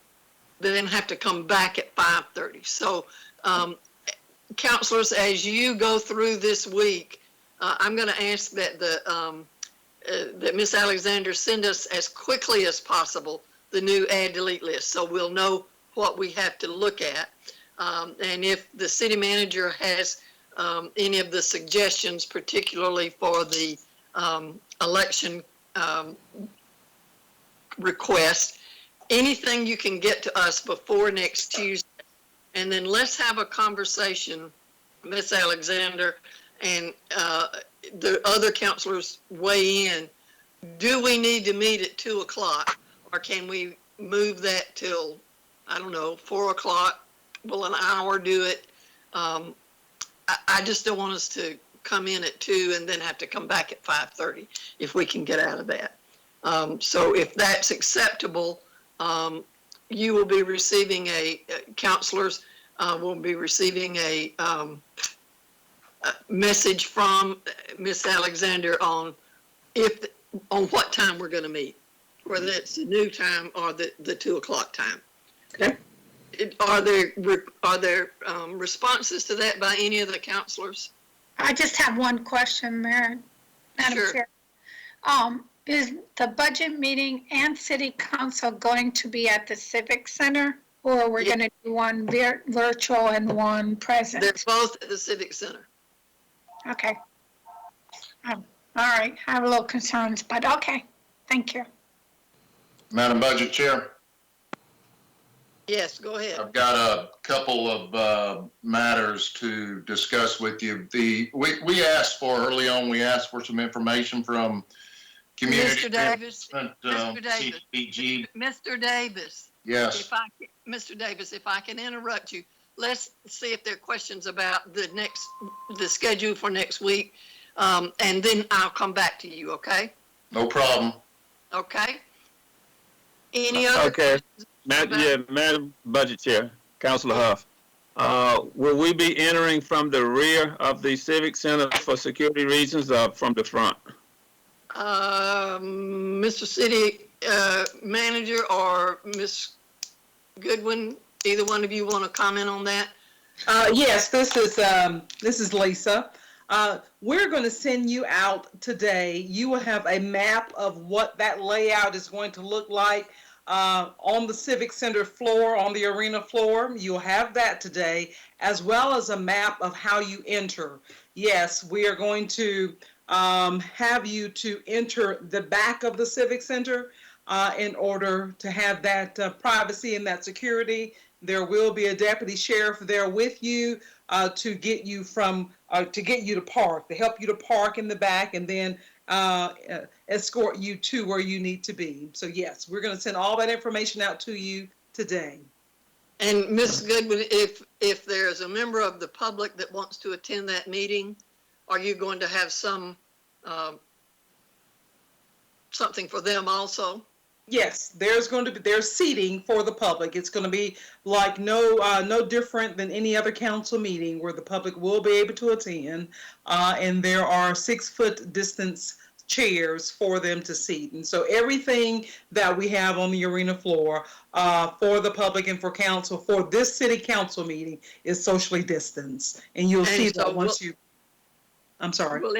then have to come back at 5:30. So, counselors, as you go through this week, I'm going to ask that that Miss Alexander send us as quickly as possible the new AddDelete list, so we'll know what we have to look at. And if the city manager has any of the suggestions, particularly for the election request, anything you can get to us before next Tuesday. And then let's have a conversation, Miss Alexander, and the other counselors weigh in. Do we need to meet at 2 o'clock, or can we move that till, I don't know, 4 o'clock? Will an hour do it? I just don't want us to come in at 2 and then have to come back at 5:30 if we can get out of that. So if that's acceptable, you will be receiving counselors will be receiving a message from Miss Alexander on what time we're going to meet, whether it's the new time or the 2 o'clock time. Okay. Are there responses to that by any of the counselors? I just have one question, Madam Chair. Is the budget meeting and city council going to be at the Civic Center, or we're going to do one virtual and one present? They're both at the Civic Center. Okay. All right. I have a little concerns, but okay. Thank you. Madam Budget Chair. Yes, go ahead. I've got a couple of matters to discuss with you. We asked for early on. We asked for some information from Community Mr. Davis. CDBG. Mr. Davis. Yes. Mr. Davis, if I can interrupt you, let's see if there are questions about the schedule for next week, and then I'll come back to you. Okay. No problem. Okay. Any other? Okay. Madam Budget Chair, Councilor Huff. Will we be entering from the rear of the Civic Center for security reasons or from the front? Mr. City Manager or Ms. Goodwin, either one of you want to comment on that? Yes, this is Lisa. We're going to send you out today. You will have a map of what that layout is going to look like on the Civic Center floor, on the arena floor. You'll have that today, as well as a map of how you enter. Yes, we are going to have you to enter the back of the Civic Center in order to have that privacy and that security. There will be a deputy sheriff there with you to get you to park, to help you to park in the back, and then escort you to where you need to be. So yes, we're going to send all that information out to you today. And Ms. Goodwin, if there's a member of the public that wants to attend that meeting, are you going to have something for them also? Yes, there's seating for the public. It's going to be like no different than any other council meeting where the public will be able to attend. And there are 6-foot distance chairs for them to seat. And so everything that we have on the arena floor for the public and for council for this city council meeting is socially distanced. And you'll see so that once you, I'm sorry. Will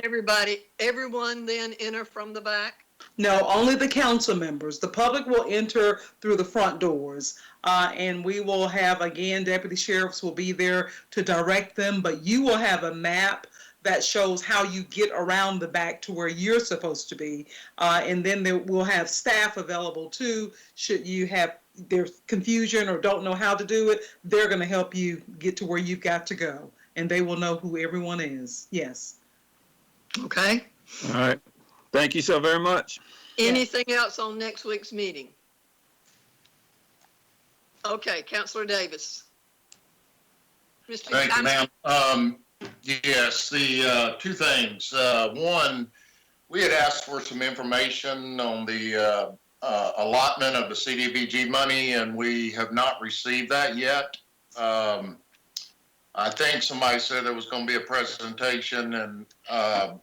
everyone then enter from the back? No, only the council members. The public will enter through the front doors. And we will have, again, deputy sheriffs will be there to direct them, but you will have a map that shows how you get around the back to where you're supposed to be. And then we'll have staff available too. Should you have there's confusion or don't know how to do it, they're going to help you get to where you've got to go. And they will know who everyone is. Yes. Okay. All right. Thank you so very much. Anything else on next week's meeting? Okay, Councilor Davis. Thank you, ma'am. Yes, the two things. One, we had asked for some information on the allotment of the CDBG money, and we have not received that yet. I think somebody said there was going to be a presentation, and I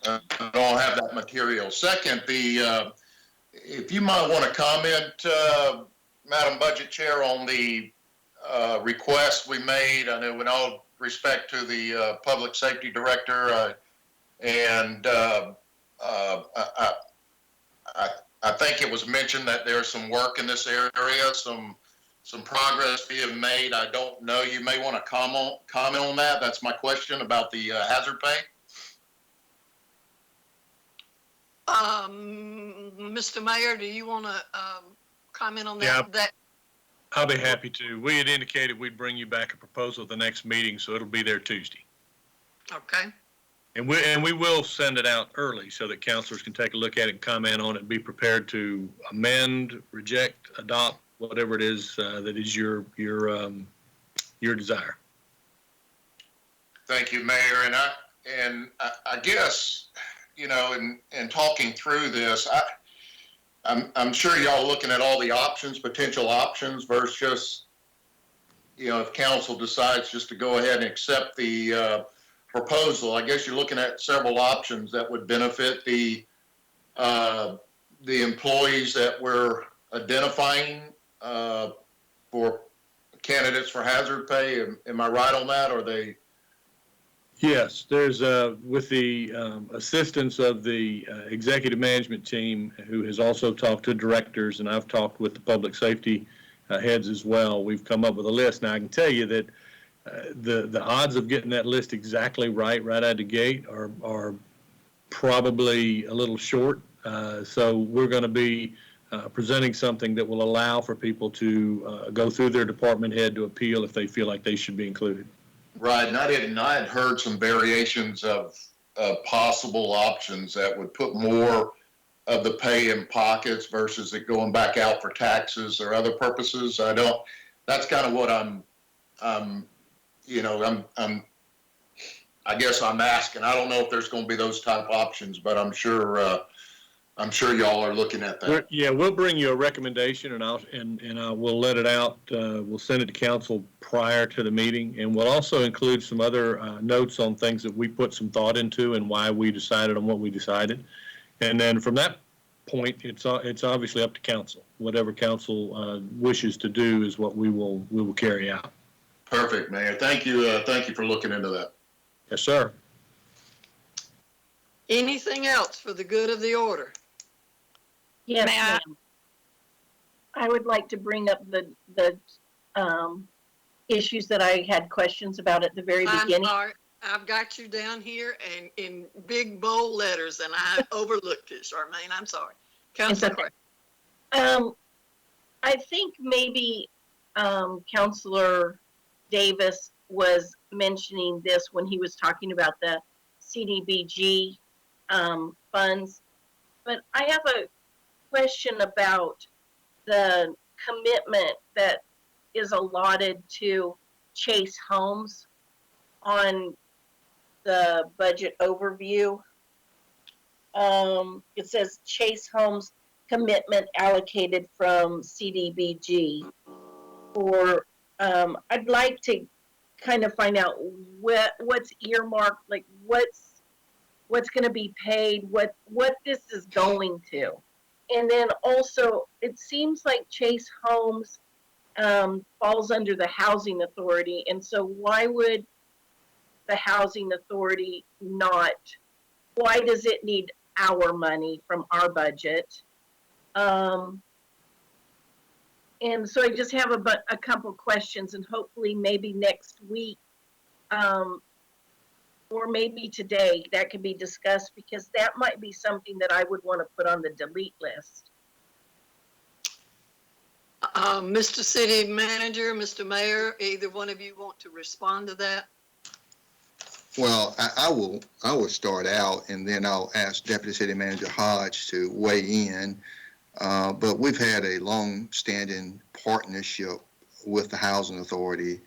don't have that material. Second, if you might want to comment, Madam Budget Chair, on the request we made. I know with all respect to the Public Safety Director, and I think it was mentioned that there's some work in this area, some progress being made. I don't know. You may want to comment on that. That's my question about the hazard pay. Mr. Mayor, do you want to comment on that? Yeah, that? I'll be happy to. We had indicated we'd bring you back a proposal at the next meeting, so it'll be there Tuesday. Okay. And we will send it out early so that counselors can take a look at it and comment on it and be prepared to amend, reject, adopt, whatever it is that is your desire. Thank you, Mayor. And I guess, you know, in talking through this, I'm sure y'all looking at all the options, potential options versus just, you know, if council decides just to go ahead and accept the proposal. I guess you're looking at several options that would benefit the employees that we're identifying for candidates for hazard pay. Am I right on that? Or they? Yes, there's with the assistance of the executive management team, who has also talked to directors, and I've talked with the public safety heads as well. We've come up with a list. Now I can tell you that the odds of getting that list exactly right out of the gate are probably a little short. So we're going to be presenting something that will allow for people to go through their department head to appeal if they feel like they should be included. Right, and I had heard some variations of possible options that would put more of the pay in pockets versus it going back out for taxes or other purposes. That's kind of what I guess I'm asking. I don't know if there's going to be those type of options, but I'm sure y'all are looking at that. We'll bring you a recommendation, and we'll let it out. We'll send it to council prior to the meeting, and we'll also include some other notes on things that we put some thought into and why we decided on what we decided. And then from that point, it's obviously up to council. Whatever council wishes to do is what we will carry out. Perfect, Mayor. Thank you. Thank you for looking into that. Yes, sir. Anything else for the good of the order? Yes, ma'am. I would like to bring up the issues that I had questions about at the very beginning. I'm sorry. I've got you down here and in big bold letters, and I overlooked it, Charmaine. I'm sorry. Councilor. I think maybe Councilor Davis was mentioning this when he was talking about the CDBG funds, but I have a question about the commitment that is allotted to Chase Homes on the budget overview. It says Chase Homes commitment allocated from CDBG. Or I'd like to kind of find out what's earmarked, like what's what's going to be paid, what this is going to. And then also, it seems like Chase Homes falls under the Housing Authority. And so why would the Housing Authority not, why does it need our money from our budget? And so I just have a couple questions, and hopefully maybe next week or maybe today that could be discussed, because that might be something that I would want to put on the delete list. Mr. City Manager, Mr. Mayor, either one of you want to respond to that? Well, I will start out, and then I'll ask Deputy City Manager Hodge to weigh in. But we've had a long-standing partnership with the Housing Authority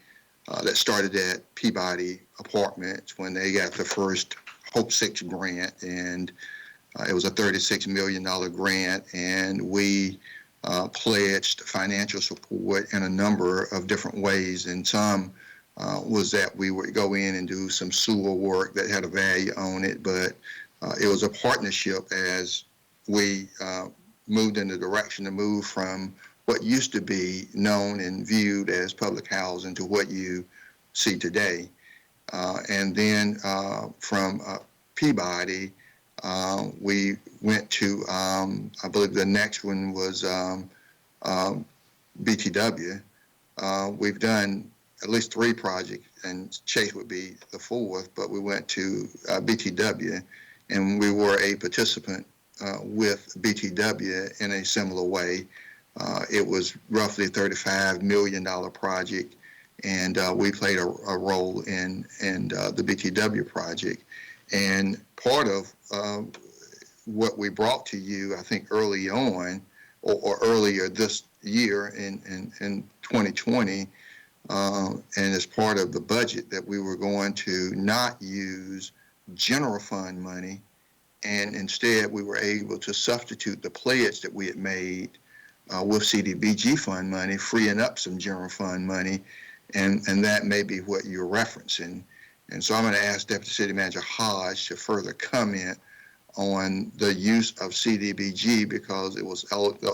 that started at Peabody Apartments when they got the first Hope 6 grant, and it was a $36 million grant, and we pledged financial support in a number of different ways, and some was that we would go in and do some sewer work that had a value on it, but it was a partnership as we moved in the direction to move from what used to be known and viewed as public housing to what you see today. And then from Peabody, we went to, I believe the next one was BTW. We've done at least 3 projects, and Chase would be the 4th, but we went to BTW, and we were a participant with BTW in a similar way. It was roughly a $35 million project, and we played a role in the BTW project. And part of what we brought to you, I think early on, or earlier this year in 2020, and as part of the budget, that we were going to not use general fund money, and instead we were able to substitute the pledge that we had made with CDBG fund money, freeing up some general fund money, and that may be what you're referencing. And so I'm going to ask Deputy City Manager Hodge to further comment on the use of CDBG, because it was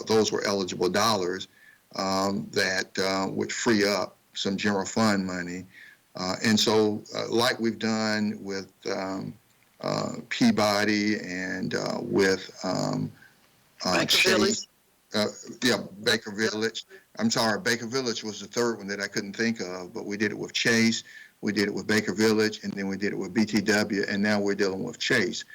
those were eligible dollars that would free up some general fund money. And so like we've done with Peabody and with Baker Village. Baker Village. I'm sorry, Baker Village was the 3rd one that I couldn't think of, but we did it with Chase, we did it with Baker Village, and then we did it with BTW, and now we're dealing with Chase.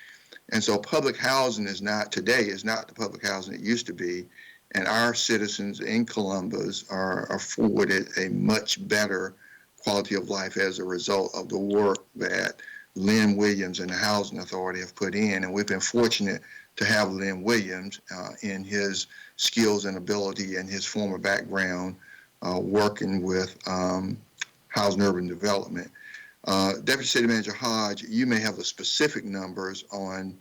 And so public housing is not the public housing it used to be, and our citizens in Columbus are afforded a much better quality of life as a result of the work that Lynn Williams and the Housing Authority have put in. And we've been fortunate to have Lynn Williams in his skills and ability and his former background working with Housing Urban Development. Deputy City Manager Hodge, you may have the specific numbers on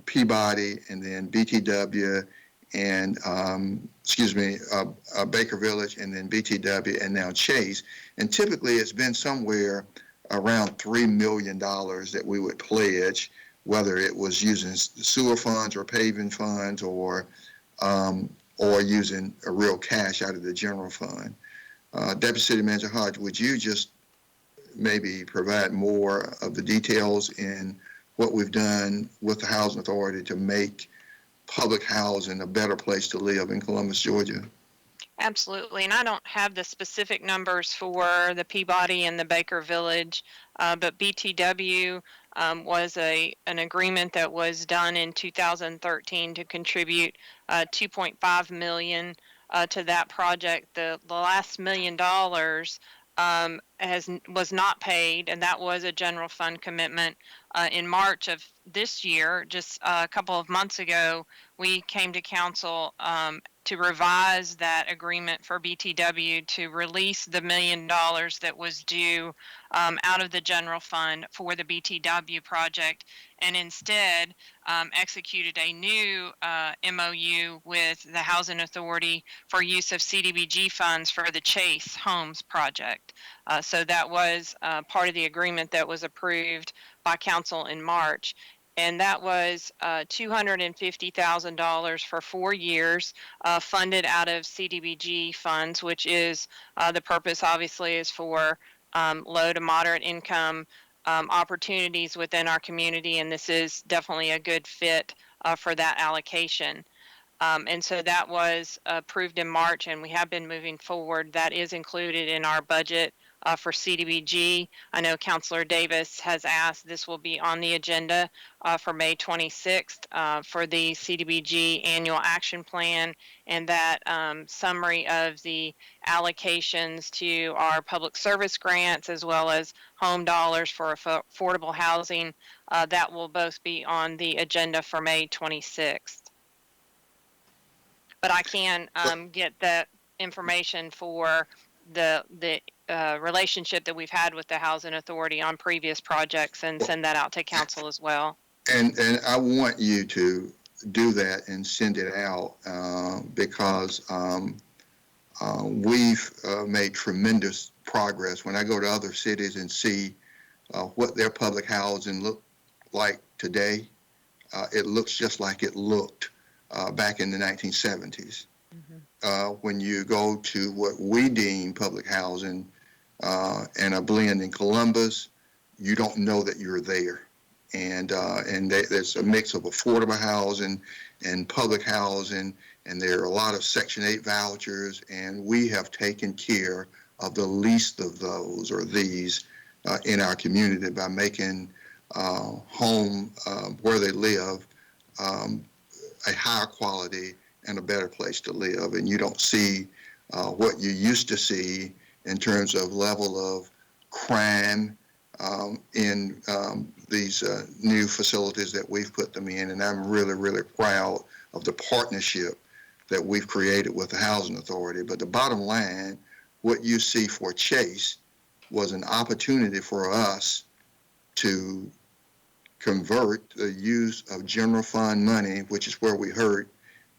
Peabody and then BTW and, Baker Village and then BTW and now Chase. And typically it's been somewhere around $3 million that we would pledge, whether it was using sewer funds or paving funds or using a real cash out of the general fund. Deputy City Manager Hodge, would you just maybe provide more of the details in what we've done with the Housing Authority to make public housing a better place to live in Columbus, Georgia? Absolutely, and I don't have the specific numbers for the Peabody and the Baker Village, but BTW was an agreement that was done in 2013 to contribute $2.5 million to that project. The last $1 million was not paid, and that was a general fund commitment. In March of this year, just a couple of months ago, we came to council to revise that agreement for BTW to release the $1 million that was due out of the general fund for the BTW project, and instead executed a new MOU with the Housing Authority for use of CDBG funds for the Chase Homes project. So that was part of the agreement that was approved by council in March. And that was $250,000 for 4 years, funded out of CDBG funds, which is the purpose obviously is for low to moderate income opportunities within our community. And this is definitely a good fit for that allocation. And so that was approved in March, and we have been moving forward. That is included in our budget for CDBG. I know Councilor Davis has asked, this will be on the agenda for May 26th for the CDBG annual action plan, and that summary of the allocations to our public service grants as well as home dollars for affordable housing, that will both be on the agenda for May 26th. But I can get that information for the relationship that we've had with the Housing Authority on previous projects and send that out to council as well. And I want you to do that and send it out because we've made tremendous progress. When I go to other cities and see what their public housing look like today, it looks just like it looked back in the 1970s. When you go to what we deem public housing and a blend in Columbus, you don't know that you're there. And there's a mix of affordable housing and public housing, and there are a lot of Section 8 vouchers, and we have taken care of the least of those or these in our community by making home where they live a higher quality and a better place to live. And you don't see what you used to see in terms of level of crime in these new facilities that we've put them in. And I'm really, really proud of the partnership that we've created with the Housing Authority. But the bottom line, what you see for Chase was an opportunity for us to convert the use of general fund money, which is where we heard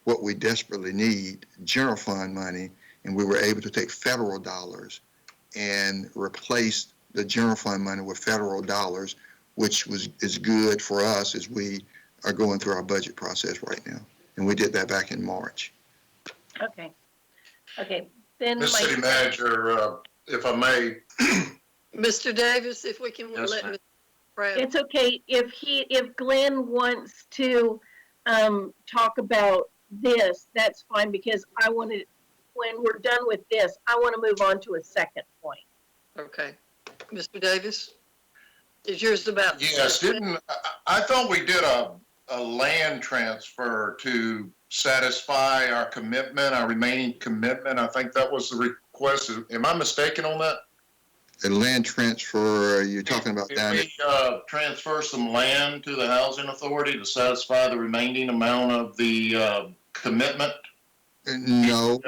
what we desperately need, general fund money, and we were able to take federal dollars and replace the general fund money with federal dollars, which is good for us as we are going through our budget process right now. And we did that back in March. Okay. Okay. Then Ms. City Manager, if I may. Mr. Davis, if we can let Mr. Brad. It's okay if Glenn wants to talk about this, that's fine, because I wanted, when we're done with this, I want to move on to a second point. Okay. Mr. Davis, is yours about? Yes, I thought we did a land transfer to satisfy our commitment, our remaining commitment. I think that was the request. Am I mistaken on that? The land transfer, you're talking about down we transfer some land to the Housing Authority to satisfy the remaining amount of the commitment? No.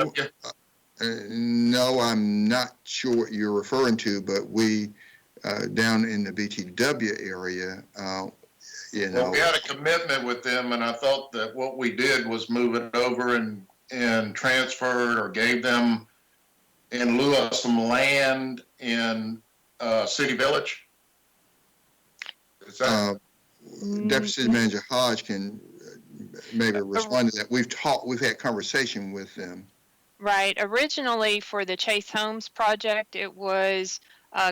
No, I'm not sure what you're referring to, but we, down in the BTW area, you know. Well, we had a commitment with them, and I thought that what we did was move it over and transferred or gave them in lieu of some land in City Village. Is that? Deputy City Manager Hodge can maybe respond to that. We've had conversation with them. Right. Originally for the Chase Homes project, it was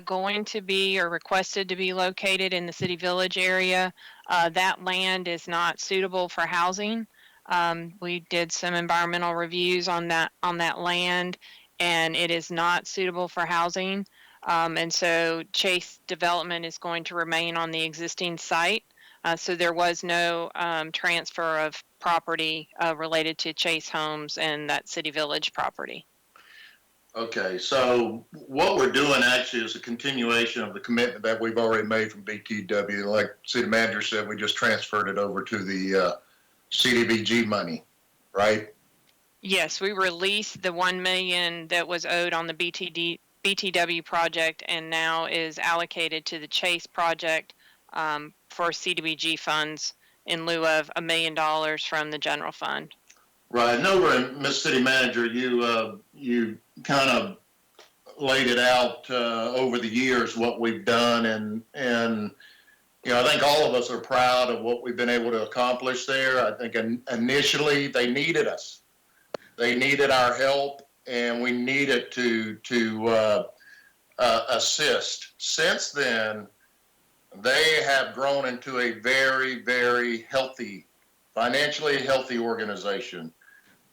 going to be or requested to be located in the City Village area. That land is not suitable for housing. We did some environmental reviews on that land, and it is not suitable for housing. And so Chase development is going to remain on the existing site. So there was no transfer of property related to Chase Homes and that City Village property. Okay, so what we're doing actually is a continuation of the commitment that we've already made from BTW. Like City Manager said, we just transferred it over to the CDBG money, right? Yes, we released the 1 million that was owed on the BTW project and now is allocated to the Chase project for CDBG funds in lieu of $1 million from the general fund. Right. And over in Mississippi Manager, you kind of laid it out over the years what we've done, and you know, I think all of us are proud of what we've been able to accomplish there. I think initially they needed us. They needed our help, and we needed to assist. Since then, they have grown into a very, very healthy, financially healthy organization.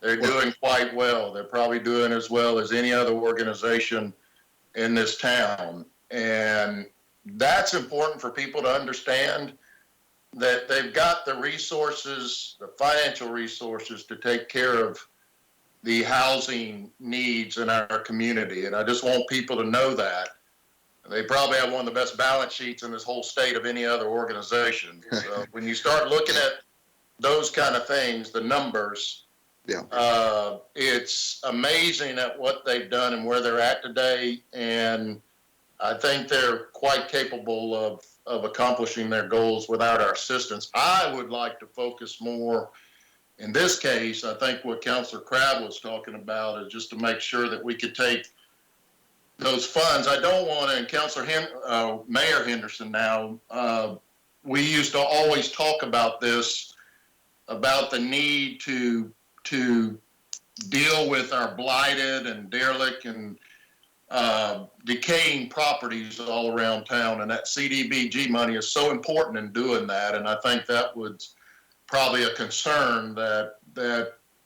They're doing quite well. They're probably doing as well as any other organization in this town. And that's important for people to understand, that they've got the resources, the financial resources to take care of the housing needs in our community. And I just want people to know that. They probably have one of the best balance sheets in this whole state of any other organization. So when you start looking at those kind of things, the numbers, it's amazing at what they've done and where they're at today. And I think they're quite capable of accomplishing their goals without our assistance. I would like to focus more, in this case, I think what Councilor Crabb was talking about is just to make sure that we could take those funds. I don't want to, and Councilor Mayor Henderson now, we used to always talk about this, about the need to deal with our blighted and derelict and decaying properties all around town, and that CDBG money is so important in doing that. And I think that was probably a concern that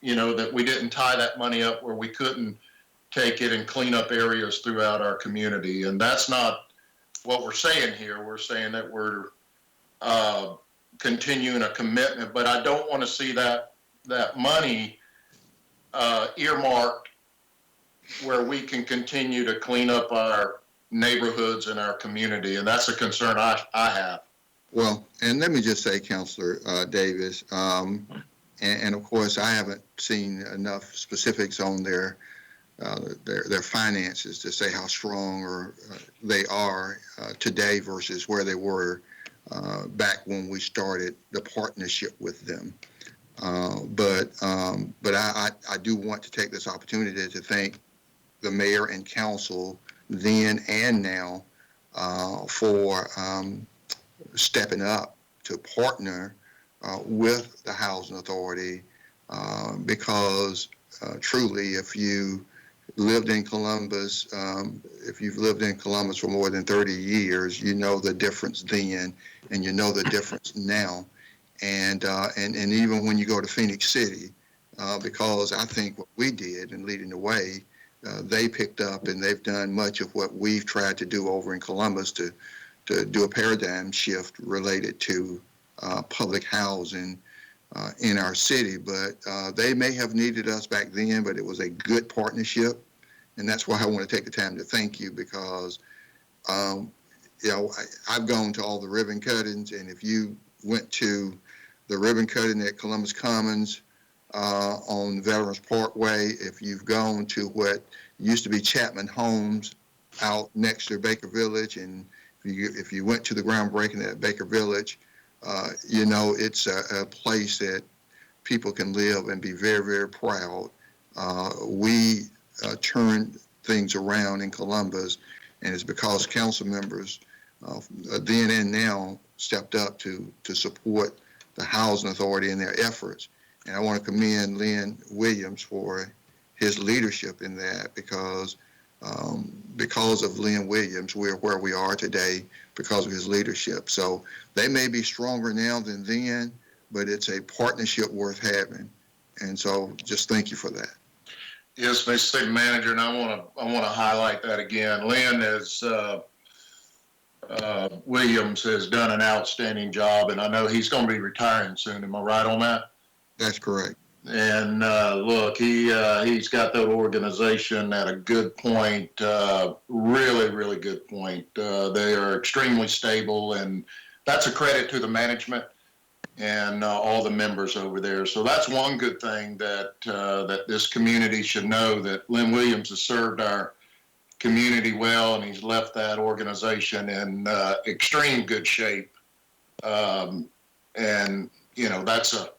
you know, that we didn't tie that money up where we couldn't take it and clean up areas throughout our community. And that's not what we're saying here. We're saying that we're continuing a commitment, but I don't want to see that money earmarked where we can continue to clean up our neighborhoods and our community. And that's a concern I have. Well, and let me just say, Councilor Davis, and of course, I haven't seen enough specifics on their finances to say how strong they are today versus where they were back when we started the partnership with them. But I do want to take this opportunity to thank the mayor and council then and now for stepping up to partner with the housing authority because truly, if you lived in Columbus, if you've lived in Columbus for more than 30 years, you know the difference then and you know the difference now. And even when you go to Phoenix City, because I think what we did in leading the way, they picked up and they've done much of what we've tried to do over in Columbus to do a paradigm shift related to public housing in our city. But they may have needed us back then, but it was a good partnership. And that's why I want to take the time to thank you, because you know, I've gone to all the ribbon cuttings, and if you went to the ribbon cutting at Columbus Commons on Veterans Parkway, if you've gone to what used to be Chapman Homes out next to Baker Village, and if you went to the groundbreaking at Baker Village, you know, it's a place that people can live and be very, very proud. We turned things around in Columbus, and it's because council members then and now stepped up to support the housing authority in their efforts. And I want to commend Lynn Williams for his leadership in that, because of Lynn Williams, we're where we are today because of his leadership. So they may be stronger now than then, but it's a partnership worth having. And so just thank you for that. Yes, Mr. City Manager, and I want to highlight that again. Lynn Williams has done an outstanding job, and I know he's going to be retiring soon. Am I right on that? That's correct. And look, he's got that organization at a good point, really, really good point. They are extremely stable, and that's a credit to the management. and all the members over there. So that's one good thing that that this community should know, that Lynn Williams has served our community well, and he's left that organization in extreme good shape. And you know, that's a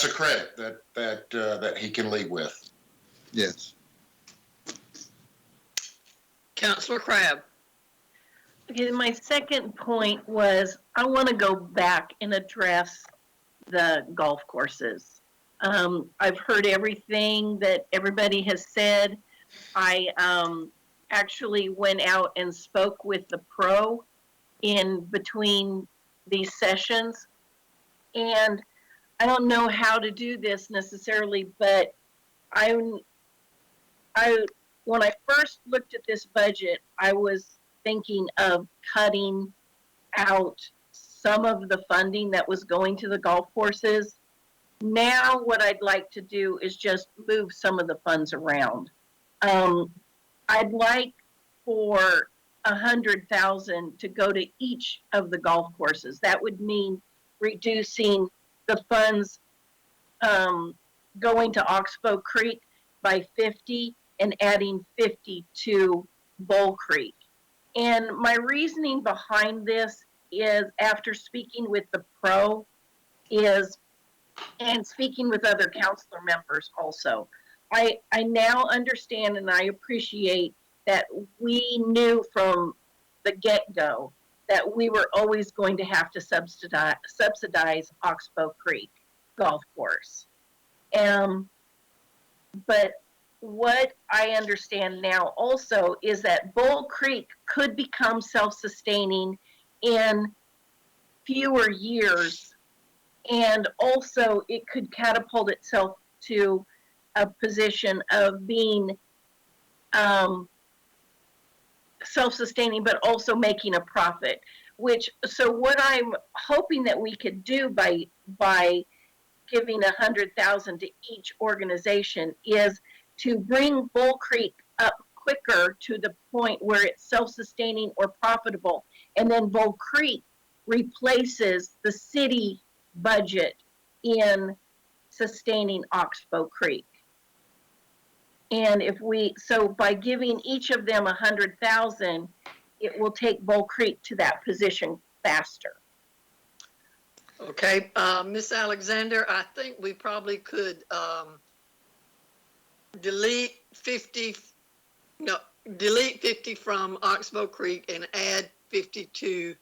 credit that he can leave with. Yes. Councilor Crabb. Okay, my second point was I want to go back and address the golf courses. I've heard everything that everybody has said. I actually went out and spoke with the pro in between these sessions. And I don't know how to do this necessarily, but when I first looked at this budget, I was thinking of cutting out some of the funding that was going to the golf courses. Now what I'd like to do is just move some of the funds around. I'd like for 100,000 to go to each of the golf courses. That would mean reducing the funds going to Oxbow Creek by 50 and adding 50 to Bull Creek. And my reasoning behind this is, after speaking with the pro, and speaking with other counselor members also, I now understand and I appreciate that we knew from the get-go that we were always going to have to subsidize Oxbow Creek Golf Course. But what I understand now also is that Bull Creek could become self-sustaining in fewer years, and also it could catapult itself to a position of being self-sustaining, but also making a profit. So what I'm hoping that we could do by giving 100,000 to each organization is to bring Bull Creek up quicker to the point where it's self-sustaining or profitable, and then Bull Creek replaces the city budget in sustaining Oxbow Creek. And so by giving each of them 100,000, it will take Bull Creek to that position faster. Okay, Ms. Alexander, I think we probably could delete 50 from Oxbow Creek and add 50 to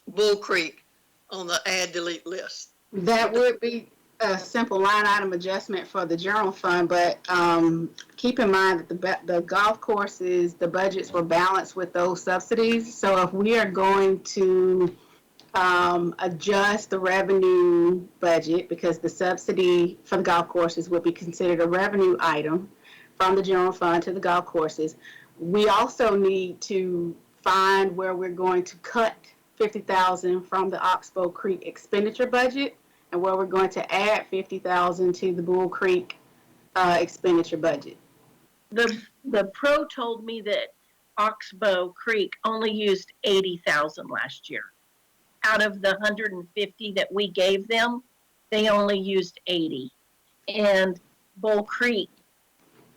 Bull Creek on the AddDelete list. That would be a simple line item adjustment for the general fund, but keep in mind that the golf courses, the budgets were balanced with those subsidies. So if we are going to adjust the revenue budget, because the subsidy for the golf courses would be considered a revenue item from the general fund to the golf courses, we also need to find where we're going to cut 50,000 from the Oxbow Creek expenditure budget, and where we're going to add 50,000 to the Bull Creek expenditure budget. The pro told me that Oxbow Creek only used 80,000 last year. Out of the 150 that we gave them, they only used 80. And Bull Creek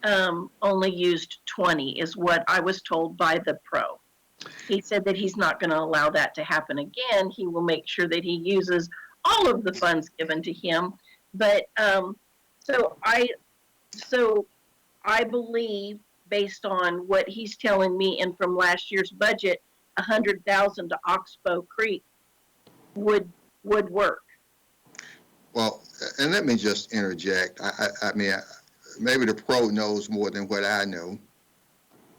only used 20, is what I was told by the pro. He said that he's not going to allow that to happen again. He will make sure that he uses all of the funds given to him. But so I believe, based on what he's telling me and from last year's budget, 100,000 to Oxbow Creek would work. Well, and let me just interject. I mean, maybe the pro knows more than what I know,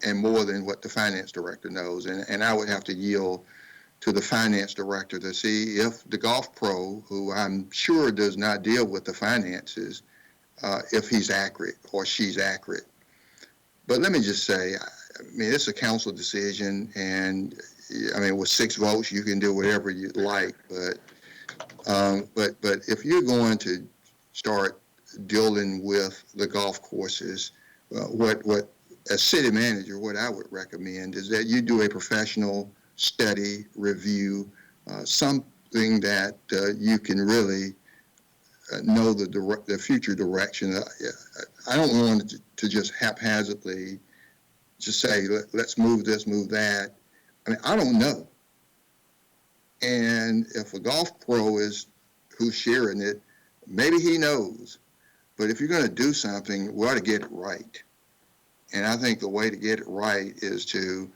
and more than what the finance director knows. And I would have to yield to the finance director to see if the golf pro, who I'm sure does not deal with the finances, if he's accurate or she's accurate. But let me just say, I mean, it's a council decision, and I mean, with 6 votes, you can do whatever you like. But if you're going to start dealing with the golf courses, what as city manager, what I would recommend is that you do a professional study, review, some something that you can really know the future direction. I don't want to just haphazardly just say, let's move this, move that. I mean, I don't know. And if a golf pro is who's sharing it, maybe he knows. But if you're going to do something, we ought to get it right. And I think the way to get it right is to,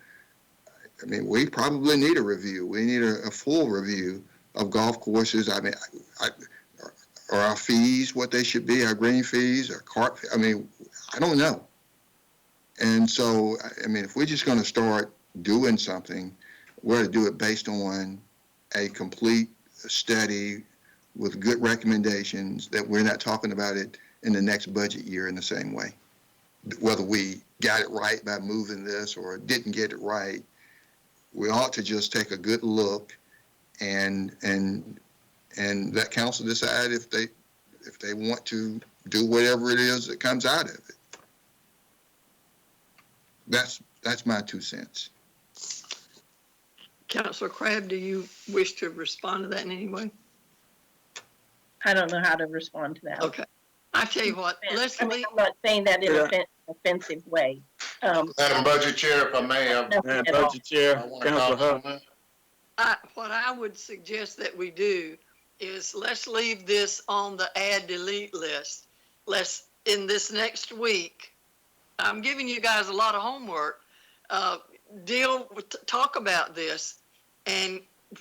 I mean, we probably need a review. We need a full review of golf courses. I mean, are our fees what they should be, our green fees, our cart, I mean, I don't know. And so, I mean, if we're just going to start doing something, we're to do it based on a complete study with good recommendations, that we're not talking about it in the next budget year in the same way. Whether we got it right by moving this or didn't get it right, we ought to just take a good look and let council decide if they want to do whatever it is that comes out of it. That's my 2 cents. Councilor Crabb, do you wish to respond to that in any way? I don't know how to respond to that. Okay. I tell you what, I'm not saying that in an offensive way. Madam Budget Chair, if I may, Madam Budget Chair, Councilor Huff. What I would suggest that we do is let's leave this on the AddDelete list. Let's, in this next week, I'm giving you guys a lot of homework, talk about this, and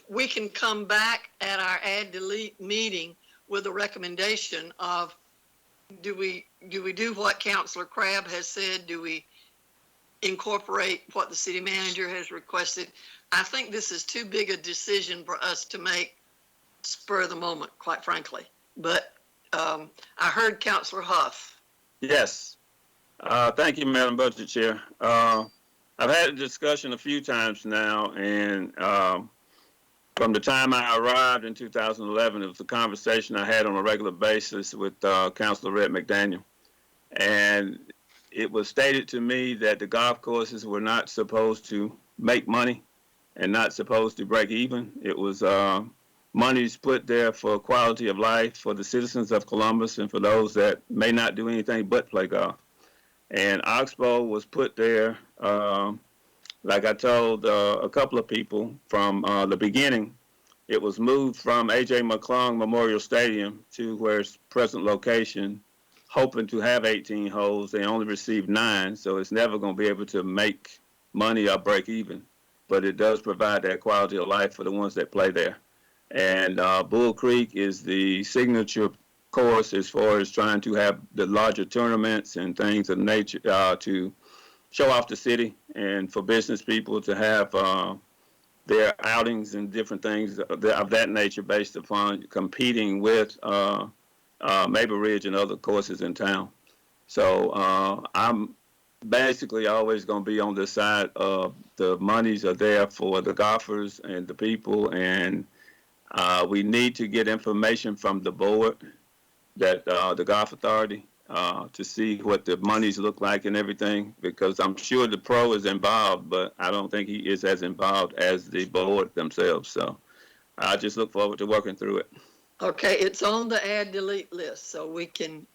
we can come back at our AddDelete meeting with a recommendation of, do we do what Councilor Crabb has said? Do we incorporate what the city manager has requested? I think this is too big a decision for us to make spur of the moment, quite frankly. But I heard Councilor Huff. Yes. Thank you, Madam Budget Chair. I've had a discussion a few times now, and from the time I arrived in 2011, it was a conversation I had on a regular basis with Councilor Red McDaniel. And it was stated to me that the golf courses were not supposed to make money and not supposed to break even. It was monies put there for quality of life for the citizens of Columbus and for those that may not do anything but play golf. And Oxbow was put there, like I told a couple of people from the beginning. It was moved from A.J. McClung Memorial Stadium to where its present location, hoping to have 18 holes. They only received 9, so it's never going to be able to make money or break even. But it does provide that quality of life for the ones that play there. And Bull Creek is the signature course as far as trying to have the larger tournaments and things of nature to show off the city and for business people to have their outings and different things of that nature based upon competing with Maple Ridge and other courses in town. So I'm basically always going to be on the side of the monies are there for the golfers and the people, and we need to get information from the board, that the Golf Authority, to see what the monies look like and everything, because I'm sure the pro is involved, but I don't think he is as involved as the board themselves. So I just look forward to working through it. Okay, it's on the AddDelete list, so we can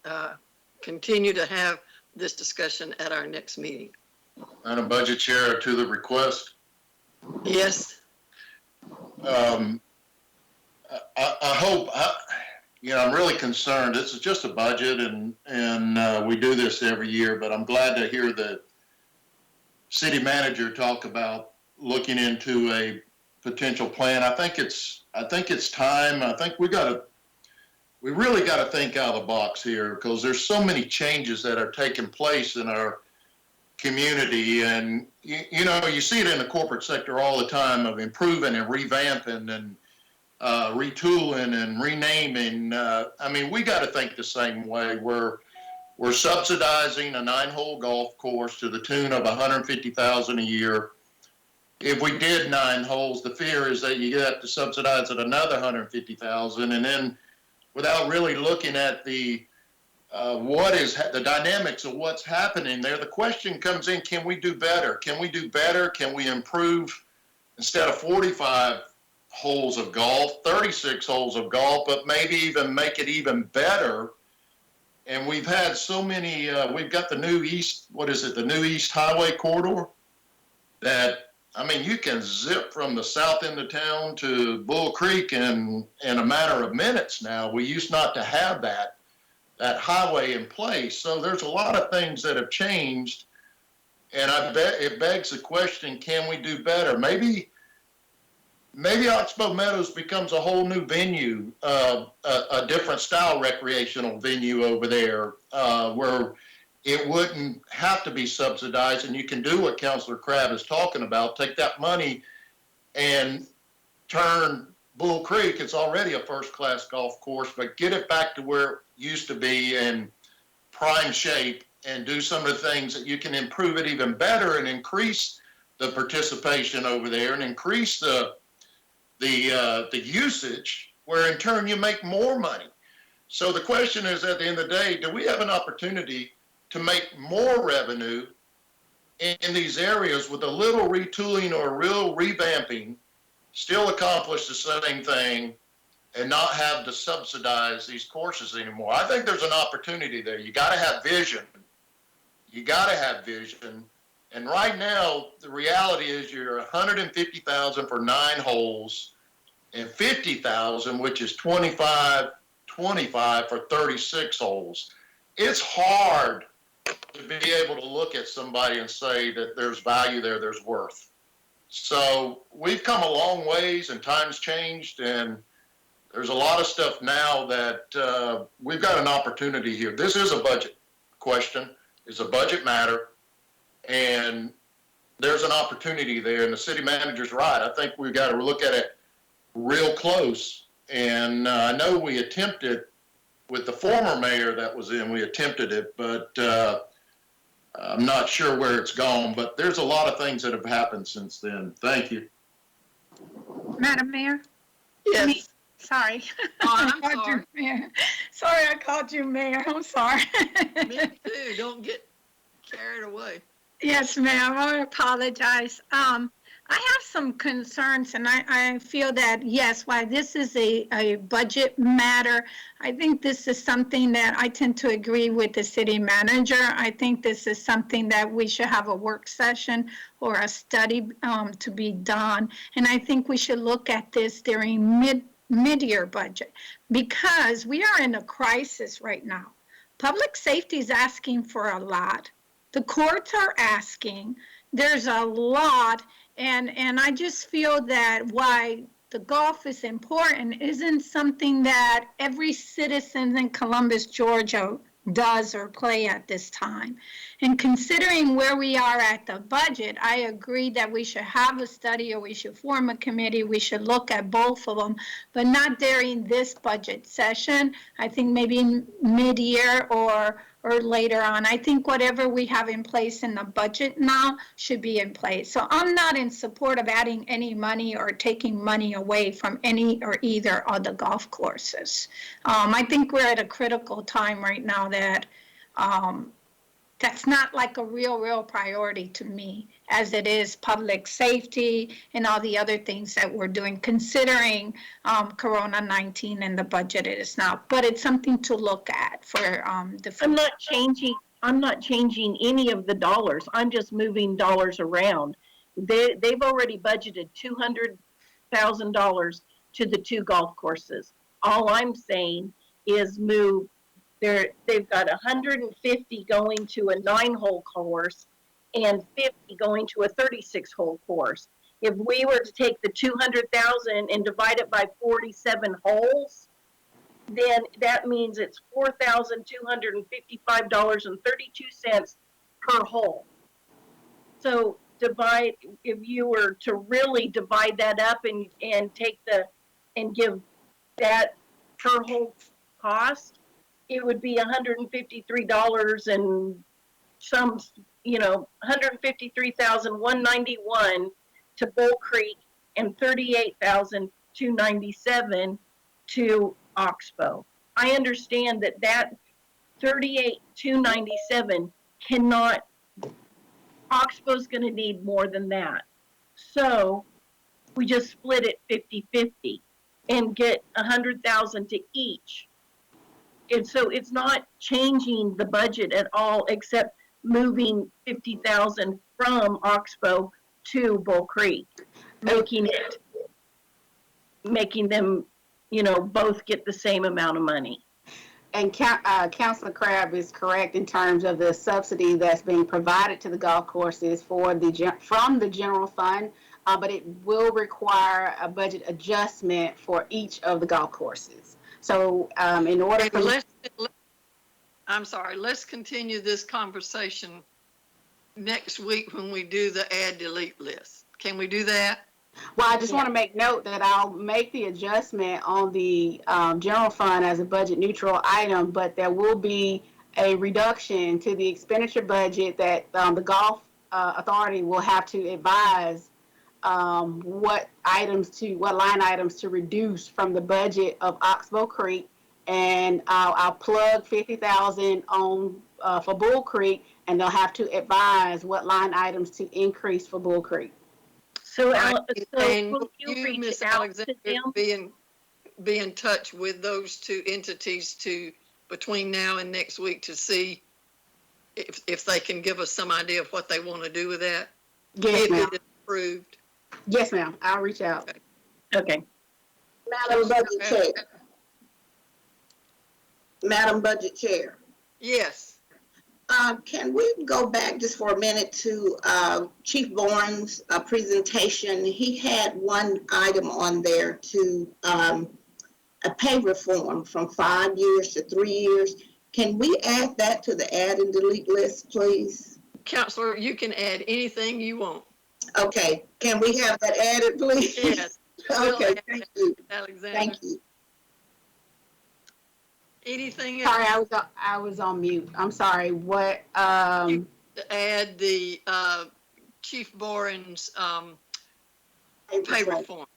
continue to have this discussion at our next meeting. Madam Budget Chair, to the request. Yes. I hope, I'm really concerned. This is just a budget, and we do this every year, but I'm glad to hear the city manager talk about looking into a potential plan. I think it's time. I think we really got to think out of the box here, because there's so many changes that are taking place in our community, and you see it in the corporate sector all the time, of improving and revamping and retooling and renaming. We got to think the same way. We're subsidizing a 9-hole golf course to the tune of $150,000 a year. If we did 9 holes, the fear is that you have to subsidize it another $150,000, and then without really looking at the dynamics of what's happening there, the question comes in: can we do better? Can we do better? Can we improve? Instead of 45 holes of golf, 36 holes of golf, but maybe even make it even better. And we've had so many, we've got the new East, what is it, the new East Highway corridor that, I mean, you can zip from the south end of town to Bull Creek in a matter of minutes now. We used not to have that highway in place. So there's a lot of things that have changed. And I bet it begs the question, can we do better? Maybe Oxbow Meadows becomes a whole new venue, a different style recreational venue over there, where it wouldn't have to be subsidized, and you can do what Councilor Crabb is talking about, take that money and turn Bull Creek, it's already a first-class golf course, but get it back to where it used to be in prime shape and do some of the things that you can improve it even better and increase the participation over there and increase the usage, where in turn you make more money. So the question is, at the end of the day, do we have an opportunity to make more revenue in these areas with a little retooling or real revamping, still accomplish the same thing and not have to subsidize these courses anymore? I think there's an opportunity there. You got to have vision. You got to have vision. And right now, the reality is you're $150,000 for 9 holes and $50,000, which is $25 for 36 holes. It's hard to be able to look at somebody and say that there's value there, there's worth. So we've come a long ways and times changed, and there's a lot of stuff now that we've got an opportunity here. This is a budget question. It's a budget matter, and there's an opportunity there, and the city manager's right. I think we've got to look at it real close, and I know we attempted with the former mayor that was in, we attempted it, but I'm not sure where it's gone, but there's a lot of things that have happened since then. Thank you. Madam Mayor? Yes. Sorry. Oh, I'm I called sorry. you mayor. Sorry, I called you mayor. I'm sorry. Me too. Don't get carried away. Yes, ma'am. I apologize. I have some concerns, and I feel that, yes, while this is a budget matter, I think this is something that I tend to agree with the city manager. I think this is something that we should have a work session or a study to be done. And I think we should look at this during mid-year budget, because we are in a crisis right now. Public safety is asking for a lot. The courts are asking. There's a lot. And I just feel that why the golf is important isn't something that every citizen in Columbus, Georgia does or play at this time. And considering where we are at the budget, I agree that we should have a study or we should form a committee. We should look at both of them, but not during this budget session. I think maybe in mid-year or later on. I think whatever we have in place in the budget now should be in place. So I'm not in support of adding any money or taking money away from any or either of the golf courses. I think we're at a critical time right now that that's not like a real priority to me, as it is public safety and all the other things that we're doing, considering Corona-19 and the budget it is now. But it's something to look at for the future. I'm not changing any of the dollars. I'm just moving dollars around. They've already budgeted $200,000 to the 2 golf courses. All I'm saying is move. They've got 150 going to a 9-hole course and 50 going to a 36-hole course. If we were to take the 200,000 and divide it by 47 holes, then that means it's $4,255.32 per hole. So if you were to really divide that up and give that per hole cost, it would be $153 and some, $153,191 to Bull Creek and $38,297 to Oxbow. I understand that $38,297 Oxbow's going to need more than that. So we just split it 50-50 and get 100,000 to each. And so it's not changing the budget at all, except moving 50,000 from Oxbow to Bull Creek, making them, both get the same amount of money. And Councilor Crabb is correct in terms of the subsidy that's being provided to the golf courses from the general fund, but it will require a budget adjustment for each of the golf courses. So in order for... let's continue this conversation next week when we do the AddDelete list. Can we do that? Well, I just want to make note that I'll make the adjustment on the general fund as a budget neutral item, but there will be a reduction to the expenditure budget that the golf authority will have to advise what line items to reduce from the budget of Oxbow Creek, and I'll plug 50,000 on for Bull Creek, and they'll have to advise what line items to increase for Bull Creek. So, and will you you, reach Ms. out Alexander, to them? be in touch with those two entities between now and next week to see if they can give us some idea of what they want to do with that? Yes, ma'am. If it is approved. Yes, ma'am. I'll reach out. Okay. Madam Budget Chair. Madam Budget Chair. Yes. Can we go back just for a minute to Chief Bourne's presentation? He had one item on there to a pay reform from 5 years to 3 years. Can we add that to the add and delete list, please? Counselor, you can add anything you want. Okay. Can we have that added, please? Yes. Okay. Thank you. Alexander. Thank you. Anything else? Sorry, I was on mute. I'm sorry. What? To add the Chief Boren's pay reform.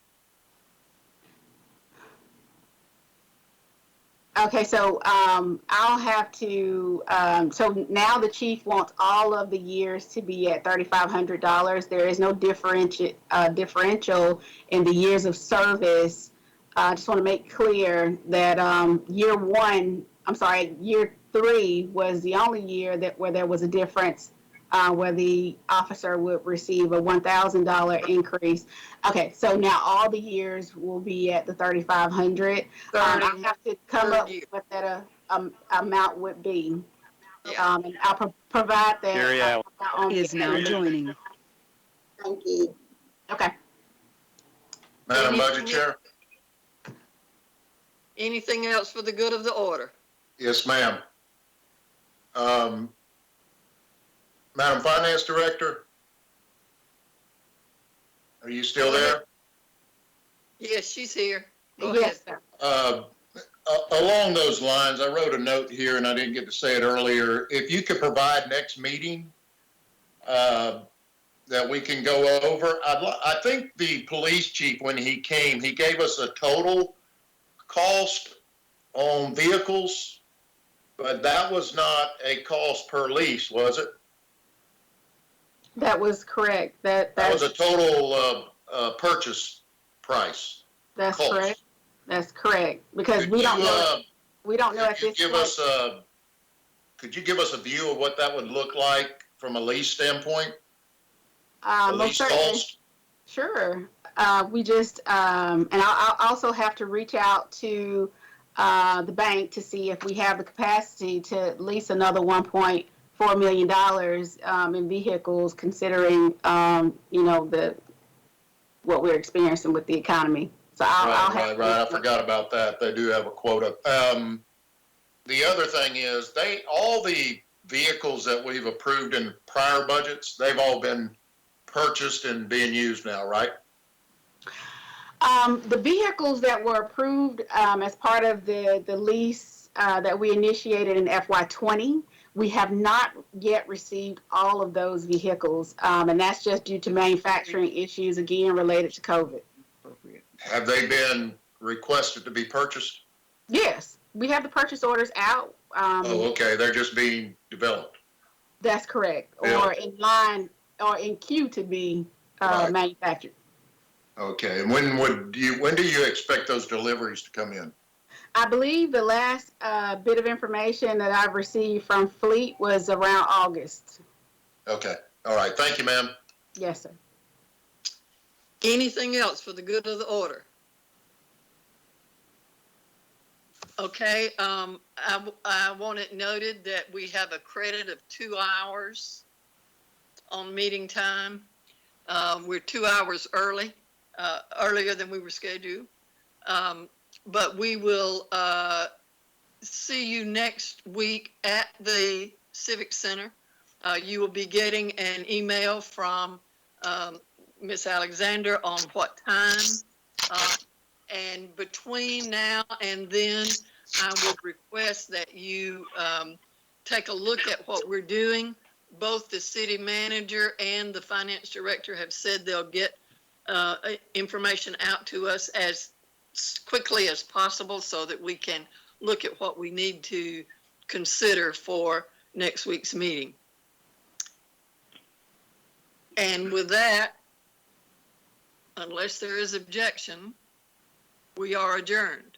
Okay, so I'll have to. So now the chief wants all of the years to be at $3,500. There is no differential in the years of service. I just want to make clear that year 3 was the only year where there was a difference, where the officer would receive a $1,000 increase. Okay, so now all the years will be at the $3,500. I have to come up with what that amount would be. And I'll provide that. Jerry is now joining. Thank you. Okay. Madam Budget Chair? Anything else for the good of the order? Yes, ma'am. Madam Finance Director? Are you still there? Yes, she's here. Go Yes, ahead. Sir. Along those lines, I wrote a note here and I didn't get to say it earlier. If you could provide next meeting that we can go over. I think the police chief, when he came, he gave us a total cost on vehicles, but that was not a cost per lease, was it? That was correct. That was a total purchase price. That's cost. correct. That's correct. Because we don't know at this point. Could you give us a view of what that would look like from a lease standpoint? Most certainly. Sure. We just, and I'll also have to reach out to the bank to see if we have the capacity to lease another $1.4 million in vehicles, considering, what we're experiencing with the economy. So I'll have Right. I forgot about that. They do have a quota. The other thing is all the vehicles that we've approved in prior budgets, they've all been purchased and being used now, right? The vehicles that were approved as part of the lease that we initiated in FY20, we have not yet received all of those vehicles, and that's just due to manufacturing issues, again, related to COVID. Have they been requested to be purchased? Yes, we have the purchase orders out. Oh, okay. They're just being developed. That's correct. Yeah. Or in line or in queue to be manufactured. Okay, and when do you expect those deliveries to come in? I believe the last bit of information that I've received from Fleet was around August. Okay, all right, thank you, ma'am. Yes, sir. Anything else for the good of the order? Okay, I want it noted that we have a credit of 2 hours on meeting time. We're 2 hours early, earlier than we were scheduled. But we will see you next week at the Civic Center. You will be getting an email from Miss Alexander on what time. And between now and then, I would request that you take a look at what we're doing. Both the city manager and the finance director have said they'll get information out to us as quickly as possible so that we can look at what we need to consider for next week's meeting. And with that, unless there is objection, we are adjourned.